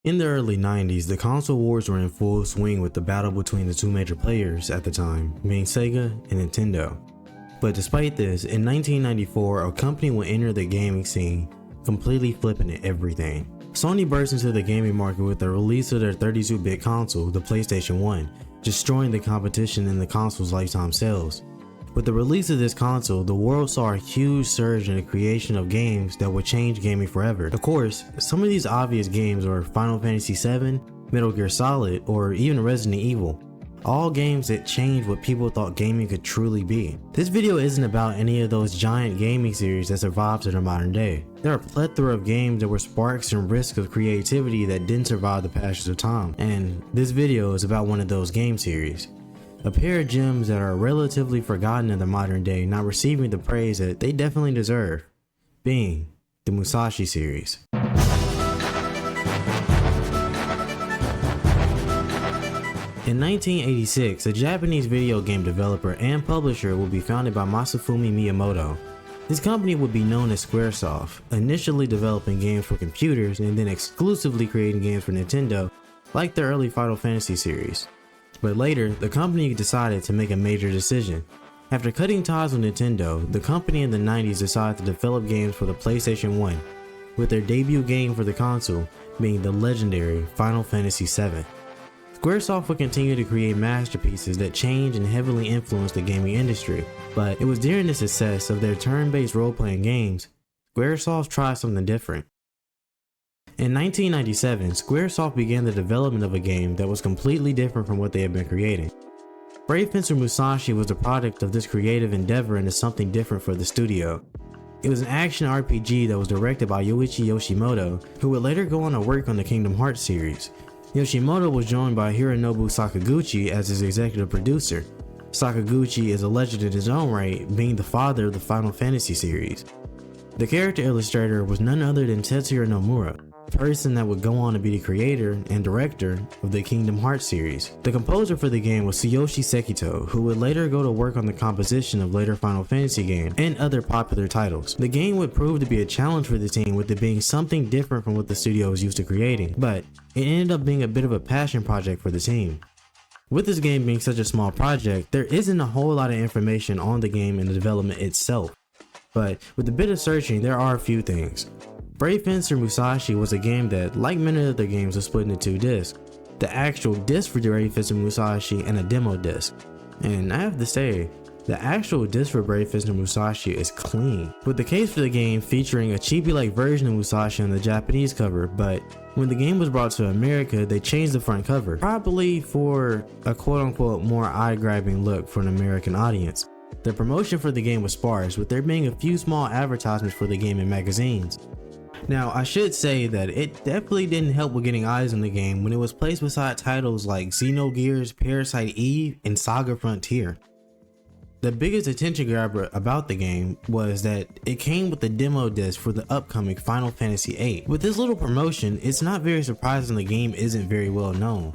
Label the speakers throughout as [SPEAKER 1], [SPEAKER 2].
[SPEAKER 1] In the early 90s, the console wars were in full swing with the battle between the two major players at the time, being Sega and Nintendo. But despite this, in 1994, a company would enter the gaming scene, completely flipping everything. Sony burst into the gaming market with the release of their 32-bit console, the PlayStation 1, destroying the competition in the console's lifetime sales. With the release of this console, the world saw a huge surge in the creation of games that would change gaming forever. Of course, some of these obvious games were Final Fantasy VII, Metal Gear Solid, or even Resident Evil. All games that changed what people thought gaming could truly be. This video isn't about any of those giant gaming series that survived to the modern day. There are a plethora of games that were sparks and risks of creativity that didn't survive the passage of time, and this video is about one of those game series. A pair of gems that are relatively forgotten in the modern day, not receiving the praise that they definitely deserve, being the Musashi series. In 1986, a Japanese video game developer and publisher would be founded by Masafumi Miyamoto. This company would be known as SquareSoft, initially developing games for computers and then exclusively creating games for Nintendo, like the early Final Fantasy series. But later, the company decided to make a major decision. After cutting ties with Nintendo, the company in the 90s decided to develop games for the PlayStation 1, with their debut game for the console being the legendary Final Fantasy VII. Squaresoft would continue to create masterpieces that changed and heavily influenced the gaming industry, but it was during the success of their turn-based role-playing games, Squaresoft tried something different. In 1997, Squaresoft began the development of a game that was completely different from what they had been creating. Brave Fencer Musashi was the product of this creative endeavor into something different for the studio. It was an action RPG that was directed by Yoichi Yoshimoto, who would later go on to work on the Kingdom Hearts series. Yoshimoto was joined by Hironobu Sakaguchi as his executive producer. Sakaguchi is a legend in his own right, being the father of the Final Fantasy series. The character illustrator was none other than Tetsuya Nomura, the person that would go on to be the creator and director of the Kingdom Hearts series. The composer for the game was Tsuyoshi Sekito, who would later go to work on the composition of later Final Fantasy games and other popular titles. The game would prove to be a challenge for the team, with it being something different from what the studio was used to creating, but it ended up being a bit of a passion project for the team. With this game being such a small project, there isn't a whole lot of information on the game and the development itself, but with a bit of searching, there are a few things. Brave Fencer Musashi was a game that, like many other games, was split into two discs. The actual disc for Brave Fencer Musashi and a demo disc. And I have to say, the actual disc for Brave Fencer Musashi is clean, with the case for the game featuring a chibi-like version of Musashi on the Japanese cover, but when the game was brought to America, they changed the front cover, probably for a quote-unquote more eye-grabbing look for an American audience. The promotion for the game was sparse, with there being a few small advertisements for the game in magazines. Now, I should say that it definitely didn't help with getting eyes on the game when it was placed beside titles like Xenogears, Parasite Eve, and Saga Frontier. The biggest attention grabber about the game was that it came with the demo disc for the upcoming Final Fantasy VIII. With this little promotion, it's not very surprising the game isn't very well known.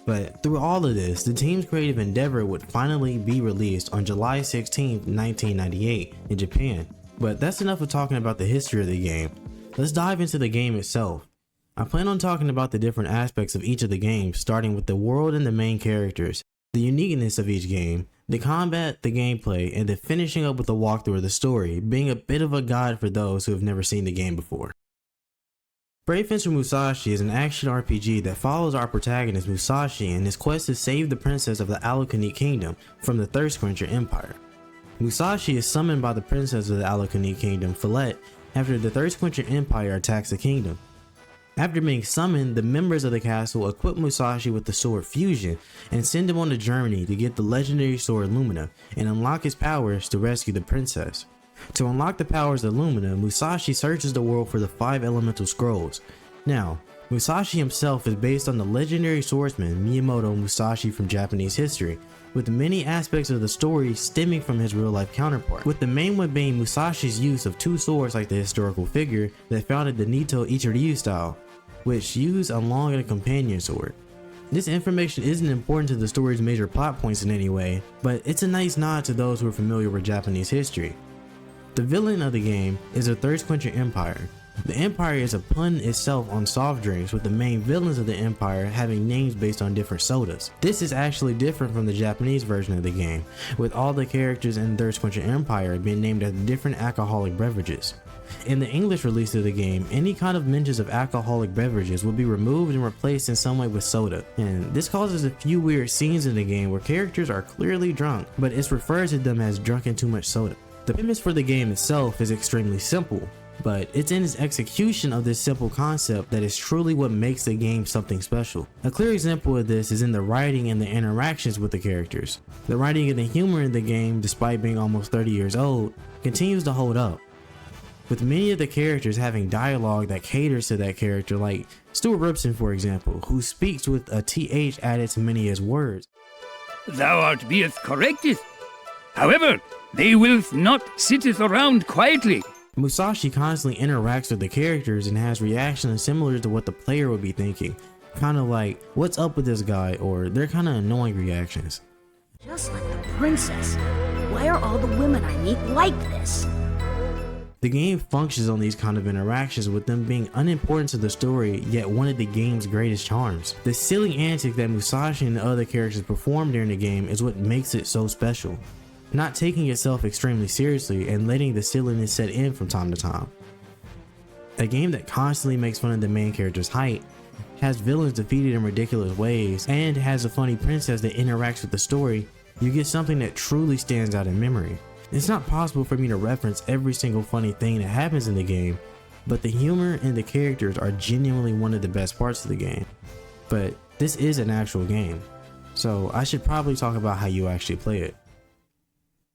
[SPEAKER 1] But through all of this, the team's creative endeavor would finally be released on July 16, 1998 in Japan. But that's enough of talking about the history of the game. Let's dive into the game itself. I plan on talking about the different aspects of each of the games, starting with the world and the main characters, the uniqueness of each game, the combat, the gameplay, and then finishing up with a walkthrough of the story, being a bit of a guide for those who have never seen the game before. Brave Fencer Musashi is an action RPG that follows our protagonist Musashi in his quest to save the princess of the Alucanic Kingdom from the Thirst Quencher Empire. Musashi is summoned by the princess of the Alucanic Kingdom, Follette, after the Thirst Quencher Empire attacks the kingdom. After being summoned, the members of the castle equip Musashi with the sword Fusion and send him on a journey to get the legendary sword Lumina and unlock his powers to rescue the princess. To unlock the powers of Lumina, Musashi searches the world for the 5 elemental scrolls. Now, Musashi himself is based on the legendary swordsman Miyamoto Musashi from Japanese history, with many aspects of the story stemming from his real-life counterpart, with the main one being Musashi's use of 2 swords like the historical figure that founded the Nito Ichiryu style, which used a long and a companion sword. This information isn't important to the story's major plot points in any way, but it's a nice nod to those who are familiar with Japanese history. The villain of the game is the Thirst Quencher Empire, The Empire is a pun itself on soft drinks, with the main villains of the Empire having names based on different sodas. This is actually different from the Japanese version of the game, with all the characters in Thirst Quencher Empire being named after different alcoholic beverages. In the English release of the game, any kind of mentions of alcoholic beverages will be removed and replaced in some way with soda, and this causes a few weird scenes in the game where characters are clearly drunk, but it's referred to them as drunken too much soda. The premise for the game itself is extremely simple, but it's in its execution of this simple concept that is truly what makes the game something special. A clear example of this is in the writing and the interactions with the characters. The writing and the humor in the game, despite being almost 30 years old, continues to hold up, with many of the characters having dialogue that caters to that character, like Stuart Ripson for example, who speaks with a TH added to many of his words.
[SPEAKER 2] Thou art beeth correcteth. However, they will not sitteth around quietly.
[SPEAKER 1] Musashi constantly interacts with the characters and has reactions similar to what the player would be thinking, kind of like, what's up with this guy, or they're kind of annoying reactions.
[SPEAKER 3] Just like the princess. Why are all the women I meet like this?
[SPEAKER 1] The game functions on these kind of interactions, with them being unimportant to the story, yet one of the game's greatest charms. The silly antics that Musashi and the other characters perform during the game is what makes it so special, not taking itself extremely seriously and letting the silliness set in from time to time. A game that constantly makes fun of the main character's height, has villains defeated in ridiculous ways, and has a funny princess that interacts with the story, you get something that truly stands out in memory. It's not possible for me to reference every single funny thing that happens in the game, but the humor and the characters are genuinely one of the best parts of the game. But this is an actual game, so I should probably talk about how you actually play it.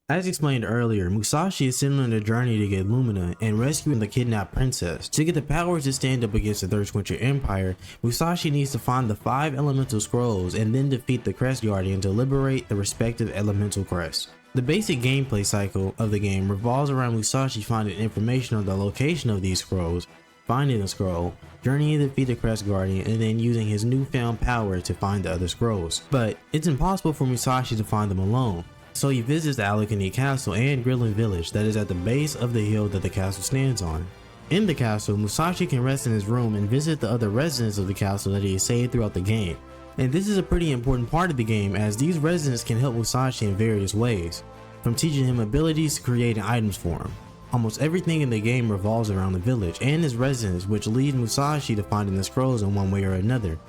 [SPEAKER 1] As explained earlier, Musashi is sent on a journey to get Lumina and rescue the kidnapped princess. To get the powers to stand up against the Thirst Quencher Empire, Musashi needs to find the 5 elemental scrolls and then defeat the Crest Guardian to liberate the respective elemental crests. The basic gameplay cycle of the game revolves around Musashi finding information on the location of these scrolls, finding the scroll, journeying to defeat the Crest Guardian, and then using his newfound power to find the other scrolls. But it's impossible for Musashi to find them alone, so he visits the Alakani Castle and Grillen Village that is at the base of the hill that the castle stands on. In the castle, Musashi can rest in his room and visit the other residents of the castle that he has saved throughout the game. And this is a pretty important part of the game, as these residents can help Musashi in various ways, from teaching him abilities to creating items for him. Almost everything in the game revolves around the village and its residents, which leads Musashi to finding the scrolls in one way or another.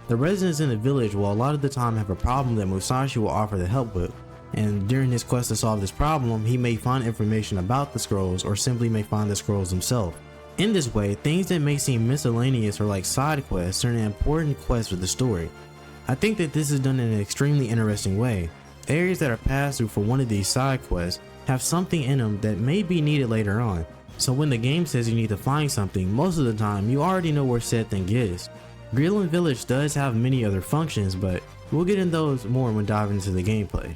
[SPEAKER 1] The residents in the village will a lot of the time have a problem that Musashi will offer to help with, and during his quest to solve this problem, he may find information about the scrolls or simply may find the scrolls himself. In this way, things that may seem miscellaneous or like side quests turn into important quests for the story. I think that this is done in an extremely interesting way. Areas that are passed through for one of these side quests have something in them that may be needed later on, so when the game says you need to find something, most of the time you already know where said thing is. Grillen Village does have many other functions, but we'll get into those more when diving into the gameplay.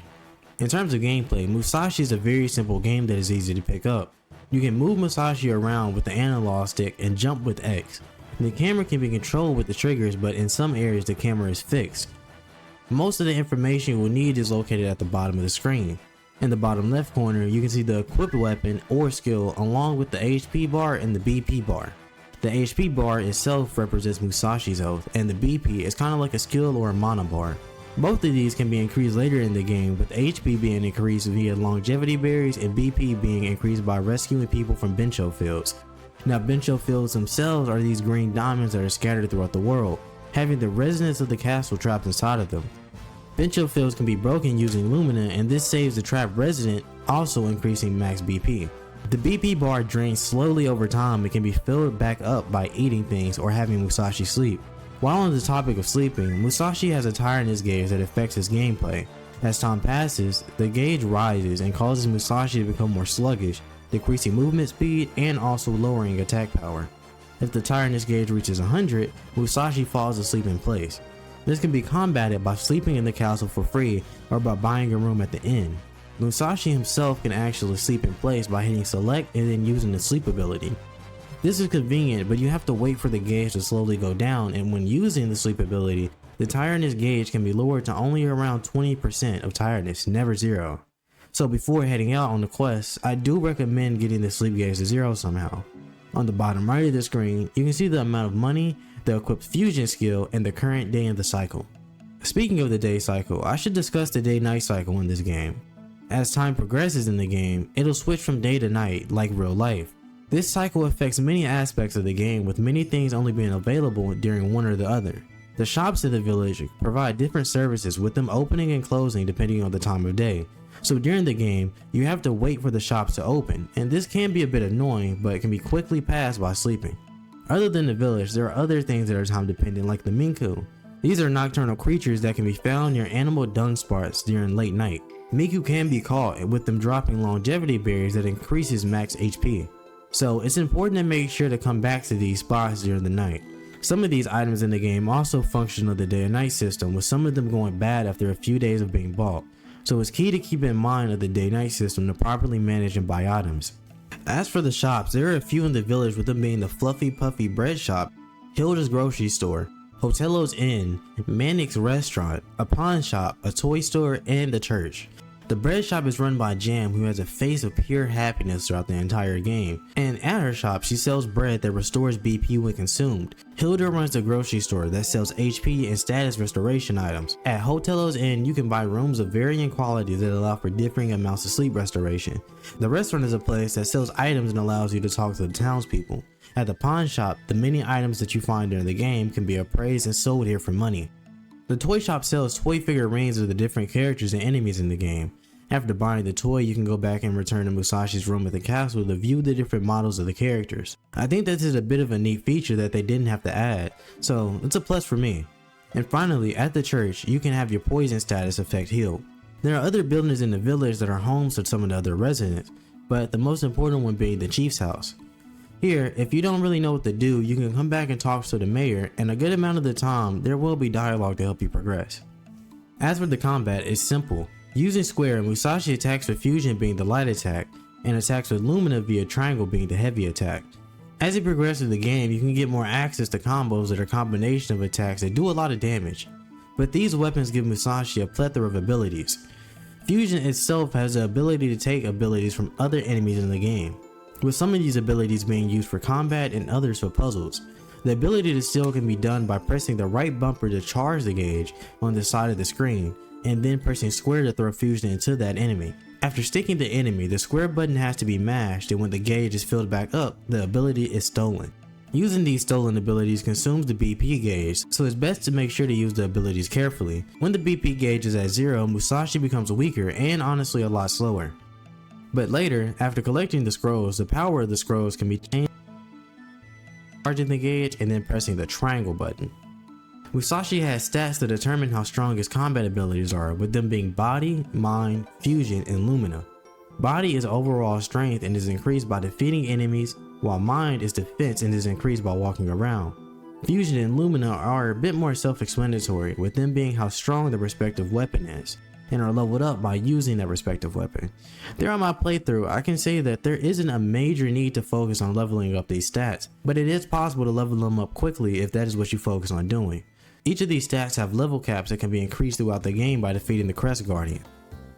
[SPEAKER 1] In terms of gameplay, Musashi is a very simple game that is easy to pick up. You can move Musashi around with the analog stick and jump with X. The camera can be controlled with the triggers, but in some areas the camera is fixed. Most of the information you will need is located at the bottom of the screen. In the bottom left corner, you can see the equipped weapon or skill along with the HP bar and the BP bar. The HP bar itself represents Musashi's health, and the BP is kind of like a skill or a mana bar. Both of these can be increased later in the game, with HP being increased via longevity berries and BP being increased by rescuing people from Bencho fields. Now, Bencho fields themselves are these green diamonds that are scattered throughout the world, having the residents of the castle trapped inside of them. Bencho fields can be broken using Lumina, and this saves the trapped resident, also increasing max BP. The BP bar drains slowly over time and can be filled back up by eating things or having Musashi sleep. While on the topic of sleeping, Musashi has a tiredness gauge that affects his gameplay. As time passes, the gauge rises and causes Musashi to become more sluggish, decreasing movement speed and also lowering attack power. If the tiredness gauge reaches 100, Musashi falls asleep in place. This can be combated by sleeping in the castle for free or by buying a room at the inn. Musashi himself can actually sleep in place by hitting select and then using the sleep ability. This is convenient, but you have to wait for the gauge to slowly go down, and when using the sleep ability, the tiredness gauge can be lowered to only around 20% of tiredness, never 0. So before heading out on the quest, I do recommend getting the sleep gauge to 0 somehow. On the bottom right of the screen, you can see the amount of money, the equipped fusion skill, and the current day in the cycle. Speaking of the day cycle, I should discuss the day-night cycle in this game. As time progresses in the game, it'll switch from day to night like real life. This cycle affects many aspects of the game, with many things only being available during one or the other. The shops in the village provide different services, with them opening and closing depending on the time of day. So during the game, you have to wait for the shops to open, and this can be a bit annoying, but it can be quickly passed by sleeping. Other than the village, there are other things that are time dependent, like the Minku. These are nocturnal creatures that can be found near animal dung spots during late night. Miku can be caught, with them dropping longevity berries that increases max HP. So it's important to make sure to come back to these spots during the night. Some of these items in the game also function on the day and night system, with some of them going bad after a few days of being bought. So it's key to keep in mind of the day-night system to properly manage and buy items. As for the shops, there are a few in the village, with them being the Fluffy Puffy Bread Shop, Hilda's Grocery Store, Hotelo's Inn, Manic's Restaurant, a pawn shop, a toy store, and the church. The bread shop is run by Jam, who has a face of pure happiness throughout the entire game, and at her shop she sells bread that restores BP when consumed. Hilda runs the grocery store that sells HP and status restoration items. At Hotelo's Inn, you can buy rooms of varying qualities that allow for differing amounts of sleep restoration. The restaurant is a place that sells items and allows you to talk to the townspeople. At the pawn shop, the many items that you find during the game can be appraised and sold here for money. The toy shop sells toy figurines of the different characters and enemies in the game. After buying the toy, you can go back and return to Musashi's room at the castle to view the different models of the characters. I think this is a bit of a neat feature that they didn't have to add, so it's a plus for me. And finally, at the church, you can have your poison status effect healed. There are other buildings in the village that are homes to some of the other residents, but the most important one being the chief's house. Here, if you don't really know what to do, you can come back and talk to the mayor, and a good amount of the time, there will be dialogue to help you progress. As for the combat, it's simple. Using Square, Musashi attacks with fusion being the light attack, and attacks with Lumina via triangle being the heavy attack. As you progress through the game, you can get more access to combos that are a combination of attacks that do a lot of damage. But these weapons give Musashi a plethora of abilities. Fusion itself has the ability to take abilities from other enemies in the game, with some of these abilities being used for combat and others for puzzles. The ability to steal can be done by pressing the right bumper to charge the gauge on the side of the screen, and then pressing square to throw fusion into that enemy. After sticking the enemy, the square button has to be mashed, and when the gauge is filled back up, the ability is stolen. Using these stolen abilities consumes the BP gauge, so it's best to make sure to use the abilities carefully. When the BP gauge is at 0, Musashi becomes weaker and honestly a lot slower. But later, after collecting the scrolls, the power of the scrolls can be changed by charging the gauge and then pressing the triangle button. Musashi has stats to determine how strong his combat abilities are, with them being Body, Mind, Fusion, and Lumina. Body is overall strength and is increased by defeating enemies, while Mind is defense and is increased by walking around. Fusion and Lumina are a bit more self-explanatory, with them being how strong the respective weapon is, and are leveled up by using that respective weapon. Throughout my playthrough, I can say that there isn't a major need to focus on leveling up these stats, but it is possible to level them up quickly if that is what you focus on doing. Each of these stats have level caps that can be increased throughout the game by defeating the Crest Guardian.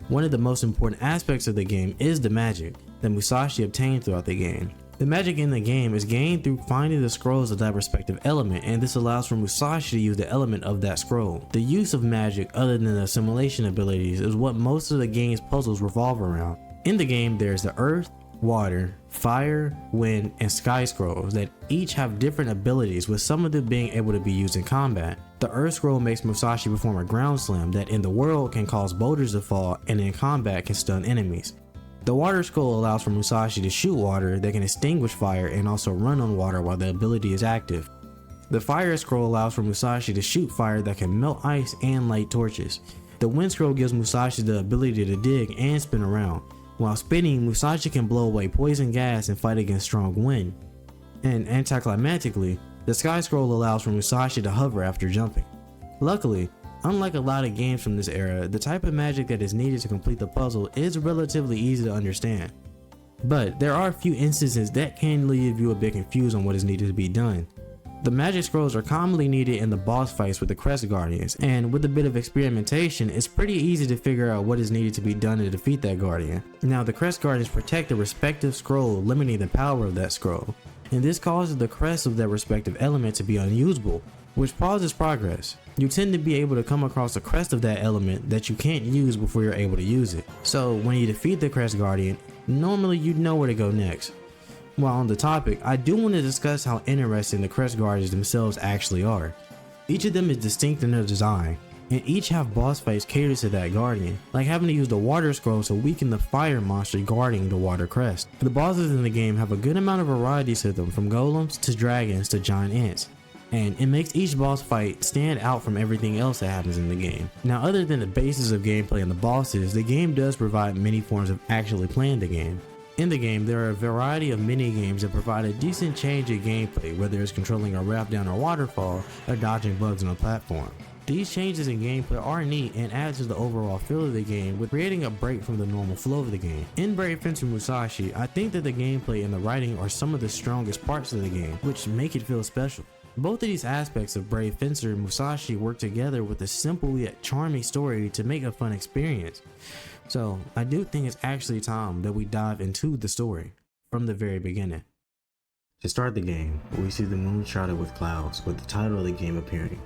[SPEAKER 1] One of the most important aspects of the game is the magic that Musashi obtained throughout the game. The magic in the game is gained through finding the scrolls of that respective element, and this allows for Musashi to use the element of that scroll. The use of magic other than the assimilation abilities is what most of the game's puzzles revolve around. In the game, there's the earth, water, fire, wind, and sky scrolls that each have different abilities, with some of them being able to be used in combat. The earth scroll makes Musashi perform a ground slam that in the world can cause boulders to fall and in combat can stun enemies. The water scroll allows for Musashi to shoot water that can extinguish fire and also run on water while the ability is active. The fire scroll allows for Musashi to shoot fire that can melt ice and light torches. The wind scroll gives Musashi the ability to dig and spin around. While spinning, Musashi can blow away poison gas and fight against strong wind. And anticlimactically, the sky scroll allows for Musashi to hover after jumping. Luckily, unlike a lot of games from this era, the type of magic that is needed to complete the puzzle is relatively easy to understand. But there are a few instances that can leave you a bit confused on what is needed to be done. The magic scrolls are commonly needed in the boss fights with the Crest Guardians, and with a bit of experimentation, it's pretty easy to figure out what is needed to be done to defeat that Guardian. Now, the Crest Guardians protect the respective scroll, limiting the power of that scroll. and this causes the crest of their respective element to be unusable, which pauses progress. You tend to be able to come across a crest of that element that you can't use before you're able to use it. So when you defeat the Crest Guardian, normally you'd know where to go next. While on the topic, I do want to discuss how interesting the Crest Guardians themselves actually are. Each of them is distinct in their design, and each have boss fights catered to that guardian, like having to use the water scroll to weaken the fire monster guarding the water crest. The bosses in the game have a good amount of variety to them, from golems to dragons to giant ants, and it makes each boss fight stand out from everything else that happens in the game. Now, other than the basis of gameplay and the bosses, the game does provide many forms of actually playing the game. In the game, there are a variety of mini games that provide a decent change in gameplay, whether it's controlling a raft down a waterfall or dodging bugs on a platform. These changes in gameplay are neat and add to the overall feel of the game, with creating a break from the normal flow of the game. In Brave Fencer Musashi, I think that the gameplay and the writing are some of the strongest parts of the game, which make it feel special. Both of these aspects of Brave Fencer and Musashi work together with a simple yet charming story to make a fun experience. So I do think it's actually time that we dive into the story from the very beginning. To start the game, we see the moon shrouded with clouds, with the title of the game appearing.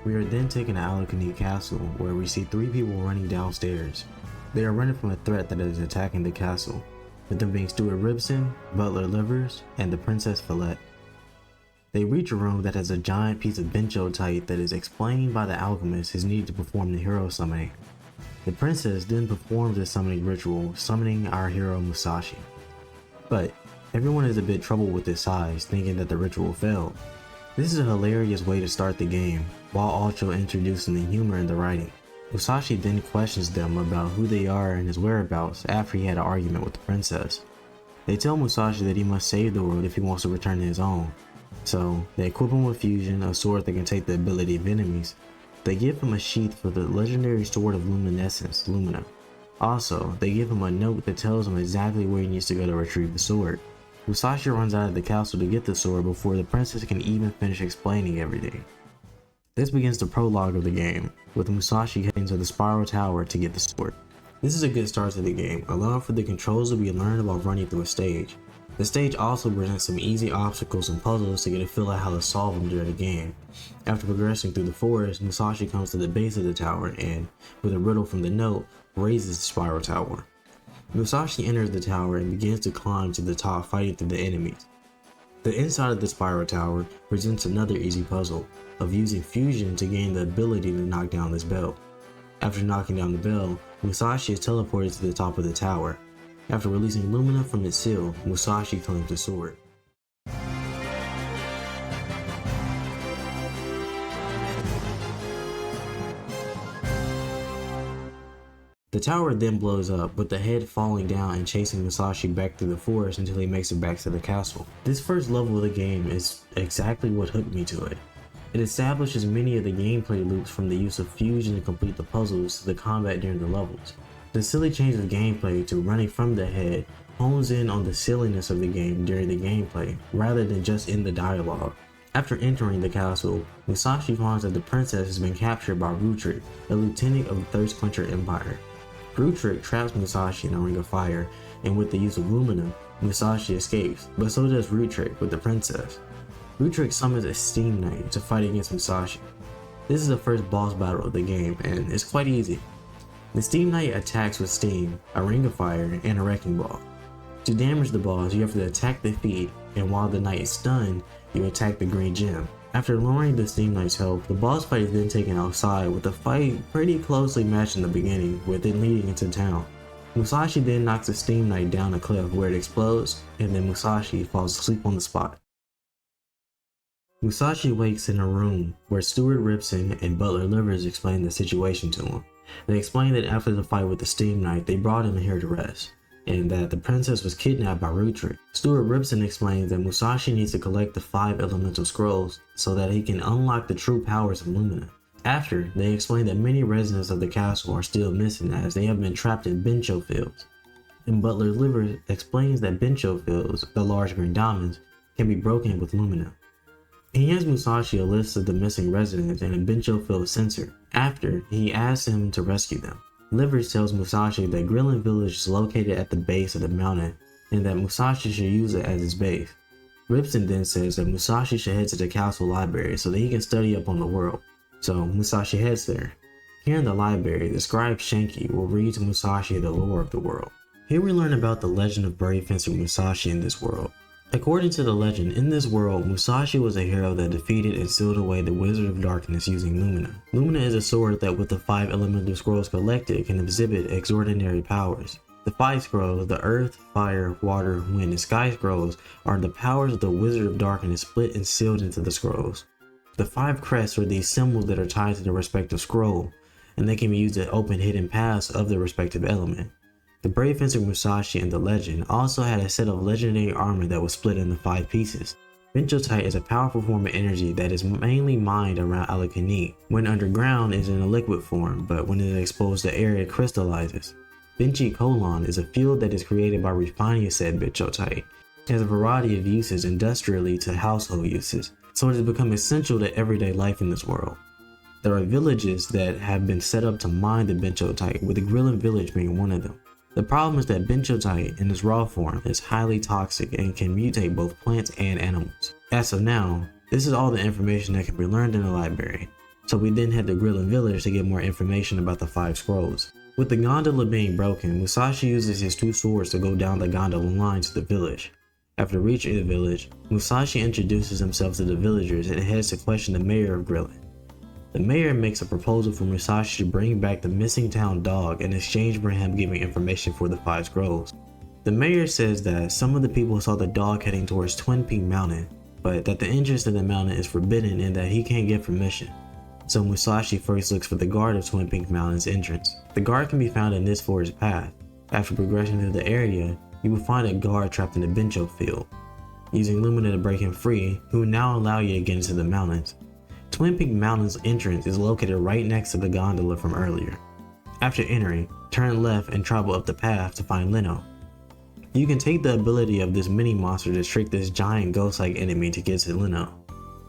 [SPEAKER 1] We are then taken to Alakani Castle, where we see 3 people running downstairs. They are running from a threat that is attacking the castle, with them being Stuart Ribson, Butler Livers, and the Princess Follette. They reach a room that has a giant piece of benchotite that is explained by the alchemist is needed to perform the hero summoning. The princess then performs the summoning ritual, summoning our hero Musashi. But everyone is a bit troubled with this size, thinking that the ritual failed. This is a hilarious way to start the game, while also introducing the humor in the writing. Musashi then questions them about who they are and his whereabouts after he had an argument with the princess. They tell Musashi that he must save the world if he wants to return to his own. So they equip him with Fusion, a sword that can take the ability of enemies. They give him a sheath for the legendary sword of luminescence, Lumina. Also, they give him a note that tells him exactly where he needs to go to retrieve the sword. Musashi runs out of the castle to get the sword before the princess can even finish explaining everything. This begins the prologue of the game, with Musashi heading to the Spiral Tower to get the sword. This is a good start to the game, allowing for the controls to be learned while running through a stage. The stage also presents some easy obstacles and puzzles to get a feel of how to solve them during the game. After progressing through the forest, Musashi comes to the base of the tower and, with a riddle from the note, raises the Spiral Tower. Musashi enters the tower and begins to climb to the top, fighting through the enemies. The inside of the Spiral Tower presents another easy puzzle of using Fusion to gain the ability to knock down this bell. After knocking down the bell, Musashi is teleported to the top of the tower. After releasing Lumina from its seal, Musashi claims the sword. The tower then blows up, with the head falling down and chasing Musashi back through the forest until he makes it back to the castle. This first level of the game is exactly what hooked me to it. It establishes many of the gameplay loops, from the use of Fusion to complete the puzzles to the combat during the levels. The silly change of gameplay to running from the head hones in on the silliness of the game during the gameplay, rather than just in the dialogue. After entering the castle, Musashi finds that the princess has been captured by Rutrick, a lieutenant of the Thirst Quencher Empire. Rutrick traps Musashi in a ring of fire, and with the use of Lumina, Musashi escapes, but so does Rutrick with the princess. Rutrick summons a Steam Knight to fight against Musashi. This is the first boss battle of the game, and it's quite easy. The Steam Knight attacks with Steam, a ring of fire, and a wrecking ball. To damage the boss, you have to attack the feet, and while the knight is stunned, you attack the green gem. After lowering the Steam Knight's health, the boss fight is then taken outside, with the fight pretty closely matched in the beginning, with it leading into town. Musashi then knocks the Steam Knight down a cliff where it explodes, and then Musashi falls asleep on the spot. Musashi wakes in a room where Stuart Ribson and Butler Livers explain the situation to him. They explain that after the fight with the Steam Knight, they brought him here to rest, and that the princess was kidnapped by Rutrick. Stuart Ribson explains that Musashi needs to collect the 5 elemental scrolls so that he can unlock the true powers of Lumina. After, they explain that many residents of the castle are still missing as they have been trapped in Bencho fields. And Butler Livers explains that Bencho fields, the large green diamonds, can be broken with Lumina. He hands Musashi a list of the missing residents and a Bencho field sensor. After, he asks him to rescue them. Livers tells Musashi that Grillin Village is located at the base of the mountain and that Musashi should use it as his base. Ripson then says that Musashi should head to the castle library so that he can study up on the world. So Musashi heads there. Here in the library, the scribe Shanky will read to Musashi the lore of the world. Here we learn about the legend of brave fencer Musashi in this world. According to the legend, in this world, Musashi was a hero that defeated and sealed away the Wizard of Darkness using Lumina. Lumina is a sword that with the 5 elemental scrolls collected can exhibit extraordinary powers. The 5 scrolls, the Earth, Fire, Water, Wind, and Sky scrolls, are the powers of the Wizard of Darkness split and sealed into the scrolls. The 5 crests are these symbols that are tied to the respective scroll, and they can be used to open hidden paths of the respective element. The brave fencer Musashi in the legend also had a set of legendary armor that was split into 5 pieces. Benchotite is a powerful form of energy that is mainly mined around Alakani. When underground, it is in a liquid form, but when it is exposed to air, it crystallizes. Benchi Colon is a fuel that is created by refining said benchotite. It has a variety of uses industrially to household uses, so it has become essential to everyday life in this world. There are villages that have been set up to mine the benchotite, with the Grillen village being one of them. The problem is that benchotite in its raw form is highly toxic and can mutate both plants and animals. As of now, this is all the information that can be learned in the library, so we then head to Grillen village to get more information about the 5 scrolls. With the gondola being broken, Musashi uses his 2 swords to go down the gondola line to the village. After reaching the village, Musashi introduces himself to the villagers and heads to question the mayor of Grillen. The mayor makes a proposal for Musashi to bring back the missing town dog in exchange for him giving information for the 5 scrolls. The mayor says that some of the people saw the dog heading towards Twin Peak Mountain, but that the entrance to the mountain is forbidden and that he can't get permission. So Musashi first looks for the guard of Twin Peak Mountain's entrance. The guard can be found in this forest path. After progressing through the area, you will find a guard trapped in the bencho field. Using Lumina to break him free, he will now allow you to get into the mountains. Twin Peak Mountain's entrance is located right next to the gondola from earlier. After entering, turn left and travel up the path to find Leno. You can take the ability of this mini monster to trick this giant ghost-like enemy to get to Leno.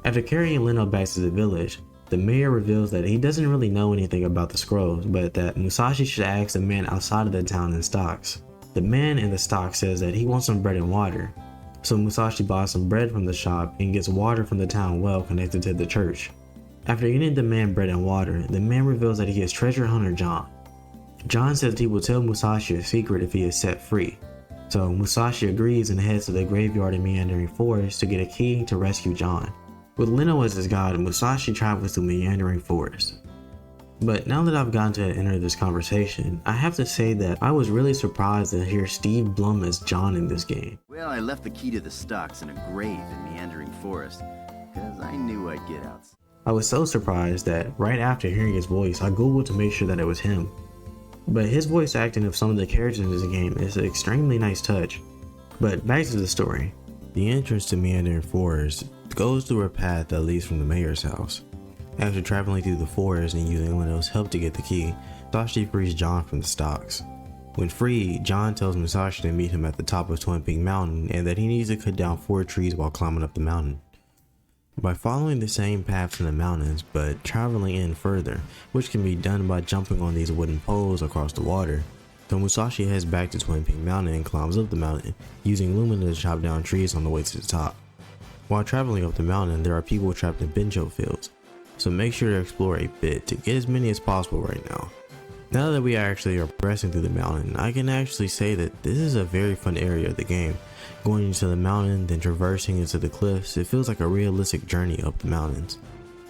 [SPEAKER 1] After carrying Leno back to the village, the mayor reveals that he doesn't really know anything about the scrolls, but that Musashi should ask the man outside of the town in stocks. The man in the stock says that he wants some bread and water, so Musashi buys some bread from the shop and gets water from the town well connected to the church. After getting the man bread and water, the man reveals that he is treasure hunter John. John says he will tell Musashi a secret if he is set free, so Musashi agrees and heads to the graveyard in Meandering Forest to get a key to rescue John. With Leno as his guide, Musashi travels to Meandering Forest. But now that I've gotten to enter this conversation, I have to say that I was really surprised to hear Steve Blum as John in this game.
[SPEAKER 4] Well, I left the key to the stocks in a grave in Meandering Forest, because I knew I'd get out.
[SPEAKER 1] I was so surprised that right after hearing his voice, I googled to make sure that it was him. But his voice acting of some of the characters in this game is an extremely nice touch. But back to the story. The entrance to Meandering Forest goes through a path that leads from the mayor's house. After traveling through the forest and using Leno's help to get the key, Musashi frees John from the stocks. When freed, John tells Musashi to meet him at the top of Twin Peak Mountain and that he needs to cut down 4 trees while climbing up the mountain. By following the same paths in the mountains, but traveling in further, which can be done by jumping on these wooden poles across the water, so Musashi heads back to Twin Peak Mountain and climbs up the mountain, using Lumina to chop down trees on the way to the top. While traveling up the mountain, there are people trapped in bencho fields, so make sure to explore a bit to get as many as possible right now. Now that we actually are progressing through the mountain, I can actually say that this is a very fun area of the game. Going into the mountain, then traversing into the cliffs, it feels like a realistic journey up the mountains.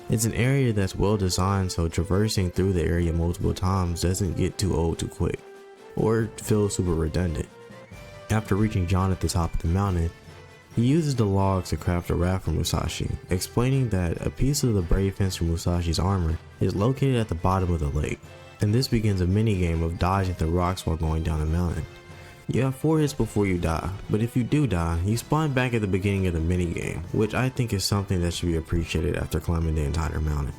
[SPEAKER 1] It's an area that's well designed so traversing through the area multiple times doesn't get too old too quick, or feel super redundant. After reaching John at the top of the mountain, he uses the logs to craft a raft for Musashi, explaining that a piece of the brave fencer Musashi's armor is located at the bottom of the lake, and this begins a mini-game of dodging the rocks while going down the mountain. You have 4 hits before you die, but if you do die, you spawn back at the beginning of the mini-game, which I think is something that should be appreciated after climbing the entire mountain.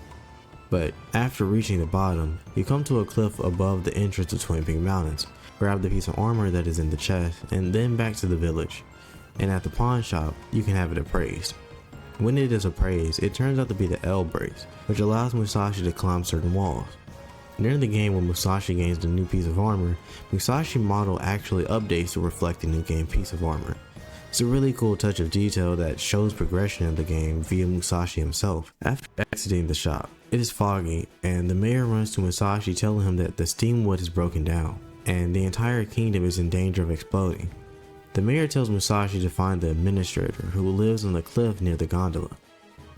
[SPEAKER 1] But after reaching the bottom, you come to a cliff above the entrance to Twin Peak Mountains, grab the piece of armor that is in the chest, and then back to the village. And at the pawn shop, you can have it appraised. When it is appraised, it turns out to be the L brace, which allows Musashi to climb certain walls. During the game when Musashi gains the new piece of armor, Musashi model actually updates to reflect the new game piece of armor. It's a really cool touch of detail that shows progression in the game via Musashi himself. After exiting the shop, it is foggy, and the mayor runs to Musashi telling him that the steam wood is broken down, and the entire kingdom is in danger of exploding. The mayor tells Musashi to find the administrator, who lives on the cliff near the gondola.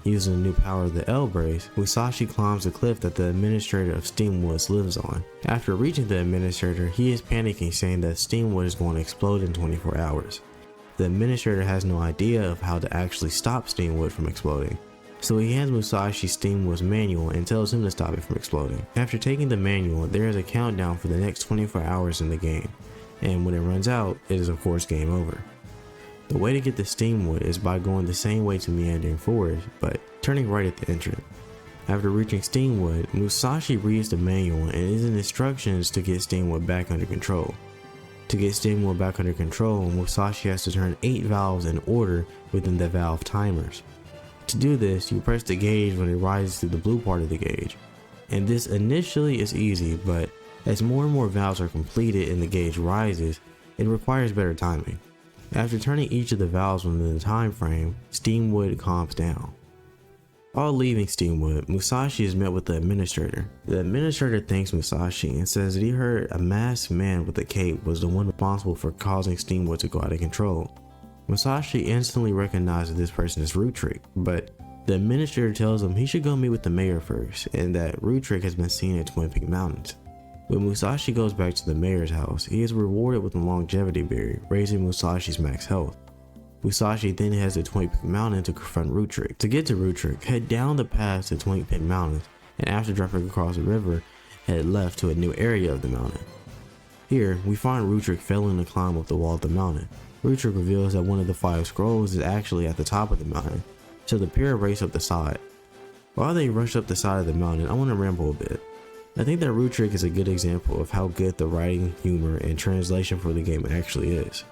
[SPEAKER 1] Using the new power of the L-Brace, Musashi climbs the cliff that the administrator of Steamwoods lives on. After reaching the administrator, he is panicking, saying that Steamwood is going to explode in 24 hours. The administrator has no idea of how to actually stop Steamwood from exploding, so he hands Musashi Steamwood's manual and tells him to stop it from exploding. After taking the manual, there is a countdown for the next 24 hours in the game, and when it runs out, it is of course game over. The way to get the Steamwood is by going the same way to Meandering Forest, but turning right at the entrance. After reaching Steamwood, Musashi reads the manual and is in instructions to get Steamwood back under control. To get Steamwood back under control, Musashi has to turn 8 valves in order within the valve timers. To do this, you press the gauge when it rises to the blue part of the gauge. And this initially is easy, but as more and more valves are completed and the gauge rises, it requires better timing. After turning each of the valves within the time frame, Steamwood calms down. While leaving Steamwood, Musashi is met with the administrator. The administrator thanks Musashi and says that he heard a masked man with a cape was the one responsible for causing Steamwood to go out of control. Musashi instantly recognizes this person as Root Trick, but the administrator tells him he should go meet with the mayor first, and that Root Trick has been seen at Twin Peak Mountains. When Musashi goes back to the mayor's house, he is rewarded with a longevity berry, raising Musashi's max health. Musashi then heads to Twin Peak Mountain to confront Root Trick. To get to Root Trick, head down the path to Twin Peak Mountains, and after dropping across the river, head left to a new area of the mountain. Here, we find Root Trick failing to climb up the wall of the mountain. Root Trick reveals that one of the 5 scrolls is actually at the top of the mountain, so the pair race up the side. While they rush up the side of the mountain, I want to ramble a bit. I think that Root Trick is a good example of how good the writing, humor, and translation for the game actually is.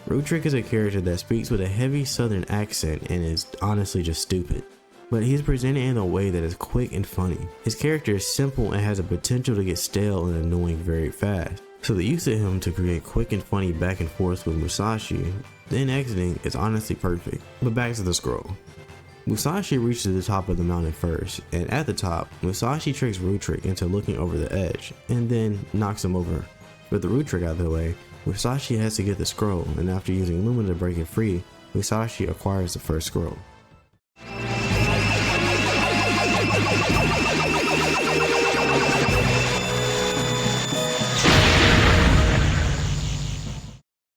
[SPEAKER 1] Root Trick is a character that speaks with a heavy southern accent and is honestly just stupid, but he's presented in a way that is quick and funny. His character is simple and has a potential to get stale and annoying very fast, so the use of him to create quick and funny back and forth with Musashi, then exiting, is honestly perfect. But back to the scroll. Musashi reaches the top of the mountain first, and at the top, Musashi tricks Root Trick into looking over the edge, and then knocks him over. With the Root Trick out of the way, Musashi has to get the scroll, and after using Lumina to break it free, Musashi acquires the first scroll.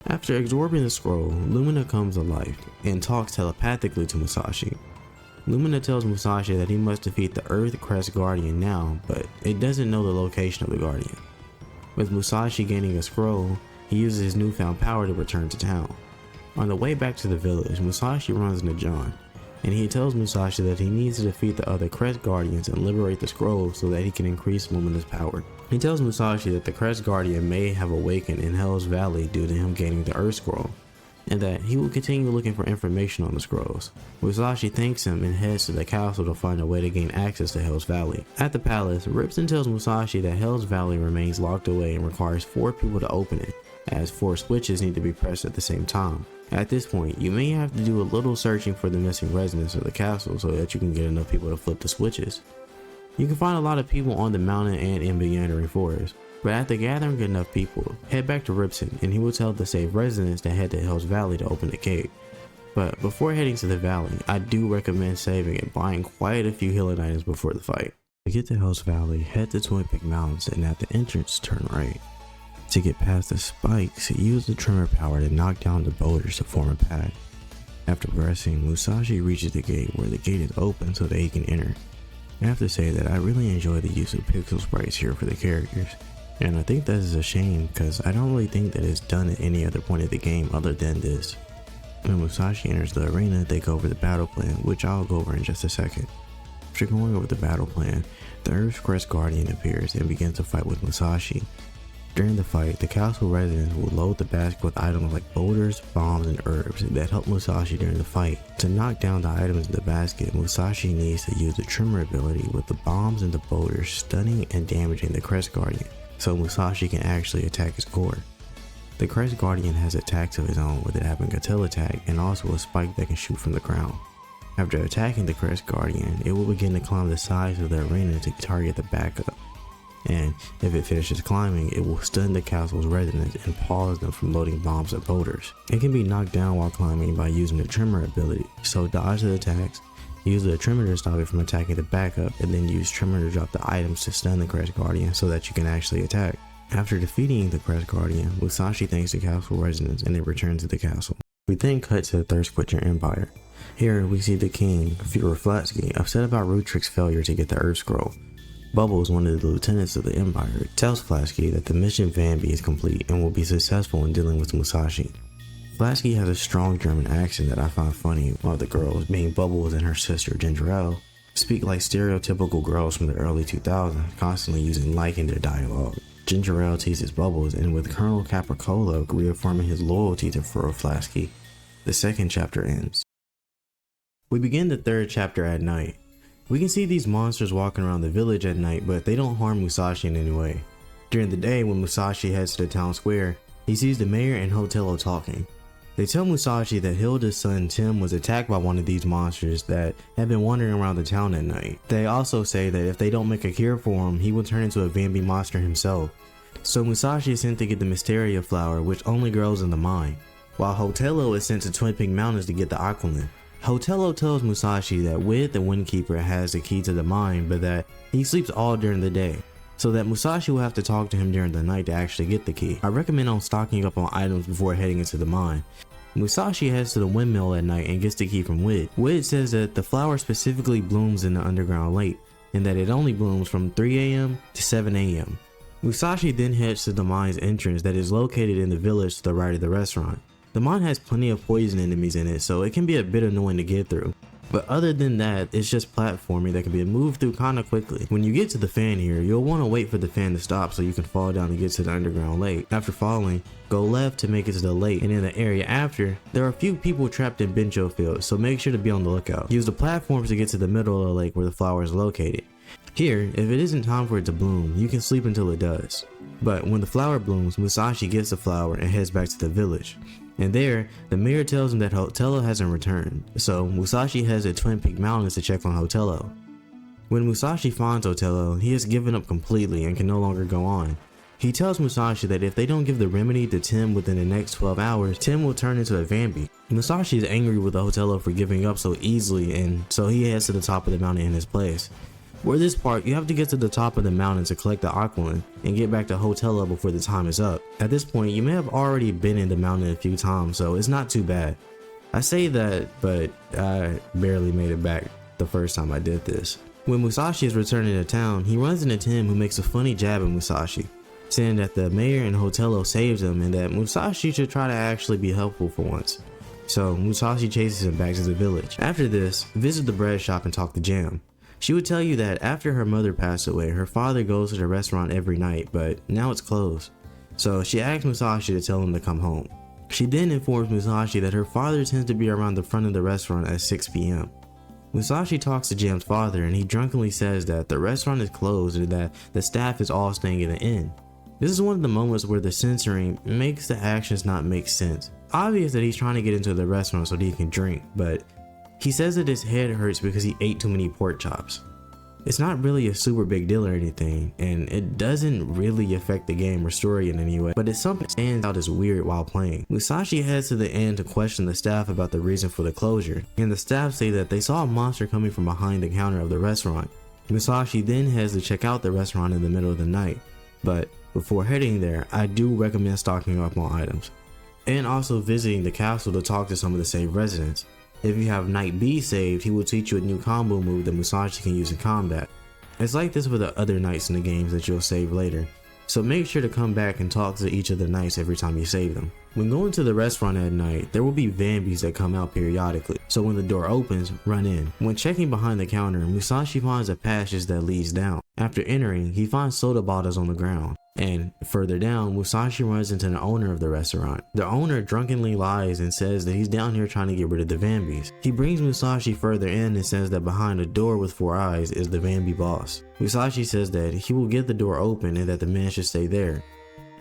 [SPEAKER 1] After absorbing the scroll, Lumina comes alive and talks telepathically to Musashi. Lumina tells Musashi that he must defeat the Earth Crest Guardian now, but it doesn't know the location of the Guardian. With Musashi gaining a scroll, he uses his newfound power to return to town. On the way back to the village, Musashi runs into John, and he tells Musashi that he needs to defeat the other Crest Guardians and liberate the scroll so that he can increase Lumina's power. He tells Musashi that the Crest Guardian may have awakened in Hell's Valley due to him gaining the Earth Scroll, and that he will continue looking for information on the scrolls. Musashi thanks him and heads to the castle to find a way to gain access to Hell's Valley. At the palace, Ripson tells Musashi that Hell's Valley remains locked away and requires 4 people to open it, as 4 switches need to be pressed at the same time. At this point, you may have to do a little searching for the missing residents of the castle so that you can get enough people to flip the switches. You can find a lot of people on the mountain and in Meandering Forest, but after gathering enough people, head back to Ripson and he will tell the saved residents to head to Hell's Valley to open the gate. But before heading to the valley, I do recommend saving and buying quite a few healing items before the fight. To get to Hell's Valley, head to Twin Peak Mountains and at the entrance turn right. To get past the spikes, use the tremor power to knock down the boulders to form a pad. After progressing, Musashi reaches the gate where the gate is open so that he can enter. I have to say that I really enjoy the use of pixel sprites here for the characters, and I think that is a shame because I don't really think that it's done at any other point of the game other than this. When Musashi enters the arena, they go over the battle plan, which I'll go over in just a second. After going over the battle plan, the Earth's Crest Guardian appears and begins to fight with Musashi. During the fight, the castle residents will load the basket with items like boulders, bombs, and herbs that help Musashi during the fight. To knock down the items in the basket, Musashi needs to use the tremor ability with the bombs and the boulders stunning and damaging the Crest Guardian, so Musashi can actually attack his core. The Crest Guardian has attacks of his own, with it having a tail attack and also a spike that can shoot from the ground. After attacking the Crest Guardian, it will begin to climb the sides of the arena to target the backup. And if it finishes climbing, it will stun the castle's residents and pause them from loading bombs and boulders. It can be knocked down while climbing by using the Tremor ability, so dodge the attacks, use the Tremor to stop it from attacking the backup, and then use Tremor to drop the items to stun the Crest Guardian so that you can actually attack. After defeating the Crest Guardian, Musashi thanks the castle residents and they return to the castle. We then cut to the Thirst Quencher Empire. Here we see the king, Fuhrer Flatsky, upset about Rutrick's failure to get the Earth Scroll. Bubbles, one of the lieutenants of the Empire, tells Flatsky that the mission Vanby is complete and will be successful in dealing with Musashi. Flatsky has a strong German accent that I find funny, while the girls, being Bubbles and her sister Ginger Ale, speak like stereotypical girls from the early 2000s, constantly using like in their dialogue. Ginger Ale teases Bubbles, and with Colonel Capricola reaffirming his loyalty to Fuhrer Flatsky, the second chapter ends. We begin the third chapter at night. We can see these monsters walking around the village at night, but they don't harm Musashi in any way. During the day, when Musashi heads to the town square, he sees the mayor and Hotello talking. They tell Musashi that Hilda's son Tim was attacked by one of these monsters that had been wandering around the town at night. They also say that if they don't make a cure for him, he will turn into a Vanby monster himself. So Musashi is sent to get the Mysteria flower, which only grows in the mine, while Hotello is sent to Twin Peak Mountains to get the Aquilin. Hotello tells Musashi that Wid the Windkeeper has the key to the mine, but that he sleeps all during the day, so that Musashi will have to talk to him during the night to actually get the key. I recommend on stocking up on items before heading into the mine. Musashi heads to the windmill at night and gets the key from Wid. Wid says that the flower specifically blooms in the underground lake, and that it only blooms from 3 AM to 7 AM. Musashi then heads to the mine's entrance that is located in the village to the right of the restaurant. The mine has plenty of poison enemies in it, so it can be a bit annoying to get through. But other than that, it's just platforming that can be moved through kinda quickly. When you get to the fan here, you'll want to wait for the fan to stop so you can fall down to get to the underground lake. After falling, go left to make it to the lake, and in the area after, there are a few people trapped in Bencho fields, so make sure to be on the lookout. Use the platforms to get to the middle of the lake where the flower is located. Here, if it isn't time for it to bloom, you can sleep until it does. But when the flower blooms, Musashi gets the flower and heads back to the village. And there, the mayor tells him that Hotello hasn't returned, so Musashi heads to Twin Peak Mountains to check on Hotello. When Musashi finds Hotello, he has given up completely and can no longer go on. He tells Musashi that if they don't give the remedy to Tim within the next 12 hours, Tim will turn into a Vanby. Musashi is angry with Hotello for giving up so easily, and so he heads to the top of the mountain in his place. For this part, you have to get to the top of the mountain to collect the Aquilin and get back to Hotello before the time is up. At this point, you may have already been in the mountain a few times, so it's not too bad. I say that, but I barely made it back the first time I did this. When Musashi is returning to town, he runs into Tim, who makes a funny jab at Musashi, saying that the mayor and Hotello saved him and that Musashi should try to actually be helpful for once. So Musashi chases him back to the village. After this, visit the bread shop and talk to Jam. She would tell you that after her mother passed away, her father goes to the restaurant every night, but now it's closed. So she asks Musashi to tell him to come home. She then informs Musashi that her father tends to be around the front of the restaurant at 6 PM. Musashi talks to Jam's father, and he drunkenly says that the restaurant is closed and that the staff is all staying in the inn. This is one of the moments where the censoring makes the actions not make sense. Obvious that he's trying to get into the restaurant so that he can drink, but he says that his head hurts because he ate too many pork chops. It's not really a super big deal or anything, and it doesn't really affect the game or story in any way, but it's something that stands out as weird while playing. Musashi heads to the inn to question the staff about the reason for the closure, and the staff say that they saw a monster coming from behind the counter of the restaurant. Musashi then heads to check out the restaurant in the middle of the night, but before heading there, I do recommend stocking up on items, and also visiting the castle to talk to some of the saved residents. If you have Knight B saved, he will teach you a new combo move that Musashi can use in combat. It's like this for the other knights in the games that you'll save later, so make sure to come back and talk to each of the knights every time you save them. When going to the restaurant at night, there will be Vanbies that come out periodically, so when the door opens, run in. When checking behind the counter, Musashi finds a passage that leads down. After entering, he finds soda bottles on the ground, and further down, Musashi runs into the owner of the restaurant. The owner drunkenly lies and says that he's down here trying to get rid of the Vanbies. He brings Musashi further in and says that behind a door with 4 eyes is the Vanby boss. Musashi says that he will get the door open and that the man should stay there.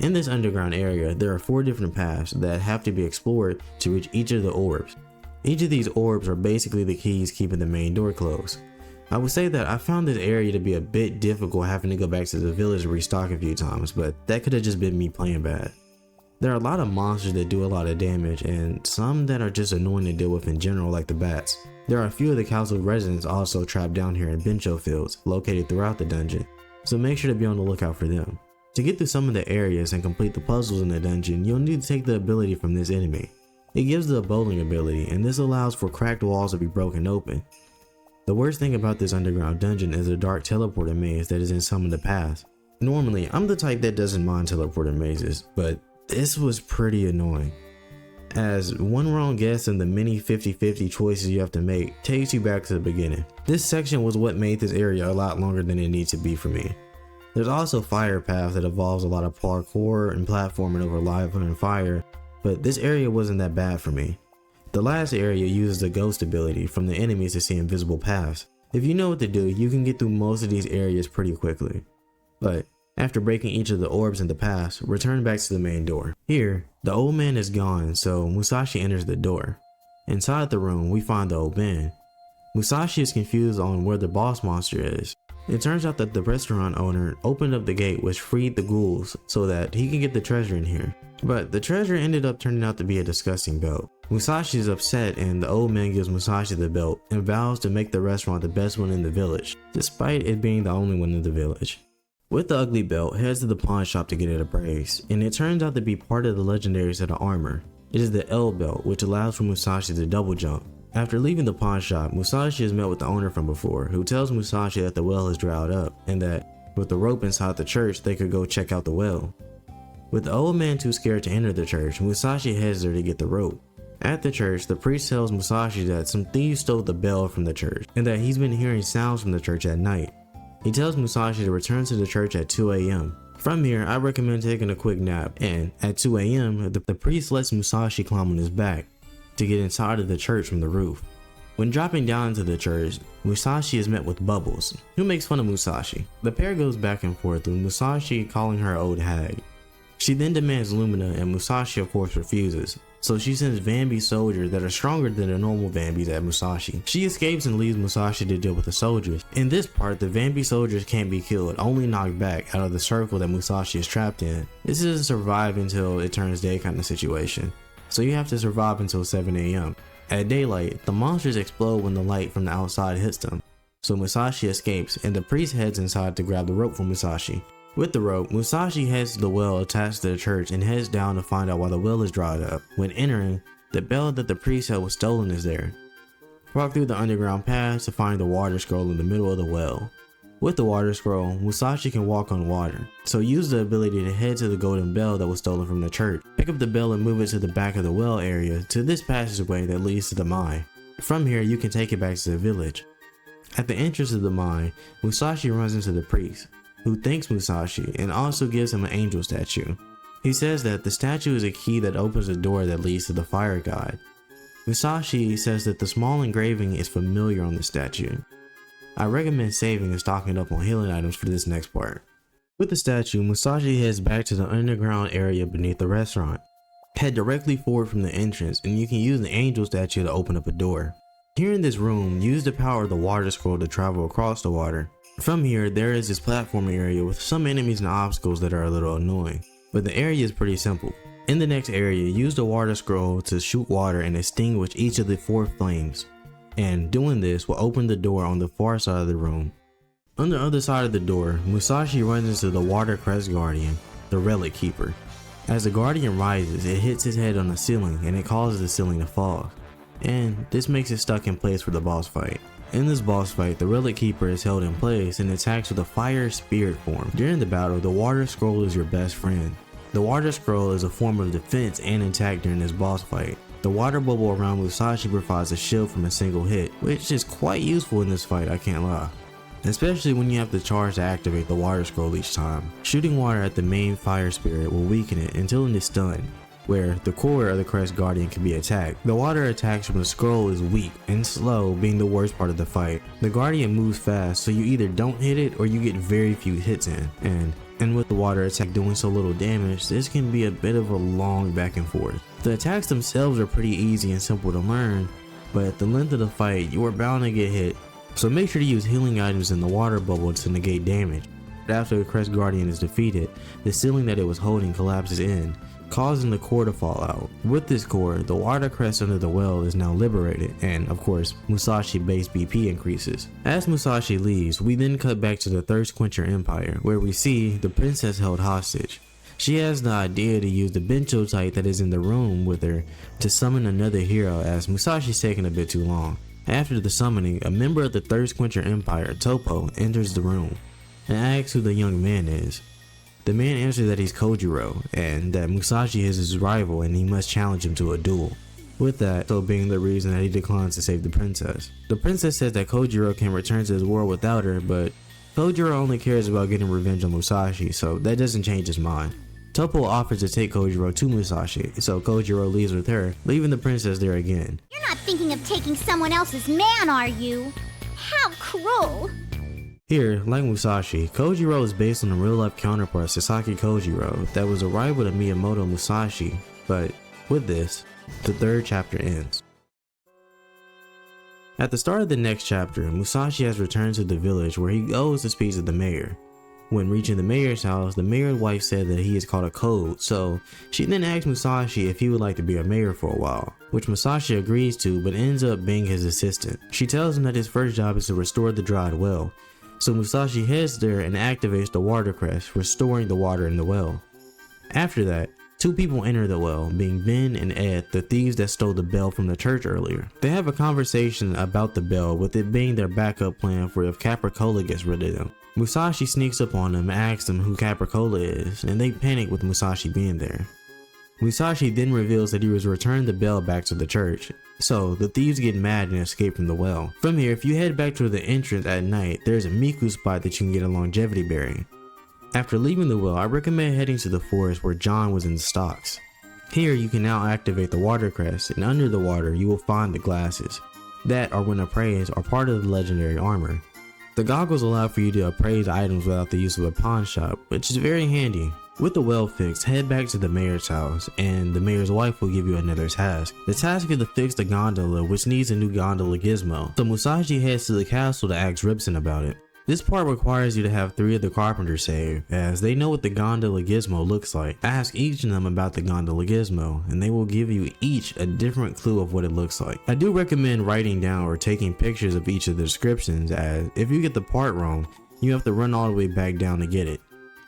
[SPEAKER 1] In this underground area, there are 4 different paths that have to be explored to reach each of the orbs. Each of these orbs are basically the keys keeping the main door closed. I would say that I found this area to be a bit difficult, having to go back to the village to restock a few times, but that could have just been me playing bad. There are a lot of monsters that do a lot of damage, and some that are just annoying to deal with in general, like the bats. There are a few of the council residents also trapped down here in Bencho fields, located throughout the dungeon, so make sure to be on the lookout for them. To get through some of the areas and complete the puzzles in the dungeon, you'll need to take the ability from this enemy. It gives the bowling ability, and this allows for cracked walls to be broken open. The worst thing about this underground dungeon is the dark teleporter maze that is in some of the paths. Normally, I'm the type that doesn't mind teleporter mazes, but this was pretty annoying, as one wrong guess in the many 50-50 choices you have to make takes you back to the beginning. This section was what made this area a lot longer than it needs to be for me. There's also fire paths that involves a lot of parkour and platforming over lava and fire, but this area wasn't that bad for me. The last area uses the ghost ability from the enemies to see invisible paths. If you know what to do, you can get through most of these areas pretty quickly. But after breaking each of the orbs in the paths, return back to the main door. Here, the old man is gone, so Musashi enters the door. Inside the room, we find the old man. Musashi is confused on where the boss monster is. It turns out that the restaurant owner opened up the gate which freed the ghouls so that he can get the treasure in here. But the treasure ended up turning out to be a disgusting belt. Musashi is upset, and the old man gives Musashi the belt and vows to make the restaurant the best one in the village, despite it being the only one in the village. With the ugly belt, heads to the pawn shop to get it appraised, and it turns out to be part of the legendary set of armor. It is the L belt, which allows for Musashi to double jump. After leaving the pawn shop, Musashi is met with the owner from before, who tells Musashi that the well has dried up, and that with the rope inside the church, they could go check out the well. With the old man too scared to enter the church, Musashi heads there to get the rope. At the church, the priest tells Musashi that some thieves stole the bell from the church, and that he's been hearing sounds from the church at night. He tells Musashi to return to the church at 2 AM. From here, I recommend taking a quick nap, and at 2 AM, the priest lets Musashi climb on his back to get inside of the church from the roof. When dropping down into the church, Musashi is met with Bubbles, who makes fun of Musashi. The pair goes back and forth, with Musashi calling her old hag. She then demands Lumina, and Musashi of course refuses, so she sends Vambi soldiers that are stronger than the normal Vambis at Musashi. She escapes and leaves Musashi to deal with the soldiers. In this part, the Vambi soldiers can't be killed, only knocked back out of the circle that Musashi is trapped in. This is a survive until it turns day kind of situation, so you have to survive until 7 AM. At daylight, the monsters explode when the light from the outside hits them, so Musashi escapes, and the priest heads inside to grab the rope from Musashi. With the rope, Musashi heads to the well attached to the church and heads down to find out why the well is dried up. When entering, the bell that the priest said was stolen is there. Walk through the underground paths to find the water scroll in the middle of the well. With the water scroll, Musashi can walk on water, so use the ability to head to the golden bell that was stolen from the church. Pick up the bell and move it to the back of the well area to this passageway that leads to the mine. From here, you can take it back to the village. At the entrance of the mine, Musashi runs into the priest, who thanks Musashi and also gives him an angel statue. He says that the statue is a key that opens the door that leads to the fire god. Musashi says that the small engraving is familiar on the statue. I recommend saving and stocking up on healing items for this next part. With the statue, Musashi heads back to the underground area beneath the restaurant. Head directly forward from the entrance and you can use the angel statue to open up a door. Here in this room, use the power of the water scroll to travel across the water. From here, there is this platforming area with some enemies and obstacles that are a little annoying, but the area is pretty simple. In the next area, use the water scroll to shoot water and extinguish each of the 4 flames, and doing this will open the door on the far side of the room. On the other side of the door, Musashi runs into the water crest guardian, the relic keeper. As the guardian rises, it hits his head on the ceiling and it causes the ceiling to fall, and this makes it stuck in place for the boss fight. In this boss fight, the relic keeper is held in place and attacks with a fire spirit form. During the battle, the water scroll is your best friend. The water scroll is a form of defense and attack during this boss fight. The water bubble around Musashi provides a shield from a single hit, which is quite useful in this fight, I can't lie. Especially when you have to charge to activate the water scroll each time. Shooting water at the main fire spirit will weaken it until it is stunned, where the core of the crest guardian can be attacked. The water attacks from the scroll is weak and slow, being the worst part of the fight. The guardian moves fast, so you either don't hit it or you get very few hits in, and and with the water attack doing so little damage, this can be a bit of a long back and forth. The attacks themselves are pretty easy and simple to learn, but at the length of the fight, you are bound to get hit, so make sure to use healing items in the water bubble to negate damage. After the Crest Guardian is defeated, the ceiling that it was holding collapses in, causing the core to fall out. With this core, the water crest under the well is now liberated, and of course, Musashi base BP increases. As Musashi leaves, we then cut back to the Thirst Quencher Empire, where we see the princess held hostage. She has the idea to use the Bencho type that is in the room with her to summon another hero, as Musashi's taking a bit too long. After the summoning, a member of the Thirst Quencher Empire, Topo, enters the room and asks who the young man is. The man answers that he's Kojiro, and that Musashi is his rival and he must challenge him to a duel. With that, so being the reason that he declines to save the princess. The princess says that Kojiro can return to his world without her, but Kojiro only cares about getting revenge on Musashi, so that doesn't change his mind. Topo offers to take Kojiro to Musashi, so Kojiro leaves with her, leaving the princess there again.
[SPEAKER 5] You're not thinking of taking someone else's man, are you? How cruel!
[SPEAKER 1] Here, like Musashi, Kojiro is based on the real-life counterpart Sasaki Kojiro that was a rival to Miyamoto Musashi, but with this, the third chapter ends. At the start of the next chapter, Musashi has returned to the village where he goes to speak to the mayor. When reaching the mayor's house, the mayor's wife said that he has caught a cold, so she then asked Musashi if he would like to be a mayor for a while, which Musashi agrees to but ends up being his assistant. She tells him that his first job is to restore the dried well, so Musashi heads there and activates the water crest, restoring the water in the well. After that, two people enter the well, being Ben and Ed, the thieves that stole the bell from the church earlier. They have a conversation about the bell, with it being their backup plan for if Capricola gets rid of them. Musashi sneaks up on them and asks them who Capricola is, and they panic with Musashi being there. Musashi then reveals that he was returning the bell back to the church, so the thieves get mad and escape from the well. From here, if you head back to the entrance at night, there's a Miku spot that you can get a longevity berry. After leaving the well, I recommend heading to the forest where John was in the stocks. Here you can now activate the water crest, and under the water you will find the glasses. That, or when appraised, are part of the legendary armor. The goggles allow for you to appraise items without the use of a pawn shop, which is very handy. With the well fixed, head back to the mayor's house, and the mayor's wife will give you another task. The task is to fix the gondola, which needs a new gondola gizmo, so Musashi heads to the castle to ask Ribson about it. This part requires you to have 3 of the carpenters saved, as they know what the gondola gizmo looks like. Ask each of them about the gondola gizmo, and they will give you each a different clue of what it looks like. I do recommend writing down or taking pictures of each of the descriptions, as if you get the part wrong, you have to run all the way back down to get it.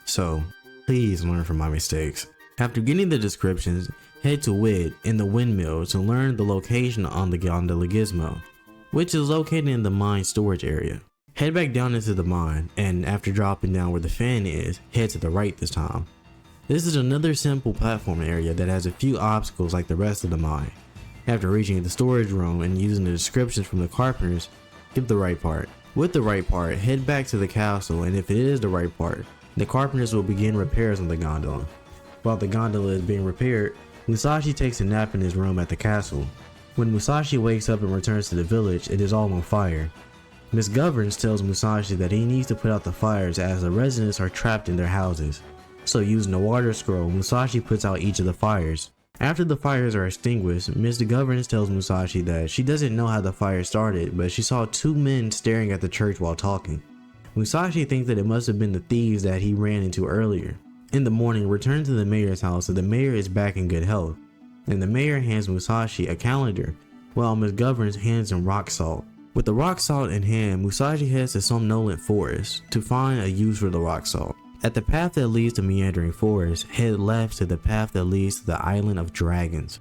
[SPEAKER 1] So, please learn from my mistakes. After getting the descriptions, head to Wid in the windmill to learn the location on the gondola gizmo, which is located in the mine storage area. Head back down into the mine, and after dropping down where the fan is, head to the right this time. This is another simple platform area that has a few obstacles like the rest of the mine. After reaching the storage room and using the descriptions from the carpenters, get the right part. With the right part, head back to the castle, and if it is the right part, the carpenters will begin repairs on the gondola. While the gondola is being repaired, Musashi takes a nap in his room at the castle. When Musashi wakes up and returns to the village, it is all on fire. Miss Governs tells Musashi that he needs to put out the fires as the residents are trapped in their houses. So using the water scroll, Musashi puts out each of the fires. After the fires are extinguished, Miss Governs tells Musashi that she doesn't know how the fire started, but she saw 2 men staring at the church while talking. Musashi thinks that it must have been the thieves that he ran into earlier. In the morning, return to the mayor's house, so the mayor is back in good health, and the mayor hands Musashi a calendar, while Miss Governs hands him rock salt. With the rock salt in hand, Musashi heads to Somnolent Forest to find a use for the rock salt. At the path that leads to Meandering Forest, head left to the path that leads to the Island of Dragons.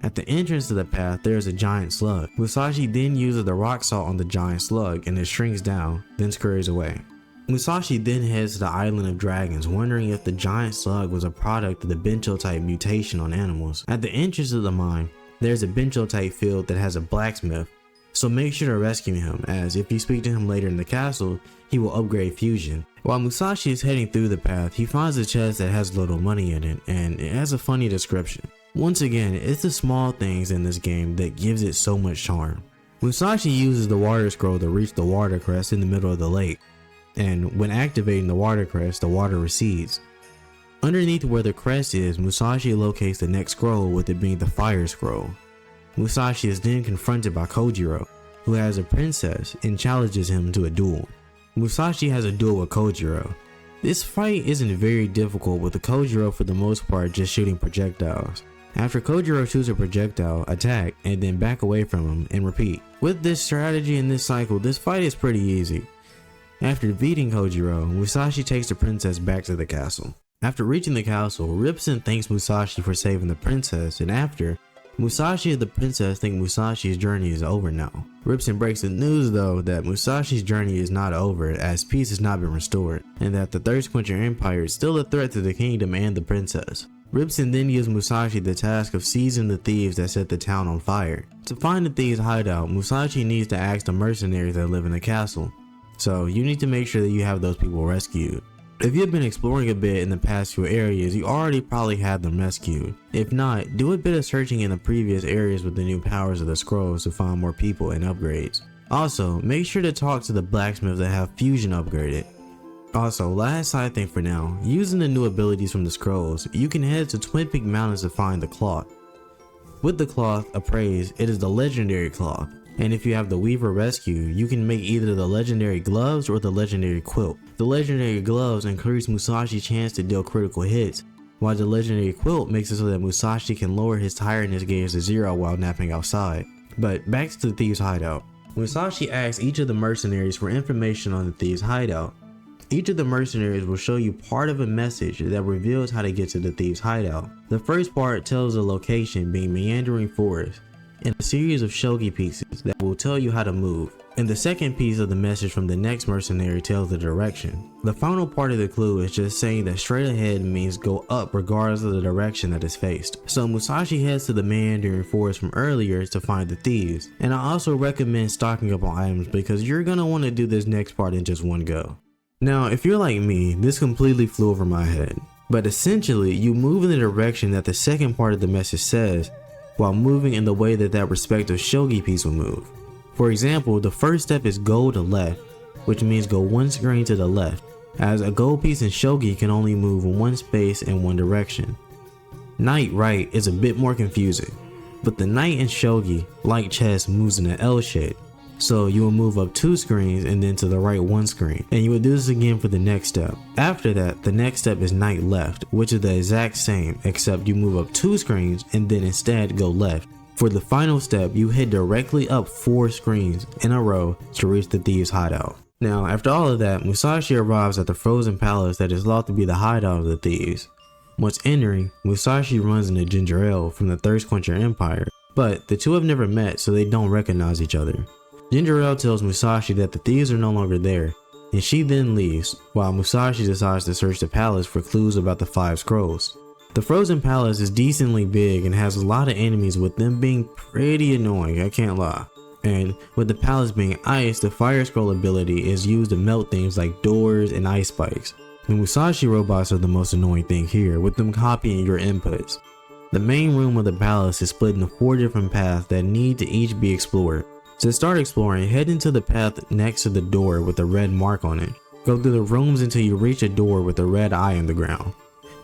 [SPEAKER 1] At the entrance to the path, there is a giant slug. Musashi then uses the rock salt on the giant slug and it shrinks down, then scurries away. Musashi then heads to the Island of Dragons, wondering if the giant slug was a product of the Bencho type mutation on animals. At the entrance to the mine, there's a Bencho type field that has a blacksmith, so make sure to rescue him, as if you speak to him later in the castle, he will upgrade fusion. While Musashi is heading through the path, he finds a chest that has little money in it, and it has a funny description. Once again, it's the small things in this game that gives it so much charm. Musashi uses the water scroll to reach the water crest in the middle of the lake. and when activating the water crest, the water recedes. Underneath where the crest is, Musashi locates the next scroll, with it being the fire scroll. Musashi is then confronted by Kojiro, who has a princess, and challenges him to a duel. Musashi has a duel with Kojiro. This fight isn't very difficult, with the Kojiro for the most part just shooting projectiles. After Kojiro shoots a projectile, attack, and then back away from him and repeat. With this strategy in this cycle, this fight is pretty easy. After defeating Kojiro, Musashi takes the princess back to the castle. After reaching the castle, Ripson thanks Musashi for saving the princess, and after, Musashi and the princess think Musashi's journey is over now. Ripson breaks the news though that Musashi's journey is not over, as peace has not been restored, and that the Thirst Quencher Empire is still a threat to the kingdom and the princess. Ripson then gives Musashi the task of seizing the thieves that set the town on fire. To find the thieves' hideout, Musashi needs to ask the mercenaries that live in the castle, so you need to make sure that you have those people rescued. If you've been exploring a bit in the past few areas, you already probably had them rescued. If not, do a bit of searching in the previous areas with the new powers of the scrolls to find more people and upgrades. Also, make sure to talk to the blacksmiths that have fusion upgraded. Also, last side thing for now, using the new abilities from the scrolls, you can head to Twin Peak Mountains to find the cloth. With the cloth appraised, it is the legendary cloth, and if you have the Weaver Rescue, you can make either the legendary gloves or the legendary quilt. The legendary gloves increase Musashi's chance to deal critical hits, while the legendary quilt makes it so that Musashi can lower his tiredness gauge to 0 while napping outside. But back to the thieves' hideout. Musashi asks each of the mercenaries for information on the thieves' hideout. Each of the mercenaries will show you part of a message that reveals how to get to the thieves' hideout. The first part tells the location, being Meandering Forest, and a series of shogi pieces that will tell you how to move. And the second piece of the message from the next mercenary tells the direction. The final part of the clue is just saying that straight ahead means go up regardless of the direction that is faced. So Musashi heads to the Meandering Forest from earlier to find the thieves. And I also recommend stocking up on items because you're gonna want to do this next part in just one go. Now, if you're like me, this completely flew over my head. But essentially, you move in the direction that the second part of the message says, while moving in the way that that respective shogi piece will move. For example, the first step is go to left, which means go one screen to the left, as a gold piece in shogi can only move in one space in one direction. Knight right is a bit more confusing, but the knight in shogi, like chess, moves in an L shape. So you will move up 2 screens and then to the right 1 screen, and you will do this again for the next step. After that, the next step is knight left, which is the exact same, except you move up 2 screens and then instead go left. For the final step, you head directly up 4 screens in a row to reach the thieves' hideout. Now, after all of that, Musashi arrives at the frozen palace that is thought to be the hideout of the thieves. Once entering, Musashi runs into Ginger Ale from the Thirst Quencher Empire, but the two have never met, so they don't recognize each other. Ginger Ale tells Musashi that the thieves are no longer there, and she then leaves, while Musashi decides to search the palace for clues about the 5 scrolls. The frozen palace is decently big and has a lot of enemies, with them being pretty annoying, I can't lie. And with the palace being ice, the fire scroll ability is used to melt things like doors and ice spikes. The Musashi robots are the most annoying thing here, with them copying your inputs. The main room of the palace is split into 4 different paths that need to each be explored. To start exploring, head into the path next to the door with a red mark on it. Go through the rooms until you reach a door with a red eye in the ground.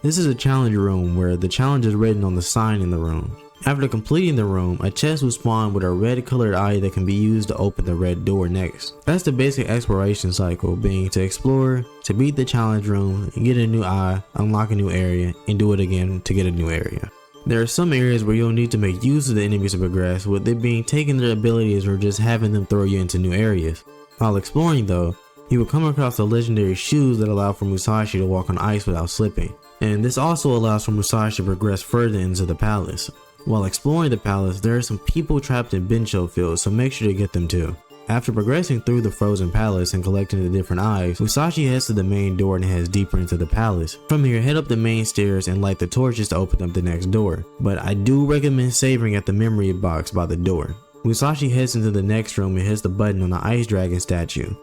[SPEAKER 1] This is a challenge room where the challenge is written on the sign in the room. After completing the room, a chest will spawn with a red colored eye that can be used to open the red door next. That's the basic exploration cycle, being to explore, to beat the challenge room, get a new eye, unlock a new area, and do it again to get a new area. There are some areas where you'll need to make use of the enemies to progress, with it being taking their abilities or just having them throw you into new areas. While exploring though, you will come across the legendary shoes that allow for Musashi to walk on ice without slipping, and this also allows for Musashi to progress further into the palace. While exploring the palace, there are some people trapped in Bencho fields, so make sure to get them too. After progressing through the frozen palace and collecting the different eyes, Musashi heads to the main door and heads deeper into the palace. From here, head up the main stairs and light the torches to open up the next door, but I do recommend saving at the memory box by the door. Musashi heads into the next room and hits the button on the ice dragon statue.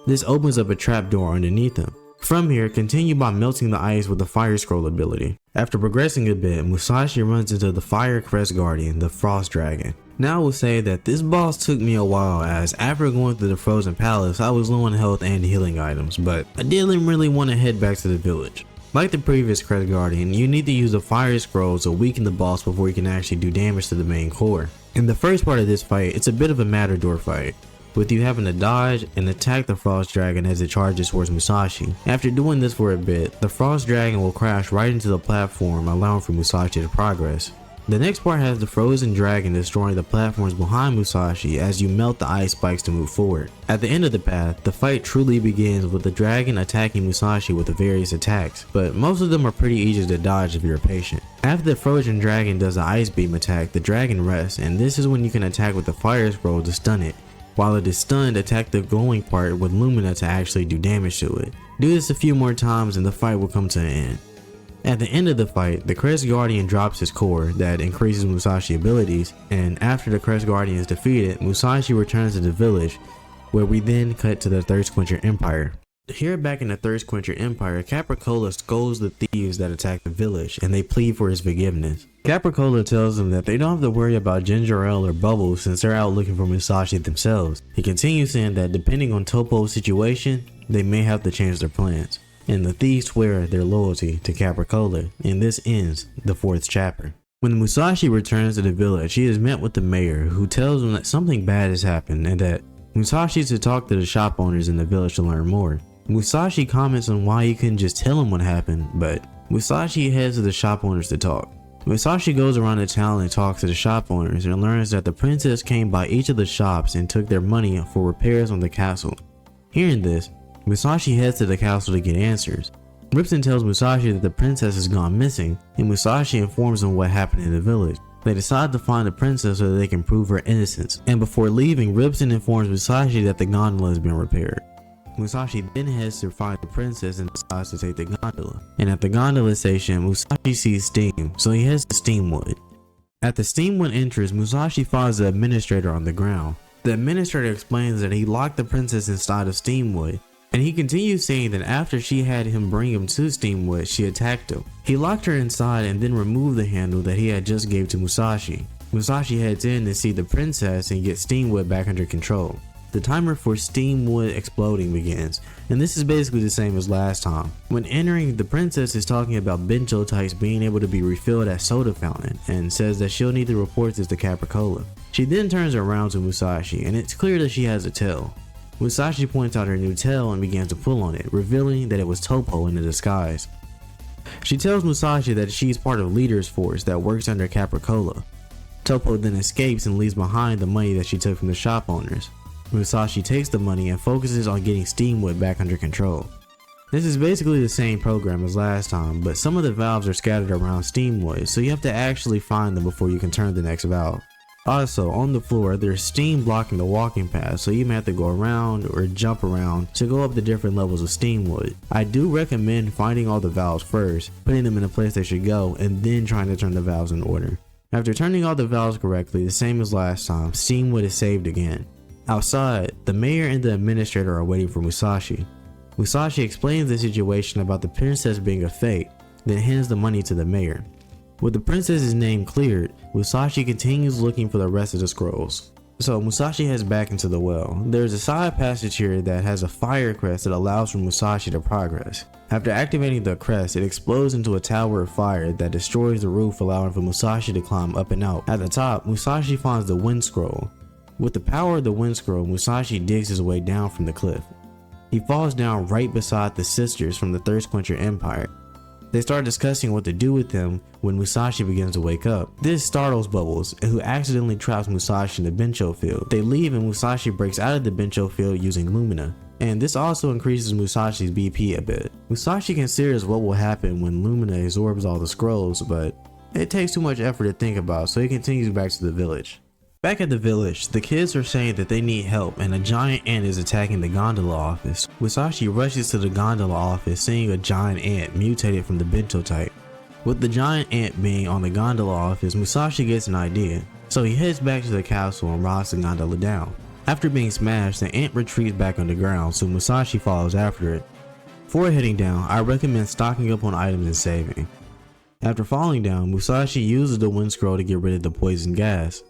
[SPEAKER 1] This opens up a trapdoor underneath him. From here, continue by melting the ice with the fire scroll ability. After progressing a bit, Musashi runs into the fire crest guardian, the frost dragon. Now I will say that this boss took me a while, as after going through the frozen palace I was low on health and healing items, but I didn't really want to head back to the village. Like the previous Crest Guardian, you need to use the fire scroll to weaken the boss before you can actually do damage to the main core. In the first part of this fight, it's a bit of a matador fight, with you having to dodge and attack the frost dragon as it charges towards Musashi. After doing this for a bit, the frost dragon will crash right into the platform, allowing for Musashi to progress. The next part has the frozen dragon destroying the platforms behind Musashi as you melt the ice spikes to move forward. At the end of the path, the fight truly begins with the dragon attacking Musashi with the various attacks, but most of them are pretty easy to dodge if you're patient. After the frozen dragon does the ice beam attack, the dragon rests, and this is when you can attack with the fire scroll to stun it. While it is stunned, attack the glowing part with Lumina to actually do damage to it. Do this a few more times and the fight will come to an end. At the end of the fight, the Crest Guardian drops his core that increases Musashi abilities, and after the Crest Guardian is defeated, Musashi returns to the village, where we then cut to the Thirst Quencher Empire. Here back in the Thirst Quencher Empire, Capricola scolds the thieves that attack the village, and they plead for his forgiveness. Capricola tells them that they don't have to worry about ginger ale or bubbles since they're out looking for Musashi themselves. He continues saying that depending on Topo's situation, they may have to change their plans. And the thieves swear their loyalty to Capricola, and this ends the 4th chapter. When Musashi returns to the village, he is met with the mayor, who tells him that something bad has happened and that Musashi is to talk to the shop owners in the village to learn more. Musashi comments on why he couldn't just tell him what happened, but Musashi heads to the shop owners to talk. Musashi goes around the town and talks to the shop owners and learns that the princess came by each of the shops and took their money for repairs on the castle. Hearing this, Musashi heads to the castle to get answers. Ripson tells Musashi that the princess has gone missing, and Musashi informs him what happened in the village. They decide to find the princess so that they can prove her innocence, and before leaving, Ripson informs Musashi that the gondola has been repaired. Musashi then heads to find the princess and decides to take the gondola. And at the gondola station, Musashi sees steam, so he heads to Steamwood. At the Steamwood entrance, Musashi finds the administrator on the ground. The administrator explains that he locked the princess inside of Steamwood, and he continues saying that after she had him bring him to Steamwood, she attacked him. He locked her inside and then removed the handle that he had just gave to Musashi. Musashi heads in to see the princess and get Steamwood back under control. The timer for Steamwood exploding begins, and this is basically the same as last time. When entering, the princess is talking about bento types being able to be refilled at soda fountain, and says that she'll need to report this to Capricola. She then turns around to Musashi, and it's clear that she has a tail. Musashi points out her new tail and begins to pull on it, revealing that it was Topo in a disguise. She tells Musashi that she's part of Leader's Force that works under Capricola. Topo then escapes and leaves behind the money that she took from the shop owners. Musashi takes the money and focuses on getting Steamwood back under control. This is basically the same program as last time, but some of the valves are scattered around Steamwood, so you have to actually find them before you can turn the next valve. Also, on the floor, there's steam blocking the walking path, so you may have to go around or jump around to go up the different levels of Steamwood. I do recommend finding all the valves first, putting them in the place they should go, and then trying to turn the valves in order. After turning all the valves correctly, the same as last time, Steamwood is saved again. Outside, the mayor and the administrator are waiting for Musashi. Musashi explains the situation about the princess being a fake, then hands the money to the mayor. With the princess's name cleared, Musashi continues looking for the rest of the scrolls. So Musashi heads back into the well. There's a side passage here that has a fire crest that allows for Musashi to progress. After activating the crest, it explodes into a tower of fire that destroys the roof, allowing for Musashi to climb up and out. At the top, Musashi finds the wind scroll. With the power of the wind scroll, Musashi digs his way down from the cliff. He falls down right beside the sisters from the Thirst Quencher Empire. They start discussing what to do with him when Musashi begins to wake up. This startles Bubbles, who accidentally traps Musashi in the bento field. They leave and Musashi breaks out of the bento field using Lumina, and this also increases Musashi's BP a bit. Musashi considers what will happen when Lumina absorbs all the scrolls, but it takes too much effort to think about, so he continues back to the village. Back at the village, the kids are saying that they need help and a giant ant is attacking the gondola office. Musashi rushes to the gondola office seeing a giant ant mutated from the bento type. With the giant ant being on the gondola office, Musashi gets an idea, so he heads back to the castle and rides the gondola down. After being smashed, the ant retreats back underground, so Musashi follows after it. Before heading down, I recommend stocking up on items and saving. After falling down, Musashi uses the wind scroll to get rid of the poison gas.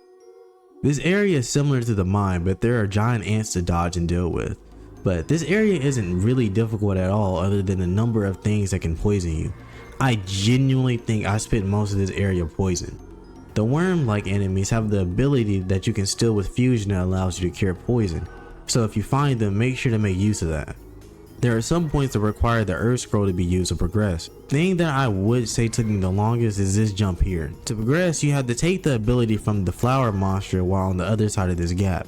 [SPEAKER 1] This area is similar to the mine, but there are giant ants to dodge and deal with. But this area isn't really difficult at all other than the number of things that can poison you. I genuinely think I spent most of this area poisoned. The worm-like enemies have the ability that you can steal with fusion that allows you to cure poison, so if you find them, make sure to make use of that. There are some points that require the Earth Scroll to be used to progress. The thing that I would say took me the longest is this jump here. To progress, you have to take the ability from the flower monster while on the other side of this gap.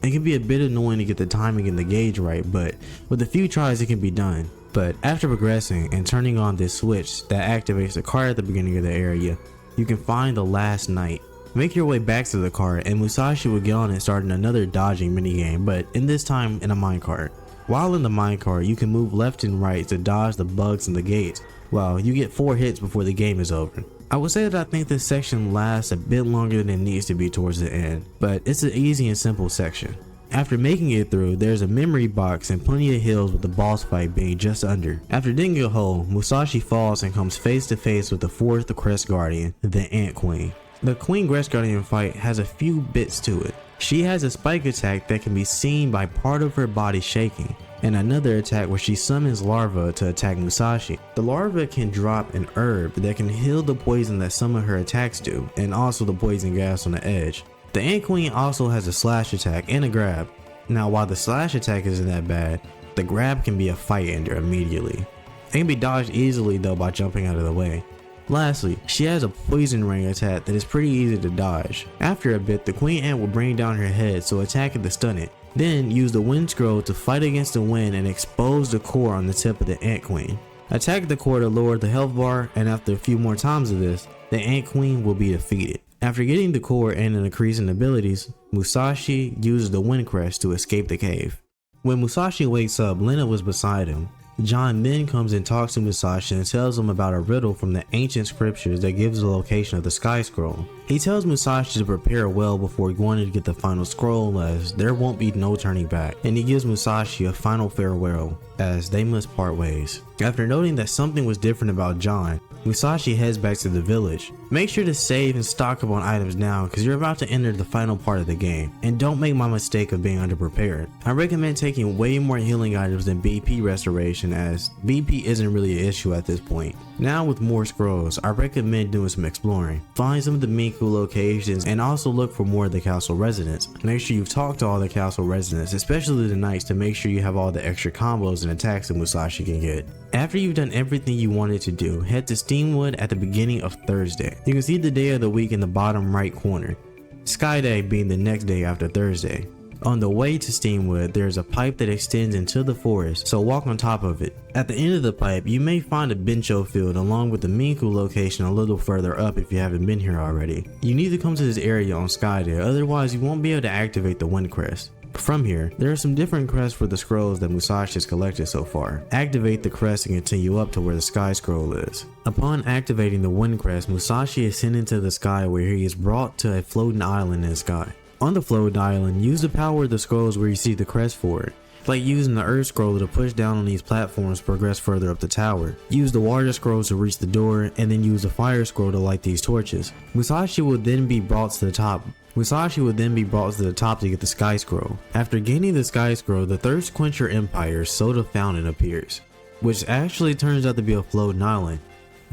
[SPEAKER 1] It can be a bit annoying to get the timing and the gauge right, but with a few tries it can be done. But after progressing and turning on this switch that activates the card at the beginning of the area, you can find the last knight. Make your way back to the card and Musashi will get on and start another dodging minigame, but in this time in a minecart. While in the minecart, you can move left and right to dodge the bugs and the gates, while you get 4 hits before the game is over. I would say that I think this section lasts a bit longer than it needs to be towards the end, but it's an easy and simple section. After making it through, there's a memory box and plenty of hills with the boss fight being just under. After digging a hole, Musashi falls and comes face to face with the 4th Crest Guardian, the Ant Queen. The Queen Crest Guardian fight has a few bits to it. She has a spike attack that can be seen by part of her body shaking, and another attack where she summons larvae to attack Musashi. The larvae can drop an herb that can heal the poison that some of her attacks do, and also the poison gas on the edge. The Ant Queen also has a slash attack and a grab. Now while the slash attack isn't that bad, the grab can be a fight ender immediately. It can be dodged easily though by jumping out of the way. Lastly, she has a poison ring attack that is pretty easy to dodge. After a bit, the Queen Ant will bring down her head, so attack it to stun it. Then use the wind scroll to fight against the wind and expose the core on the tip of the Ant Queen. Attack the core to lower the health bar, and after a few more times of this, the Ant Queen will be defeated. After getting the core and an increase in abilities, Musashi uses the wind crest to escape the cave. When Musashi wakes up, Lena was beside him. John then comes and talks to Musashi and tells him about a riddle from the ancient scriptures that gives the location of the Sky Scroll. He tells Musashi to prepare well before going to get the final scroll, as there won't be no turning back, and he gives Musashi a final farewell as they must part ways. After noting that something was different about John, Musashi heads back to the village. Make sure to save and stock up on items now because you're about to enter the final part of the game, and don't make my mistake of being underprepared. I recommend taking way more healing items than BP restoration, as BP isn't really an issue at this point. Now with more scrolls, I recommend doing some exploring. Find some of the Minku locations and also look for more of the castle residents. Make sure you've talked to all the castle residents, especially the knights, to make sure you have all the extra combos and attacks that Musashi can get. After you've done everything you wanted to do, head to Steamwood at the beginning of Thursday. You can see the day of the week in the bottom right corner, Sky Day being the next day after Thursday. On the way to Steamwood, there is a pipe that extends into the forest, so walk on top of it. At the end of the pipe, you may find a Bencho field along with the Minku location a little further up if you haven't been here already. You need to come to this area on Sky Day, otherwise you won't be able to activate the Wind Crest. From here, there are some different crests for the scrolls that Musashi has collected so far. Activate the crest and continue up to where the Sky Scroll is. Upon activating the Wind Crest, Musashi is sent into the sky where he is brought to a floating island in the sky. On the floating island, use the power of the scrolls where you see the crest for it. Like using the Earth Scroll to push down on these platforms to progress further up the tower. Use the Water Scroll to reach the door, and then use the Fire Scroll to light these torches. Musashi will then be brought to the top to get the Sky Scroll. After gaining the Sky Scroll, the Thirst Quencher Empire's Soda Fountain appears, which actually turns out to be a floating island.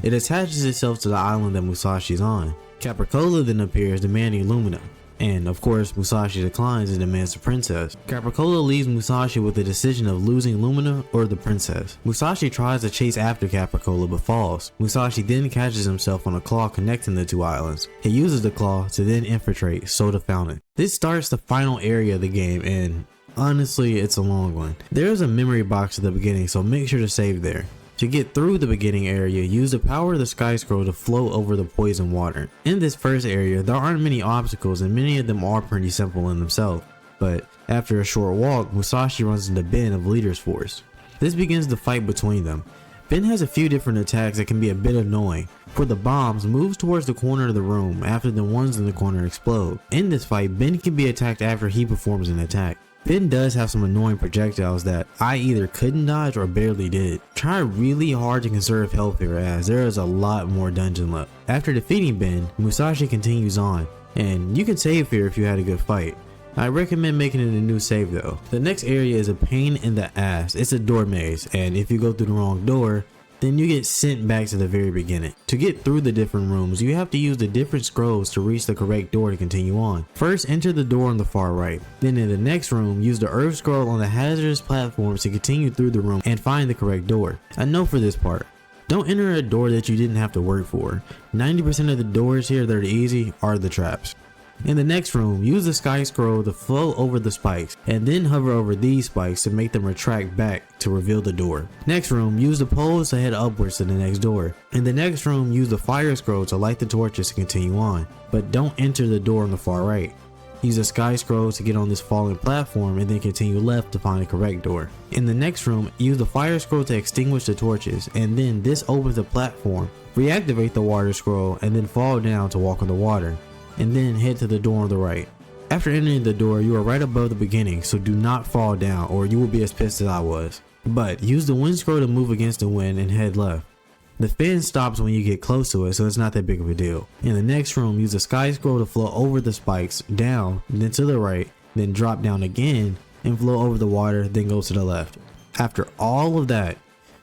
[SPEAKER 1] It attaches itself to the island that Musashi's on. Capricola then appears demanding Lumina, and of course Musashi declines and demands the princess. Capricola leaves Musashi with the decision of losing Lumina or the princess. Musashi tries to chase after Capricola but falls. Musashi then catches himself on a claw connecting the two islands. He uses the claw to then infiltrate Soda Fountain. This starts the final area of the game, and honestly it's a long one. There's a memory box at the beginning, so make sure to save there. To get through the beginning area, use the power of the Sky Scroll to float over the poison water. In this first area, there aren't many obstacles and many of them are pretty simple in themselves. But after a short walk, Musashi runs into Ben of Leader's Force. This begins the fight between them. Ben has a few different attacks that can be a bit annoying. For the bombs, moves towards the corner of the room after the ones in the corner explode. In this fight, Ben can be attacked after he performs an attack. Ben does have some annoying projectiles that I either couldn't dodge or barely did. Try really hard to conserve health here as there is a lot more dungeon left. After defeating Ben, Musashi continues on. and you can save here if you had a good fight. I recommend making it a new save though. The next area is a pain in the ass. It's a door maze, and if you go through the wrong door, then you get sent back to the very beginning. To get through the different rooms, you have to use the different scrolls to reach the correct door to continue on. First, enter the door on the far right. Then in the next room, use the earth scroll on the hazardous platforms to continue through the room and find the correct door. A note for this part: don't enter a door that you didn't have to work for. 90% of the doors here that are easy are the traps. In the next room, use the sky scroll to flow over the spikes, and then hover over these spikes to make them retract back to reveal the door. Next room, use the poles to head upwards to the next door. In the next room, use the fire scroll to light the torches to continue on, but don't enter the door on the far right. Use the sky scroll to get on this falling platform and then continue left to find the correct door. In the next room, use the fire scroll to extinguish the torches, and then this opens the platform. Reactivate the water scroll and then fall down to walk on the water, and then head to the door on the right. After entering the door, you are right above the beginning, so do not fall down or you will be as pissed as I was. But use the wind scroll to move against the wind and head left. The fin stops when you get close to it, so it's not that big of a deal. In the next room, use the sky scroll to flow over the spikes, down, then to the right, then drop down again and flow over the water, then go to the left. After all of that,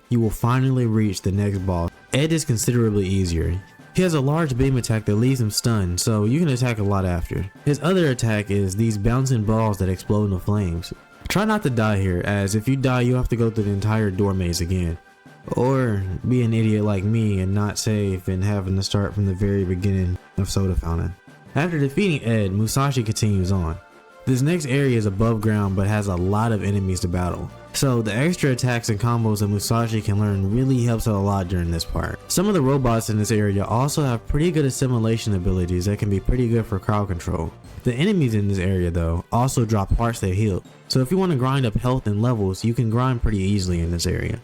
[SPEAKER 1] you will finally reach the next boss. Ed is considerably easier. He has a large beam attack that leaves him stunned, so you can attack a lot after. His other attack is these bouncing balls that explode into flames. Try not to die here, as if you die you have to go through the entire door maze again. Or be an idiot like me and not save and having to start from the very beginning of Soda Fountain. After defeating Ed, Musashi continues on. This next area is above ground but has a lot of enemies to battle, so the extra attacks and combos that Musashi can learn really helps out a lot during this part. Some of the robots in this area also have pretty good assimilation abilities that can be pretty good for crowd control. The enemies in this area though also drop hearts that heal, so if you want to grind up health and levels, you can grind pretty easily in this area.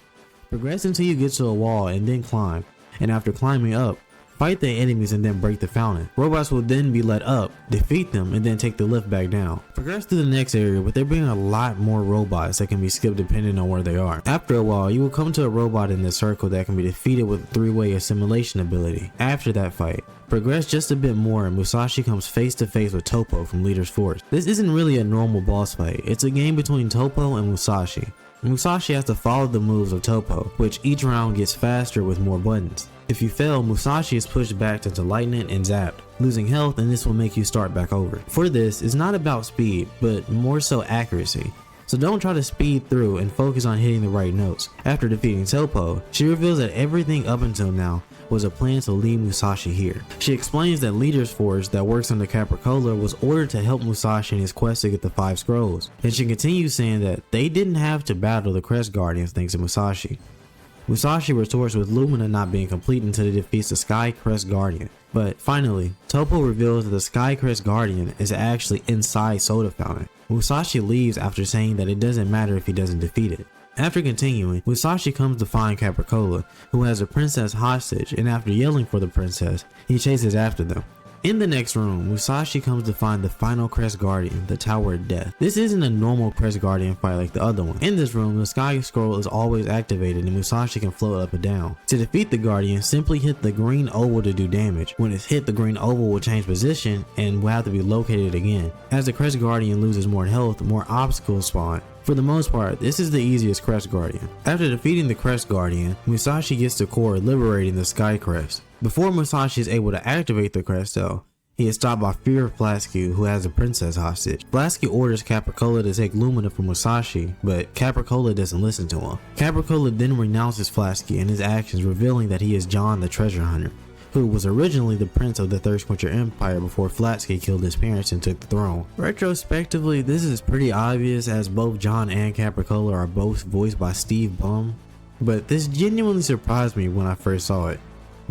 [SPEAKER 1] Progress until you get to a wall and then climb, and after climbing up, fight the enemies and then break the fountain. Robots will then be let up, defeat them, and then take the lift back down. Progress through the next area, but there being a lot more robots that can be skipped depending on where they are. After a while, you will come to a robot in this circle that can be defeated with a 3-way assimilation ability. After that fight, progress just a bit more and Musashi comes face to face with Toppo from Leader's Force. This isn't really a normal boss fight, it's a game between Toppo and Musashi. Musashi has to follow the moves of Toppo, which each round gets faster with more buttons. If you fail, Musashi is pushed back into lightning and zapped, losing health, and this will make you start back over. For this, it's not about speed, but more so accuracy. So don't try to speed through and focus on hitting the right notes. After defeating Toppo, she reveals that everything up until now was a plan to lead Musashi here. She explains that Leader's Force that works under Capricola was ordered to help Musashi in his quest to get the 5 scrolls, and she continues saying that they didn't have to battle the Crest Guardians thanks to Musashi. Musashi retorts with Lumina not being complete until he defeats the Sky Crest Guardian. But finally, Toppo reveals that the Sky Crest Guardian is actually inside Soda Fountain. Musashi leaves after saying that it doesn't matter if he doesn't defeat it. After continuing, Musashi comes to find Capricola, who has the princess hostage, and after yelling for the princess, he chases after them. In the next room, Musashi comes to find the final Crest Guardian, the Tower of Death. This isn't a normal Crest Guardian fight like the other one. In this room, the Sky Scroll is always activated and Musashi can float up and down. To defeat the Guardian, simply hit the green oval to do damage. When it's hit, the green oval will change position and will have to be located again. As the Crest Guardian loses more health, more obstacles spawn. For the most part, this is the easiest Crest Guardian. After defeating the Crest Guardian, Musashi gets the core liberating the Sky Crest. Before Musashi is able to activate the crest though, he is stopped by Fear Flasky, who has the princess hostage. Flasky orders Capricola to take Lumina from Musashi, but Capricola doesn't listen to him. Capricola then renounces Flasky and his actions, revealing that he is John the Treasure Hunter, who was originally the prince of the Thirst Quencher Empire before Flatsky killed his parents and took the throne. Retrospectively, this is pretty obvious as both John and Capricola are both voiced by Steve Blum, but this genuinely surprised me when I first saw it.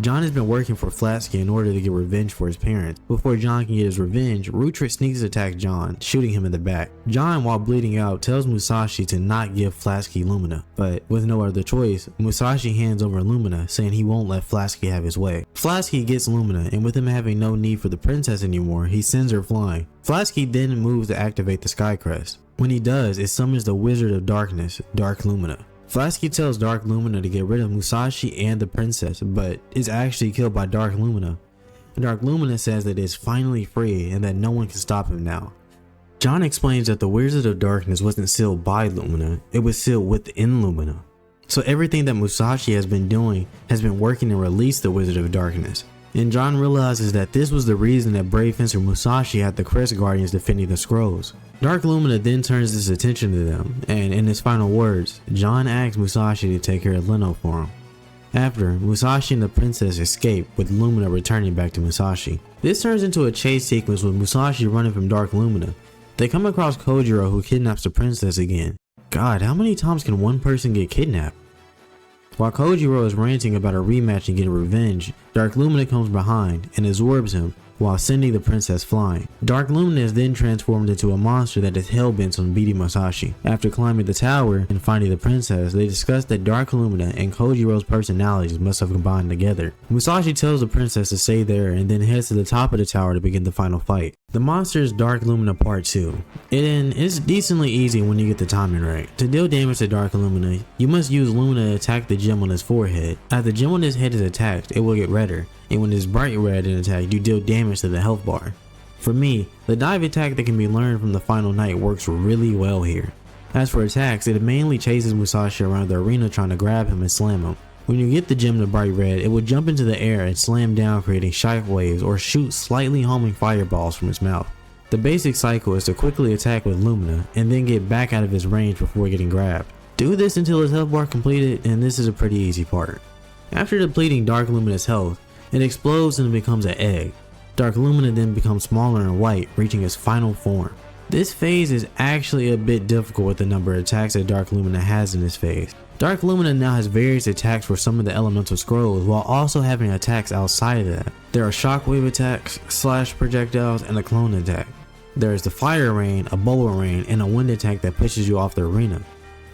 [SPEAKER 1] John has been working for Flatsky in order to get revenge for his parents. Before John can get his revenge, Rutrit sneaks attack John, shooting him in the back. John, while bleeding out, tells Musashi to not give Flatsky Lumina, but with no other choice, Musashi hands over Lumina, saying he won't let Flatsky have his way. Flatsky gets Lumina, and with him having no need for the princess anymore, he sends her flying. Flatsky then moves to activate the Sky Crest. When he does, it summons the Wizard of Darkness, Dark Lumina. Flatsky tells Dark Lumina to get rid of Musashi and the princess, but is actually killed by Dark Lumina. Dark Lumina says that it's finally free and that no one can stop him now. John explains that the Wizard of Darkness wasn't sealed by Lumina, it was sealed within Lumina. So everything that Musashi has been doing has been working to release the Wizard of Darkness. And John realizes that this was the reason that Brave Fencer Musashi had the Crest Guardians defending the scrolls. Dark Lumina then turns his attention to them, and in his final words, John asks Musashi to take care of Leno for him. After, Musashi and the princess escape, with Lumina returning back to Musashi. This turns into a chase sequence with Musashi running from Dark Lumina. They come across Kojiro, who kidnaps the princess again. God, how many times can one person get kidnapped? While Kojiro is ranting about a rematch and getting revenge, Dark Lumina comes behind and absorbs him while sending the princess flying. Dark Lumina is then transformed into a monster that is hell-bent on beating Musashi. After climbing the tower and finding the princess, they discuss that Dark Lumina and Kojiro's personalities must have combined together. Musashi tells the princess to stay there and then heads to the top of the tower to begin the final fight. The monster is Dark Lumina Part 2. It's decently easy when you get the timing right. To deal damage to Dark Lumina, you must use Lumina to attack the gem on his forehead. As the gem on his head is attacked, it will get redder, and when it's bright red in attack, you deal damage to the health bar. For me, the dive attack that can be learned from the final night works really well here. As for attacks, it mainly chases Musashi around the arena trying to grab him and slam him. When you get the gem to bright red, it will jump into the air and slam down, creating shock waves or shoot slightly homing fireballs from its mouth. The basic cycle is to quickly attack with Lumina and then get back out of his range before getting grabbed. Do this until his health bar completed, and this is a pretty easy part. After depleting Dark Lumina's health, it explodes and becomes an egg. Dark Lumina then becomes smaller and white, reaching its final form. This phase is actually a bit difficult with the number of attacks that Dark Lumina has in this phase. Dark Lumina now has various attacks for some of the elemental scrolls while also having attacks outside of that. There are shockwave attacks, slash projectiles, and a clone attack. There is the fire rain, a bola rain, and a wind attack that pushes you off the arena.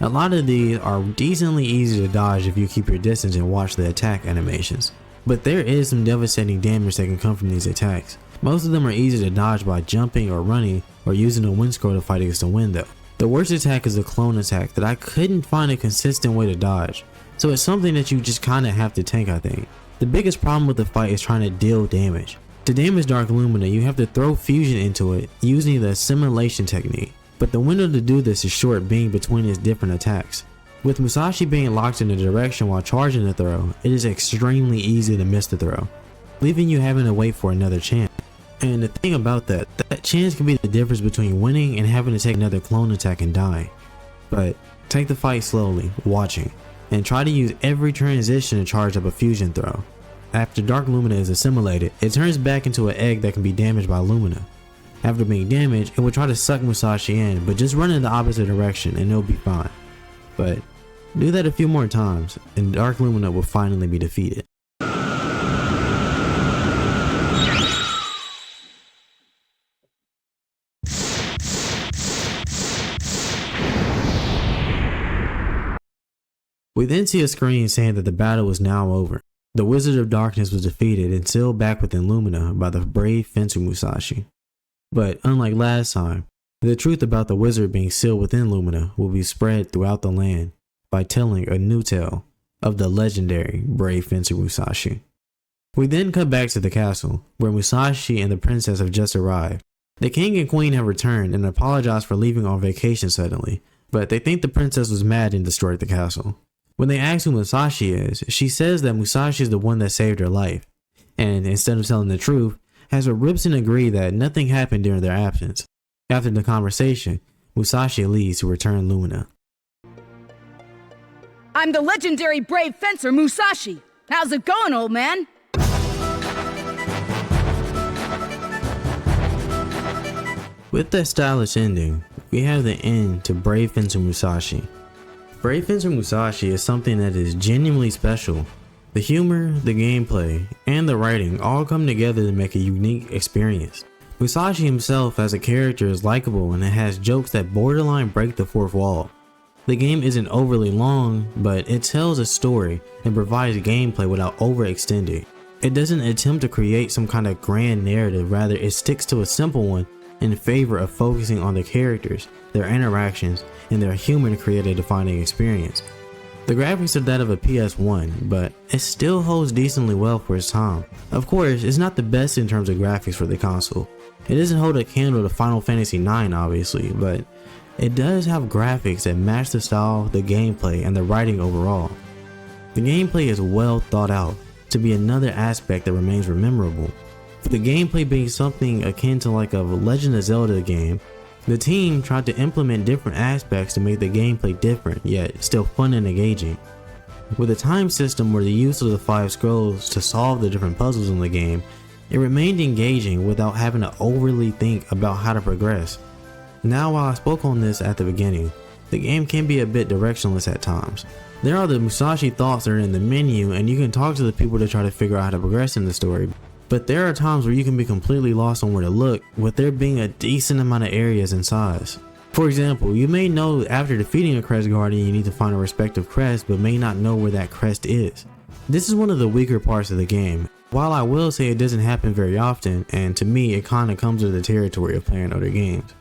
[SPEAKER 1] A lot of these are decently easy to dodge if you keep your distance and watch the attack animations. But there is some devastating damage that can come from these attacks. Most of them are easy to dodge by jumping or running or using a wind scroll to fight against the wind though. The worst attack is the clone attack that I couldn't find a consistent way to dodge, so it's something that you just kinda have to tank I think. The biggest problem with the fight is trying to deal damage. To damage Dark Lumina, you have to throw fusion into it using the assimilation technique, but the window to do this is short, being between its different attacks. With Musashi being locked in a direction while charging the throw, it is extremely easy to miss the throw, leaving you having to wait for another chance. And the thing about that chance can be the difference between winning and having to take another clone attack and die. But take the fight slowly, watching, and try to use every transition to charge up a fusion throw. After Dark Lumina is assimilated, it turns back into an egg that can be damaged by Lumina. After being damaged, it will try to suck Musashi in, but just run in the opposite direction and it'll be fine. But do that a few more times, and Dark Lumina will finally be defeated. We then see a screen saying that the battle is now over. The Wizard of Darkness was defeated and sealed back within Lumina by the brave Fencer Musashi. But unlike last time, the truth about the wizard being sealed within Lumina will be spread throughout the land by telling a new tale of the legendary brave Fencer Musashi. We then cut back to the castle, where Musashi and the princess have just arrived. The king and queen have returned and apologized for leaving on vacation suddenly, but they think the princess was mad and destroyed the castle. When they ask who Musashi is, she says that Musashi is the one that saved her life, and instead of telling the truth, has her Ripson agree that nothing happened during their absence. After the conversation, Musashi leaves to return Lumina.
[SPEAKER 3] I'm the legendary brave fencer Musashi. How's it going, old man?
[SPEAKER 1] With that stylish ending, we have the end to Brave Fencer Musashi. Brave Fencer Musashi is something that is genuinely special. The humor, the gameplay, and the writing all come together to make a unique experience. Musashi himself as a character is likable and it has jokes that borderline break the fourth wall. The game isn't overly long, but it tells a story and provides gameplay without overextending. It doesn't attempt to create some kind of grand narrative, rather it sticks to a simple one in favor of focusing on the characters, their interactions, and their humor to create a defining experience. The graphics are that of a PS1, but it still holds decently well for its time. Of course, it's not the best in terms of graphics for the console. It doesn't hold a candle to Final Fantasy IX obviously, but it does have graphics that match the style, the gameplay, and the writing overall. The gameplay is well thought out to be another aspect that remains memorable. For the gameplay being something akin to like a Legend of Zelda game, the team tried to implement different aspects to make the gameplay different, yet still fun and engaging. With a time system or the use of the 5 scrolls to solve the different puzzles in the game, it remained engaging without having to overly think about how to progress. Now, while I spoke on this at the beginning, the game can be a bit directionless at times. There are the Musashi thoughts that are in the menu, and you can talk to the people to try to figure out how to progress in the story. But there are times where you can be completely lost on where to look, with there being a decent amount of areas and size. For example, you may know after defeating a crest guardian you need to find a respective crest, but may not know where that crest is. This is one of the weaker parts of the game. While I will say it doesn't happen very often, and to me it kinda comes with the territory of playing other games.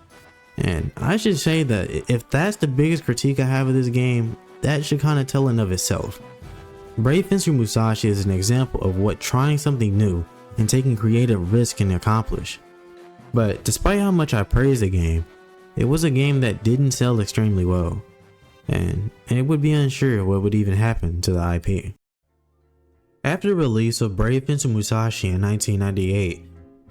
[SPEAKER 1] And I should say that if that's the biggest critique I have of this game, that should kinda tell in of itself. Brave Fencer Musashi is an example of what trying something new and taking creative risks can accomplish. But despite how much I praise the game, it was a game that didn't sell extremely well, and it would be unsure what would even happen to the IP. After the release of Brave Fencer Musashi in 1998,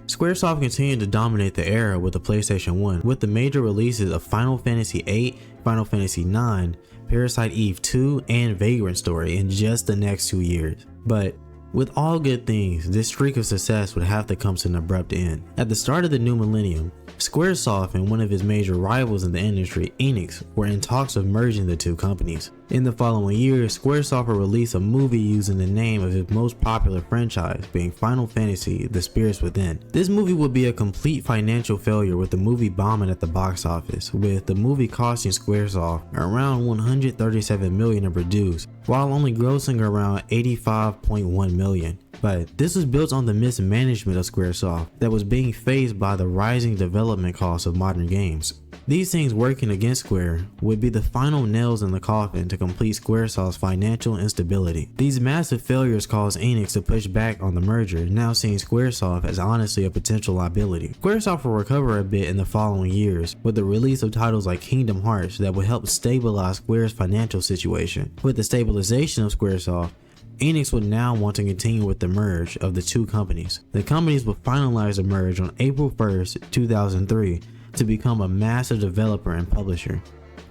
[SPEAKER 1] SquareSoft continued to dominate the era with the PlayStation 1, with the major releases of Final Fantasy VIII, Final Fantasy IX, Parasite Eve 2, and Vagrant Story in just the next 2 years. But with all good things, this streak of success would have to come to an abrupt end. At the start of the new millennium, SquareSoft and one of his major rivals in the industry, Enix, were in talks of merging the two companies. In the following year, SquareSoft would release a movie using the name of his most popular franchise, being Final Fantasy: The Spirits Within. This movie would be a complete financial failure, with the movie bombing at the box office, with the movie costing SquareSoft around $137 million to produce, while only grossing around $85.1 million. But this was built on the mismanagement of SquareSoft that was being faced by the rising development costs of modern games. These things working against Square would be the final nails in the coffin to complete SquareSoft's financial instability. These massive failures caused Enix to push back on the merger, now seeing SquareSoft as honestly a potential liability. SquareSoft will recover a bit in the following years with the release of titles like Kingdom Hearts that would help stabilize Square's financial situation. With the stabilization of SquareSoft, Enix would now want to continue with the merge of the two companies. The companies would finalize the merge on April 1st, 2003 to become a massive developer and publisher,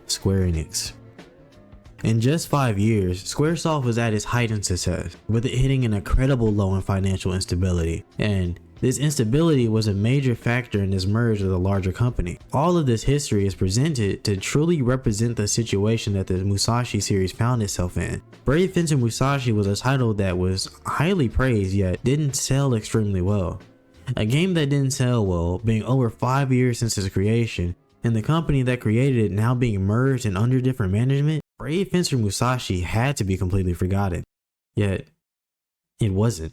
[SPEAKER 1] Square Enix. In just 5 years, SquareSoft was at its height in success, with it hitting an incredible low in financial instability, and this instability was a major factor in this merge with a larger company. All of this history is presented to truly represent the situation that the Musashi series found itself in. Brave Fencer Musashi was a title that was highly praised yet didn't sell extremely well. A game that didn't sell well, being over 5 years since its creation, and the company that created it now being merged and under different management, Brave Fencer Musashi had to be completely forgotten. Yet, it wasn't.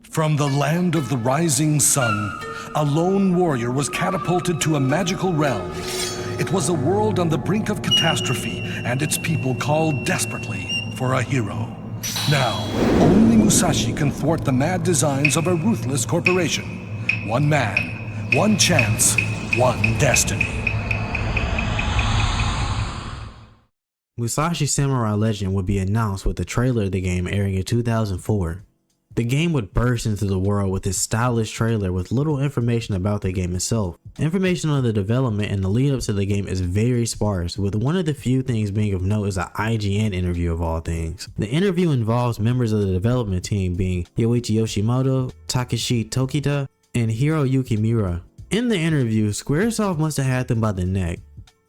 [SPEAKER 6] From the land of the rising sun, a lone warrior was catapulted to a magical realm. It was a world on the brink of catastrophe, and its people called desperately for a hero. Now, only Musashi can thwart the mad designs of a ruthless corporation. One man, one chance, one destiny.
[SPEAKER 1] Musashi Samurai Legend would be announced with the trailer of the game airing in 2004. The game would burst into the world with its stylish trailer with little information about the game itself. Information on the development and the lead up to the game is very sparse, with one of the few things being of note is an IGN interview of all things. The interview involves members of the development team being Yoichi Yoshimoto, Takeshi Tokita, and Hiroyuki Miura. In the interview, SquareSoft must have had them by the neck.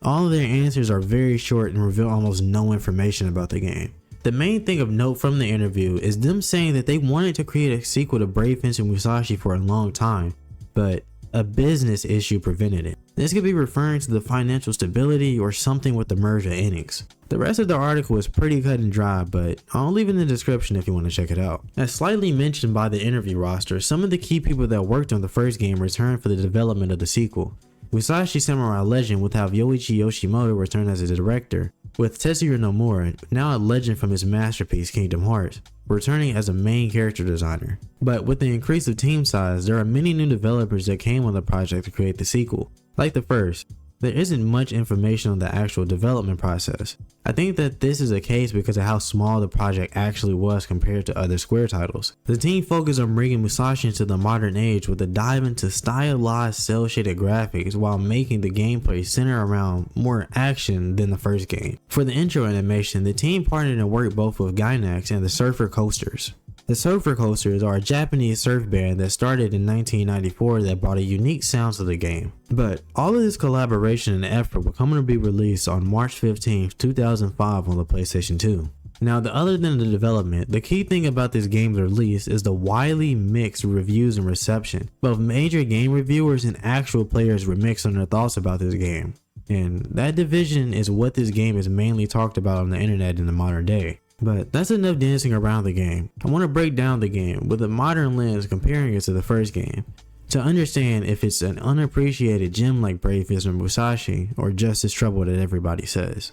[SPEAKER 1] All of their answers are very short and reveal almost no information about the game. The main thing of note from the interview is them saying that they wanted to create a sequel to Brave Fencer Musashi for a long time, but a business issue prevented it. This could be referring to the financial stability or something with the merger of Enix. The rest of the article is pretty cut and dry, but I'll leave it in the description if you want to check it out. As slightly mentioned by the interview roster, some of the key people that worked on the first game returned for the development of the sequel. Musashi Samurai Legend would have Yoichi Yoshimoto return as a director, with Tetsuya Nomura, now a legend from his masterpiece Kingdom Hearts, returning as a main character designer. But with the increase of team size, there are many new developers that came on the project to create the sequel. Like the first, there isn't much information on the actual development process. I think that this is a case because of how small the project actually was compared to other Square titles. The team focused on bringing Musashi into the modern age with a dive into stylized cel-shaded graphics while making the gameplay center around more action than the first game. For the intro animation, the team partnered and worked both with Gainax and the Surfer Coasters. The Surfer Coasters are a Japanese surf band that started in 1994 that brought a unique sound to the game. But all of this collaboration and effort will come to be released on March 15, 2005 on the PlayStation 2. Now, other than the development, the key thing about this game's release is the widely mixed reviews and reception. Both major game reviewers and actual players were mixed on their thoughts about this game. And that division is what this game is mainly talked about on the internet in the modern day. But that's enough dancing around the game. I want to break down the game with a modern lens comparing it to the first game, to understand if it's an unappreciated gem like Brave Fist or Musashi, or just as trouble that everybody says.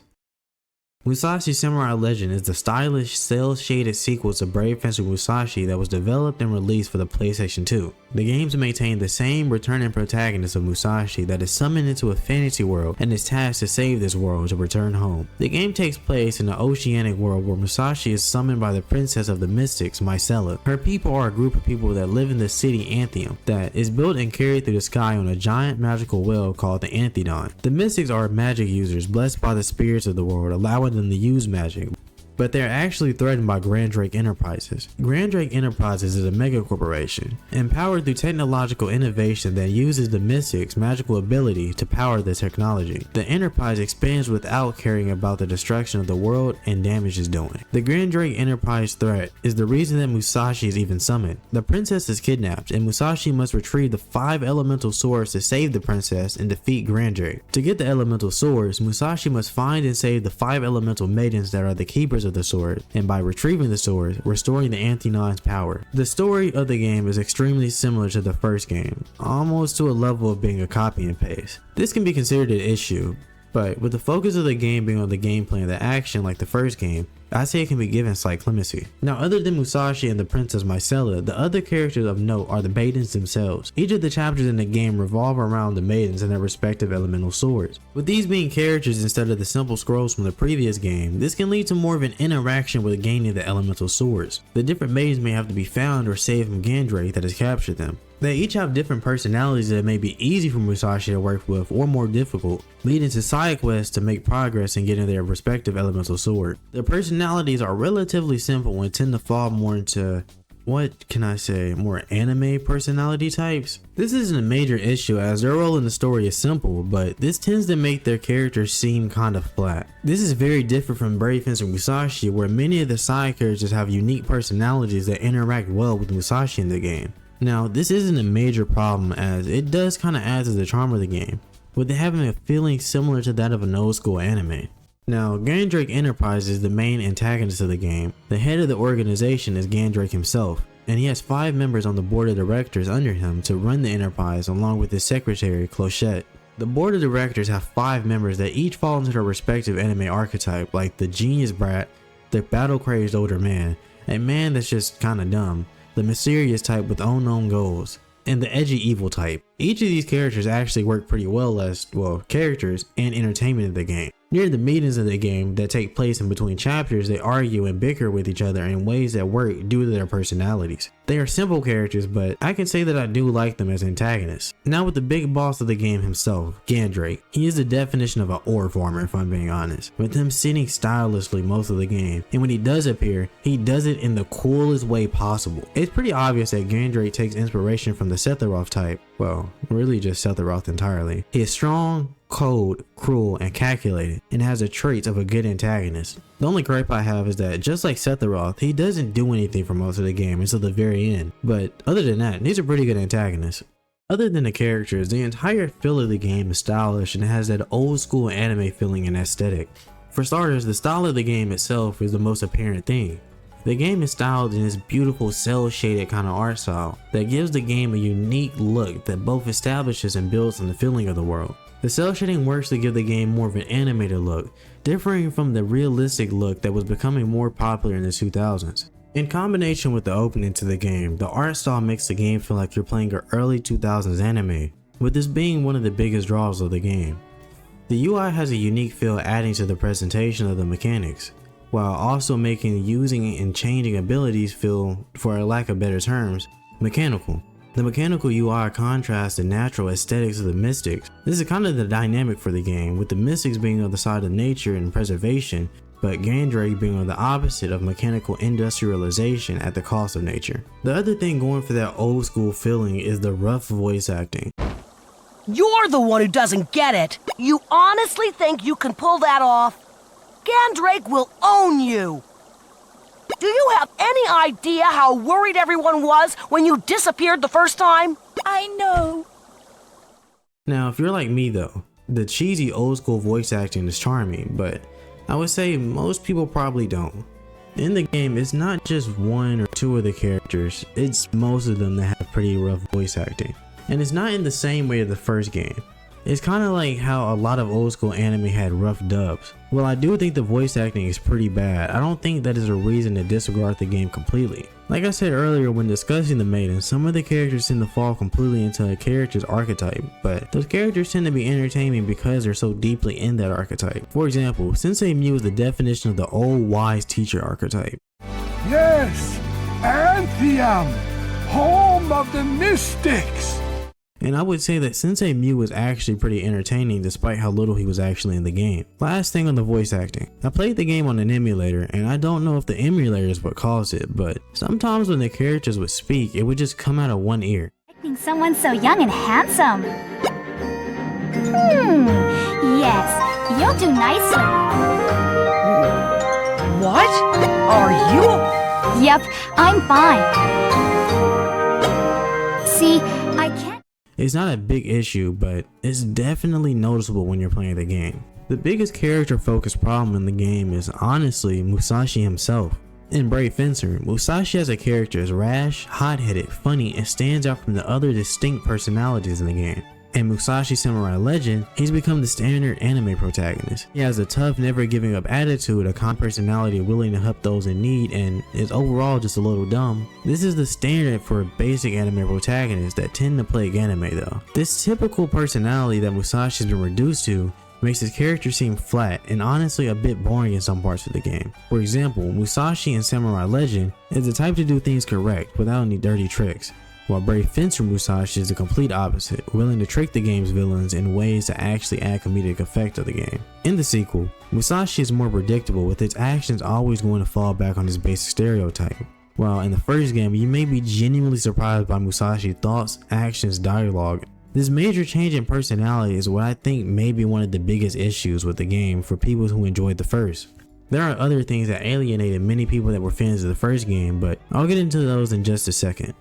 [SPEAKER 1] Musashi Samurai Legend is the stylish, cel-shaded sequel to Brave Fencer Musashi that was developed and released for the PlayStation 2. The games maintain the same returning protagonist of Musashi that is summoned into a fantasy world and is tasked to save this world to return home. The game takes place in an oceanic world where Musashi is summoned by the princess of the mystics, Mycella. Her people are a group of people that live in the city Anthium that is built and carried through the sky on a giant magical whale called the Anthedon. The mystics are magic users blessed by the spirits of the world, allowing them to use magic, but they're actually threatened by Grand Drake Enterprises. Grand Drake Enterprises is a mega corporation, empowered through technological innovation that uses the Mystics' magical ability to power the technology. The Enterprise expands without caring about the destruction of the world and damage it's doing. The Grand Drake Enterprise threat is the reason that Musashi is even summoned. The princess is kidnapped, and Musashi must retrieve the 5 elemental swords to save the princess and defeat Grand Drake. To get the elemental swords, Musashi must find and save the 5 elemental maidens that are the keepers of the sword, and by retrieving the sword, restoring the Anthedon's power. The story of the game is extremely similar to the first game, almost to a level of being a copy and paste. This can be considered an issue, but with the focus of the game being on the gameplay and the action like the first game, I say it can be given slight clemency. Now, other than Musashi and the Princess Mycella, the other characters of note are the maidens themselves. Each of the chapters in the game revolve around the maidens and their respective elemental swords. With these being characters instead of the simple scrolls from the previous game, this can lead to more of an interaction with gaining the elemental swords. The different maidens may have to be found or saved from Gandrake that has captured them. They each have different personalities that may be easy for Musashi to work with or more difficult, leading to side quests to make progress in getting their respective elemental sword. Their personalities are relatively simple and tend to fall more into, what can I say, more anime personality types. This isn't a major issue as their role in the story is simple, but this tends to make their characters seem kinda flat. This is very different from Brave Fencer Musashi, where many of the side characters have unique personalities that interact well with Musashi in the game. Now, this isn't a major problem as it does kinda add to the charm of the game, with it having a feeling similar to that of an old school anime. Now, Gandrake Enterprise is the main antagonist of the game. The head of the organization is Gandrake himself, and he has 5 members on the board of directors under him to run the Enterprise along with his secretary, Clochette. The board of directors have 5 members that each fall into their respective anime archetype, like the genius brat, the battle-crazed older man, a man that's just kinda dumb, the mysterious type with unknown goals, and the edgy evil type. Each of these characters actually work pretty well as, characters and entertainment in the game. Near the meetings of the game that take place in between chapters, they argue and bicker with each other in ways that work due to their personalities. They are simple characters, but I can say that I do like them as antagonists. Now with the big boss of the game himself, Gandrake, he is the definition of an ore farmer if I'm being honest, with him sitting stylishly most of the game, and when he does appear, he does it in the coolest way possible. It's pretty obvious that Gandrake takes inspiration from the Sephiroth type, really just Sephiroth entirely. He is strong, cold, cruel, and calculated, and has the traits of a good antagonist. The only gripe I have is that just like Sephiroth, he doesn't do anything for most of the game until the very end, but other than that, he's a pretty good antagonist. Other than the characters, the entire feel of the game is stylish and has that old school anime feeling and aesthetic. For starters, the style of the game itself is the most apparent thing. The game is styled in this beautiful cel-shaded kind of art style that gives the game a unique look that both establishes and builds on the feeling of the world. The cel shading works to give the game more of an animated look, differing from the realistic look that was becoming more popular in the 2000s. In combination with the opening to the game, the art style makes the game feel like you're playing an early 2000s anime, with this being one of the biggest draws of the game. The UI has a unique feel, adding to the presentation of the mechanics, while also making using and changing abilities feel, for a lack of better terms, mechanical. The mechanical UI contrasts the natural aesthetics of the mystics. This is kind of the dynamic for the game, with the mystics being on the side of nature and preservation, but Gandrake being on the opposite of mechanical industrialization at the cost of nature. The other thing going for that old school feeling is the rough voice acting.
[SPEAKER 7] You're the one who doesn't get it. You honestly think you can pull that off? Gandrake will own you. Do you have any idea how worried everyone was when you disappeared the first time?
[SPEAKER 3] I know.
[SPEAKER 1] Now, if you're like me though, the cheesy old school voice acting is charming, but I would say most people probably don't. In the game, it's not just one or two of the characters, it's most of them that have pretty rough voice acting. And it's not in the same way of the first game. It's kind of like how a lot of old school anime had rough dubs. While I do think the voice acting is pretty bad, I don't think that is a reason to disregard the game completely. Like I said earlier when discussing the maidens, some of the characters tend to fall completely into a character's archetype, but those characters tend to be entertaining because they're so deeply in that archetype. For example, Sensei Mew is the definition of the old wise teacher archetype.
[SPEAKER 8] Yes, Anthium, home of the mystics.
[SPEAKER 1] And I would say that Sensei Mew was actually pretty entertaining despite how little he was actually in the game. Last thing on the voice acting. I played the game on an emulator and I don't know if the emulator is what caused it, but sometimes when the characters would speak, it would just come out of one ear.
[SPEAKER 5] Someone so young and handsome. Yes, you'll do nicely.
[SPEAKER 7] What? Are you?
[SPEAKER 5] Yep, I'm fine. See, I can't.
[SPEAKER 1] It's not a big issue, but it's definitely noticeable when you're playing the game. The biggest character focused problem in the game is honestly Musashi himself. In Brave Fencer, Musashi as a character is rash, hot-headed, funny, and stands out from the other distinct personalities in the game. In Musashi Samurai Legend, he's become the standard anime protagonist. He has a tough, never giving up attitude, a calm personality willing to help those in need, and is overall just a little dumb. This is the standard for basic anime protagonists that tend to play anime though. This typical personality that Musashi has been reduced to makes his character seem flat and honestly a bit boring in some parts of the game. For example, Musashi in Samurai Legend is the type to do things correct without any dirty tricks, while Brave Fencer Musashi is the complete opposite, willing to trick the game's villains in ways to actually add comedic effect to the game. In the sequel, Musashi is more predictable, with its actions always going to fall back on his basic stereotype. While in the first game, you may be genuinely surprised by Musashi's thoughts, actions, dialogue. This major change in personality is what I think may be one of the biggest issues with the game for people who enjoyed the first. There are other things that alienated many people that were fans of the first game, but I'll get into those in just a second.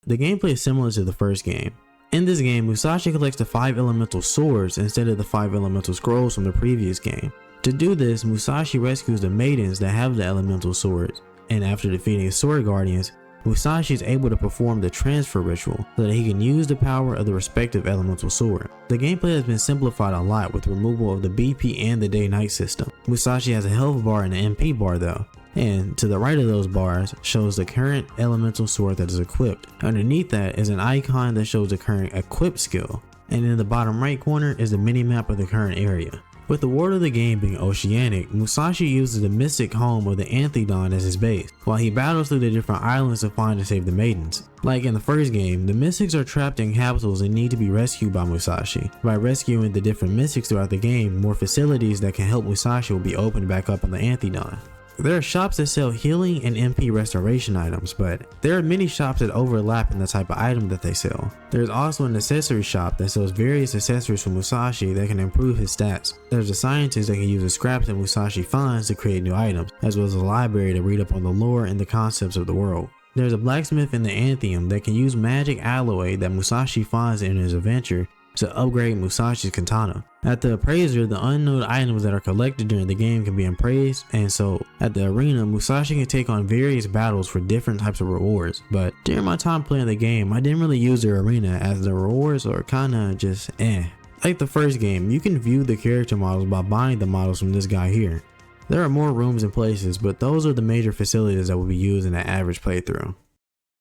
[SPEAKER 1] The gameplay is similar to the first game. In this game, Musashi collects the 5 elemental swords instead of the 5 elemental scrolls from the previous game. To do this, Musashi rescues the maidens that have the elemental swords, and after defeating sword guardians, Musashi is able to perform the transfer ritual so that he can use the power of the respective elemental sword. The gameplay has been simplified a lot with removal of the BP and the day-night system. Musashi has a health bar and an MP bar though, and to the right of those bars shows the current elemental sword that is equipped. Underneath that is an icon that shows the current equipped skill, and in the bottom right corner is the mini-map of the current area. With the world of the game being oceanic, Musashi uses the mystic home of the Anthedon as his base, while he battles through the different islands to find and save the maidens. Like in the first game, the mystics are trapped in capsules and need to be rescued by Musashi. By rescuing the different mystics throughout the game, more facilities that can help Musashi will be opened back up on the Anthedon. There are shops that sell healing and MP restoration items, but there are many shops that overlap in the type of item that they sell. There's also an accessory shop that sells various accessories for Musashi that can improve his stats. There's a scientist that can use the scraps that Musashi finds to create new items, as well as a library to read up on the lore and the concepts of the world. There's a blacksmith in the Anthium that can use magic alloy that Musashi finds in his adventure to upgrade Musashi's katana. At the appraiser, the unknown items that are collected during the game can be appraised, and so at the arena, Musashi can take on various battles for different types of rewards. But during my time playing the game, I didn't really use the arena as the rewards are kinda just eh. Like the first game, you can view the character models by buying the models from this guy here. There are more rooms and places, but those are the major facilities that will be used in an average playthrough.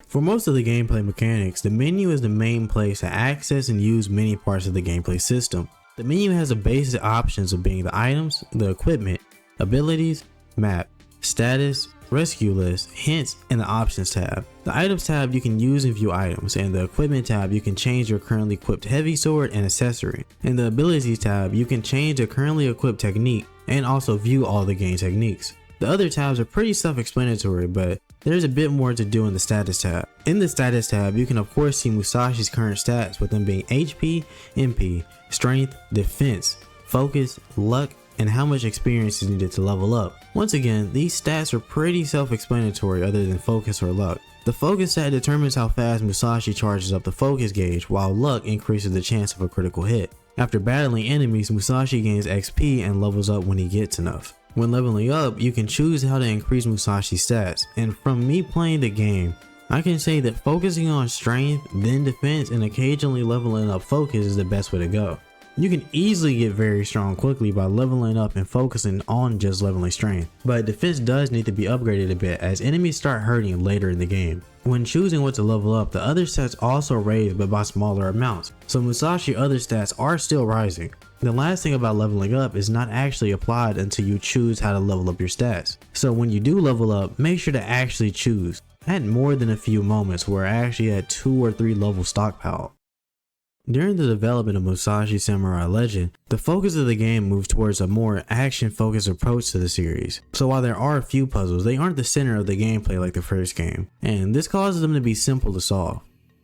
[SPEAKER 1] For most of the gameplay mechanics, the menu is the main place to access and use many parts of the gameplay system. The menu has the basic options of being the items, the equipment, abilities, map, status, rescue list, hints, and the options tab. The items tab you can use and view items, and the equipment tab you can change your currently equipped heavy sword and accessory. In the abilities tab you can change the currently equipped technique and also view all the game techniques. The other tabs are pretty self-explanatory, but there's a bit more to do in the status tab. In the status tab, you can of course see Musashi's current stats, with them being HP, MP, strength, defense, focus, luck, and how much experience is needed to level up. Once again, these stats are pretty self-explanatory other than focus or luck. The focus stat determines how fast Musashi charges up the focus gauge, while luck increases the chance of a critical hit. After battling enemies, Musashi gains XP and levels up when he gets enough. When leveling up, you can choose how to increase Musashi's stats, and from me playing the game, I can say that focusing on strength, then defense, and occasionally leveling up focus is the best way to go. You can easily get very strong quickly by leveling up and focusing on just leveling strength, but defense does need to be upgraded a bit as enemies start hurting later in the game. When choosing what to level up, the other stats also raise but by smaller amounts, so Musashi's other stats are still rising. The last thing about leveling up is not actually applied until you choose how to level up your stats. So when you do level up, make sure to actually choose. I had more than a few moments where I actually had 2 or 3 levels stockpiled. During the development of Musashi Samurai Legend, the focus of the game moved towards a more action-focused approach to the series. So while there are a few puzzles, they aren't the center of the gameplay like the first game, and this causes them to be simple to solve.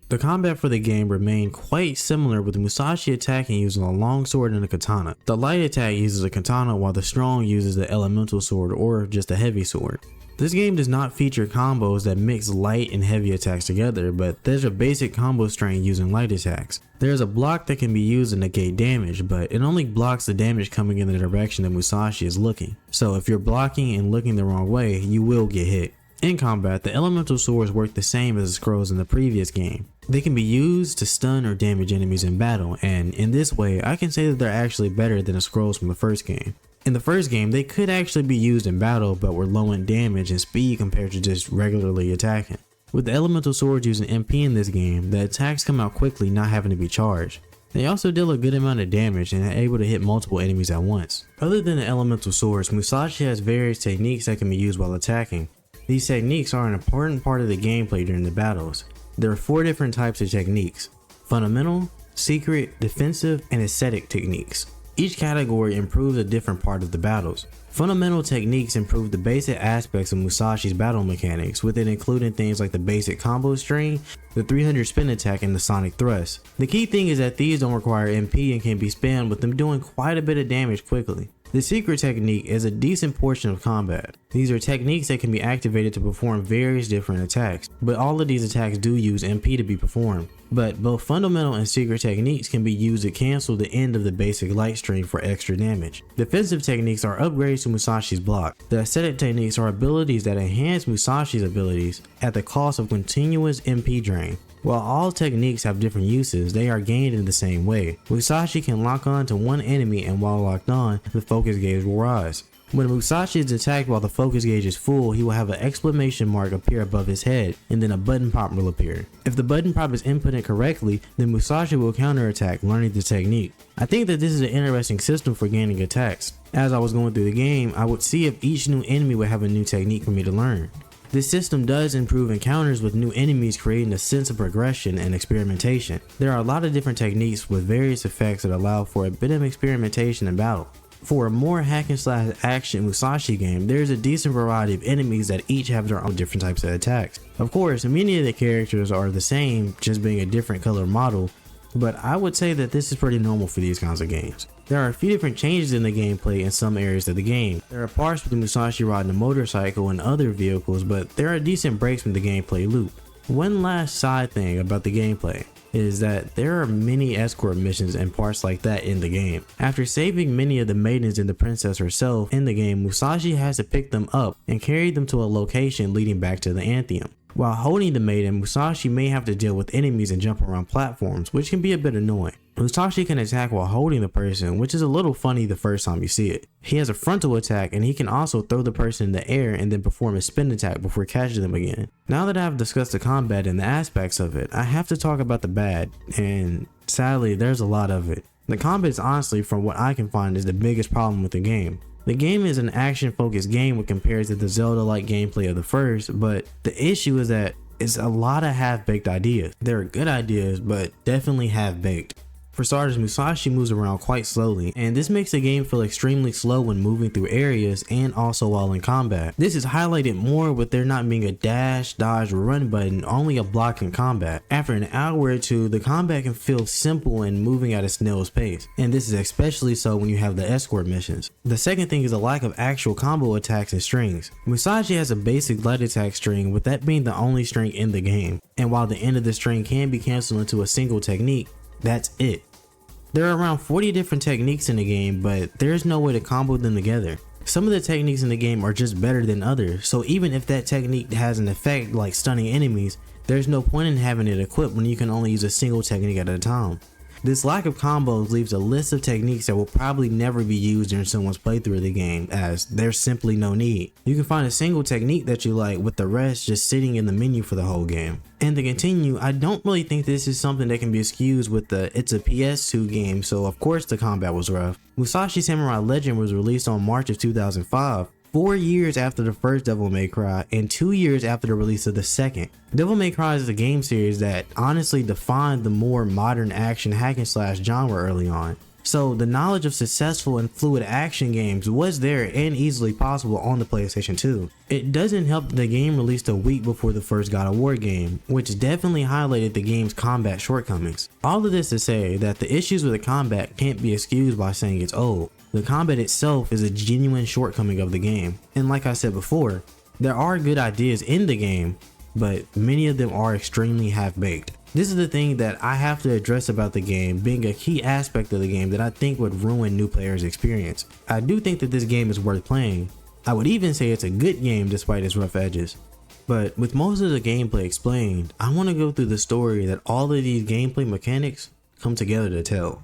[SPEAKER 1] The combat for the game remained quite similar, with Musashi attacking using a long sword and a katana. The light attack uses a katana while the strong uses the elemental sword or just a heavy sword. This game does not feature combos that mix light and heavy attacks together, but there's a basic combo string using light attacks. There's a block that can be used to negate damage, but it only blocks the damage coming in the direction that Musashi is looking. So if you're blocking and looking the wrong way, you will get hit. In combat, the elemental swords work the same as the scrolls in the previous game. They can be used to stun or damage enemies in battle, and in this way, I can say that they're actually better than the scrolls from the first game. In the first game, they could actually be used in battle, but were low in damage and speed compared to just regularly attacking. With the elemental swords using MP in this game, the attacks come out quickly, not having to be charged. They also deal a good amount of damage and are able to hit multiple enemies at once. Other than the elemental swords, Musashi has various techniques that can be used while attacking. These techniques are an important part of the gameplay during the battles. There are 4 different types of techniques: fundamental, secret, defensive, and ascetic techniques. Each category improves a different part of the battles. Fundamental techniques improve the basic aspects of Musashi's battle mechanics, with it including things like the basic combo string, the 300 spin attack, and the sonic thrust. The key thing is that these don't require MP and can be spammed, with them doing quite a bit of damage quickly. The secret technique is a decent portion of combat. These are techniques that can be activated to perform various different attacks, but all of these attacks do use MP to be performed. But both fundamental and secret techniques can be used to cancel the end of the basic light string for extra damage. Defensive techniques are upgrades to Musashi's block. The ascetic techniques are abilities that enhance Musashi's abilities at the cost of continuous MP drain. While all techniques have different uses, they are gained in the same way. Musashi can lock on to one enemy, and while locked on, the focus gauge will rise. When Musashi is attacked while the focus gauge is full, he will have an exclamation mark appear above his head, and then a button pop will appear. If the button pop is inputted correctly, then Musashi will counterattack, learning the technique. I think that this is an interesting system for gaining attacks. As I was going through the game, I would see if each new enemy would have a new technique for me to learn. This system does improve encounters with new enemies, creating a sense of progression and experimentation. There are a lot of different techniques with various effects that allow for a bit of experimentation in battle. For a more hack and slash action Musashi game, there's a decent variety of enemies that each have their own different types of attacks. Of course, many of the characters are the same, just being a different color model, but I would say that this is pretty normal for these kinds of games. There are a few different changes in the gameplay in some areas of the game. There are parts with Musashi riding a motorcycle and other vehicles, but there are decent breaks from the gameplay loop. One last side thing about the gameplay. is that there are many escort missions and parts like that in the game. After saving many of the maidens and the princess herself in the game, Musashi has to pick them up and carry them to a location leading back to the Antheum. While holding the maiden, Musashi may have to deal with enemies and jump around platforms, which can be a bit annoying. Musashi can attack while holding the person, which is a little funny the first time you see it. He has a frontal attack, and he can also throw the person in the air and then perform a spin attack before catching them again. Now that I've discussed the combat and the aspects of it, I have to talk about the bad, and sadly there's a lot of it. The combat is honestly, from what I can find, is the biggest problem with the game. The game is an action-focused game when compared to the Zelda-like gameplay of the first, but the issue is that it's a lot of half-baked ideas. There are good ideas, but definitely half-baked. For starters, Musashi moves around quite slowly, and this makes the game feel extremely slow when moving through areas and also while in combat. This is highlighted more with there not being a dash, dodge, or run button, only a block in combat. After an hour or two, the combat can feel simple and moving at a snail's pace, and this is especially so when you have the escort missions. The second thing is the lack of actual combo attacks and strings. Musashi has a basic light attack string, with that being the only string in the game, and while the end of the string can be canceled into a single technique, that's it. There are around 40 different techniques in the game, but there's no way to combo them together. Some of the techniques in the game are just better than others, so even if that technique has an effect like stunning enemies, there's no point in having it equipped when you can only use a single technique at a time. This lack of combos leaves a list of techniques that will probably never be used during someone's playthrough of the game, as there's simply no need. You can find a single technique that you like, with the rest just sitting in the menu for the whole game. And to continue, I don't really think this is something that can be excused with it's a PS2 game, so of course the combat was rough. Musashi Samurai Legend was released on March of 2005. 4 years after the first Devil May Cry and 2 years after the release of the second. Devil May Cry is a game series that honestly defined the more modern action hack and slash genre early on. So the knowledge of successful and fluid action games was there and easily possible on the PlayStation 2. It doesn't help that the game released a week before the first God of War game, which definitely highlighted the game's combat shortcomings. All of this to say that the issues with the combat can't be excused by saying it's old. The combat itself is a genuine shortcoming of the game, and like I said before, there are good ideas in the game, but many of them are extremely half-baked. This is the thing that I have to address about the game being a key aspect of the game that I think would ruin new players' experience. I do think that this game is worth playing. I would even say it's a good game despite its rough edges. But with most of the gameplay explained, I want to go through the story that all of these gameplay mechanics come together to tell.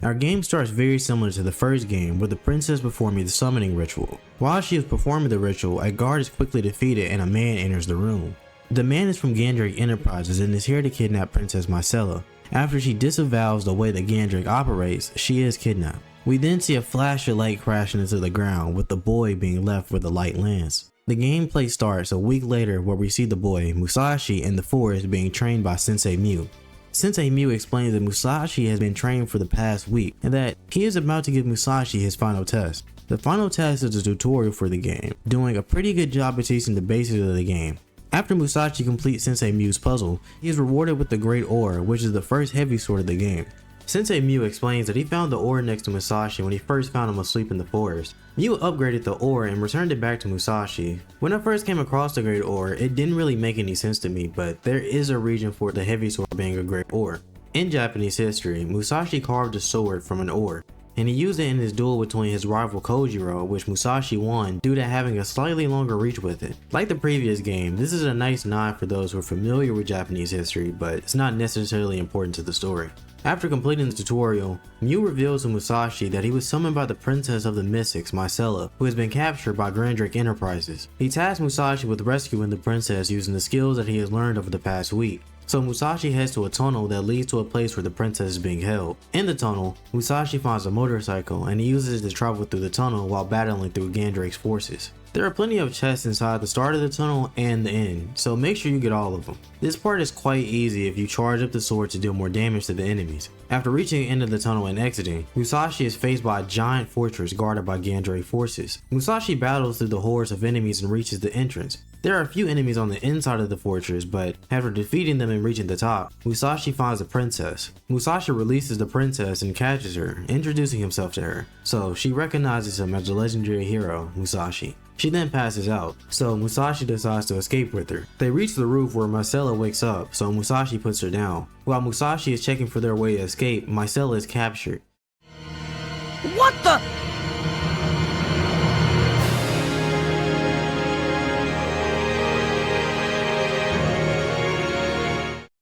[SPEAKER 1] Our game starts very similar to the first game, with the princess performing the summoning ritual. While she is performing the ritual, a guard is quickly defeated and a man enters the room. The man is from Gandrake Enterprises and is here to kidnap Princess Mycella. After she disavows the way that Gandrake operates, she is kidnapped. We then see a flash of light crashing into the ground, with the boy being left where the light lands. The gameplay starts a week later, where we see the boy, Musashi, in the forest being trained by Sensei Mew. Sensei Mew explains that Musashi has been trained for the past week and that he is about to give Musashi his final test. The final test is a tutorial for the game, doing a pretty good job of teaching the basics of the game. After Musashi completes Sensei Mew's puzzle, he is rewarded with the Great Ore, which is the first heavy sword of the game. Sensei Mew explains that he found the ore next to Musashi when he first found him asleep in the forest. Mew upgraded the ore and returned it back to Musashi. When I first came across the Great Ore, it didn't really make any sense to me, but there is a reason for the heavy sword being a Great Ore. In Japanese history, Musashi carved a sword from an ore, and he used it in his duel between his rival Kojiro, which Musashi won due to having a slightly longer reach with it. Like the previous game, this is a nice nod for those who are familiar with Japanese history, but it's not necessarily important to the story. After completing the tutorial, Mew reveals to Musashi that he was summoned by the Princess of the Mystics, Mycella, who has been captured by Gandrake Enterprises. He tasks Musashi with rescuing the princess using the skills that he has learned over the past week. So Musashi heads to a tunnel that leads to a place where the princess is being held. In the tunnel, Musashi finds a motorcycle and he uses it to travel through the tunnel while battling through Gandrake's forces. There are plenty of chests inside the start of the tunnel and the end, so make sure you get all of them. This part is quite easy if you charge up the sword to deal more damage to the enemies. After reaching the end of the tunnel and exiting, Musashi is faced by a giant fortress guarded by Gandrake forces. Musashi battles through the hordes of enemies and reaches the entrance. There are a few enemies on the inside of the fortress, but after defeating them and reaching the top, Musashi finds the princess. Musashi releases the princess and catches her, introducing himself to her, so she recognizes him as the legendary hero, Musashi. She then passes out, so Musashi decides to escape with her. They reach the roof where Marcella wakes up, so Musashi puts her down. While Musashi is checking for their way to escape, Marcella is captured.
[SPEAKER 7] What the?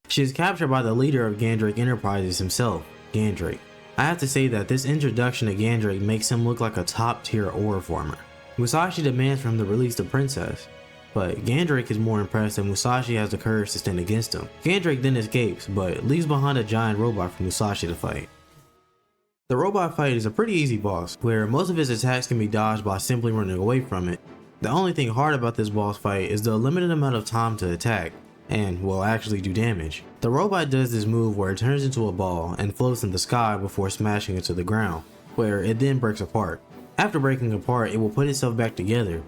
[SPEAKER 1] She is captured by the leader of Gandrake Enterprises himself, Gandrake. I have to say that this introduction to Gandrake makes him look like a top tier ore farmer. Musashi demands for him to release the princess, but Gandrake is more impressed that Musashi has the courage to stand against him. Gandrake then escapes, but leaves behind a giant robot for Musashi to fight. The robot fight is a pretty easy boss, where most of his attacks can be dodged by simply running away from it. The only thing hard about this boss fight is the limited amount of time to attack, and will actually do damage. The robot does this move where it turns into a ball and floats in the sky before smashing into the ground, where it then breaks apart. After breaking apart, it will put itself back together.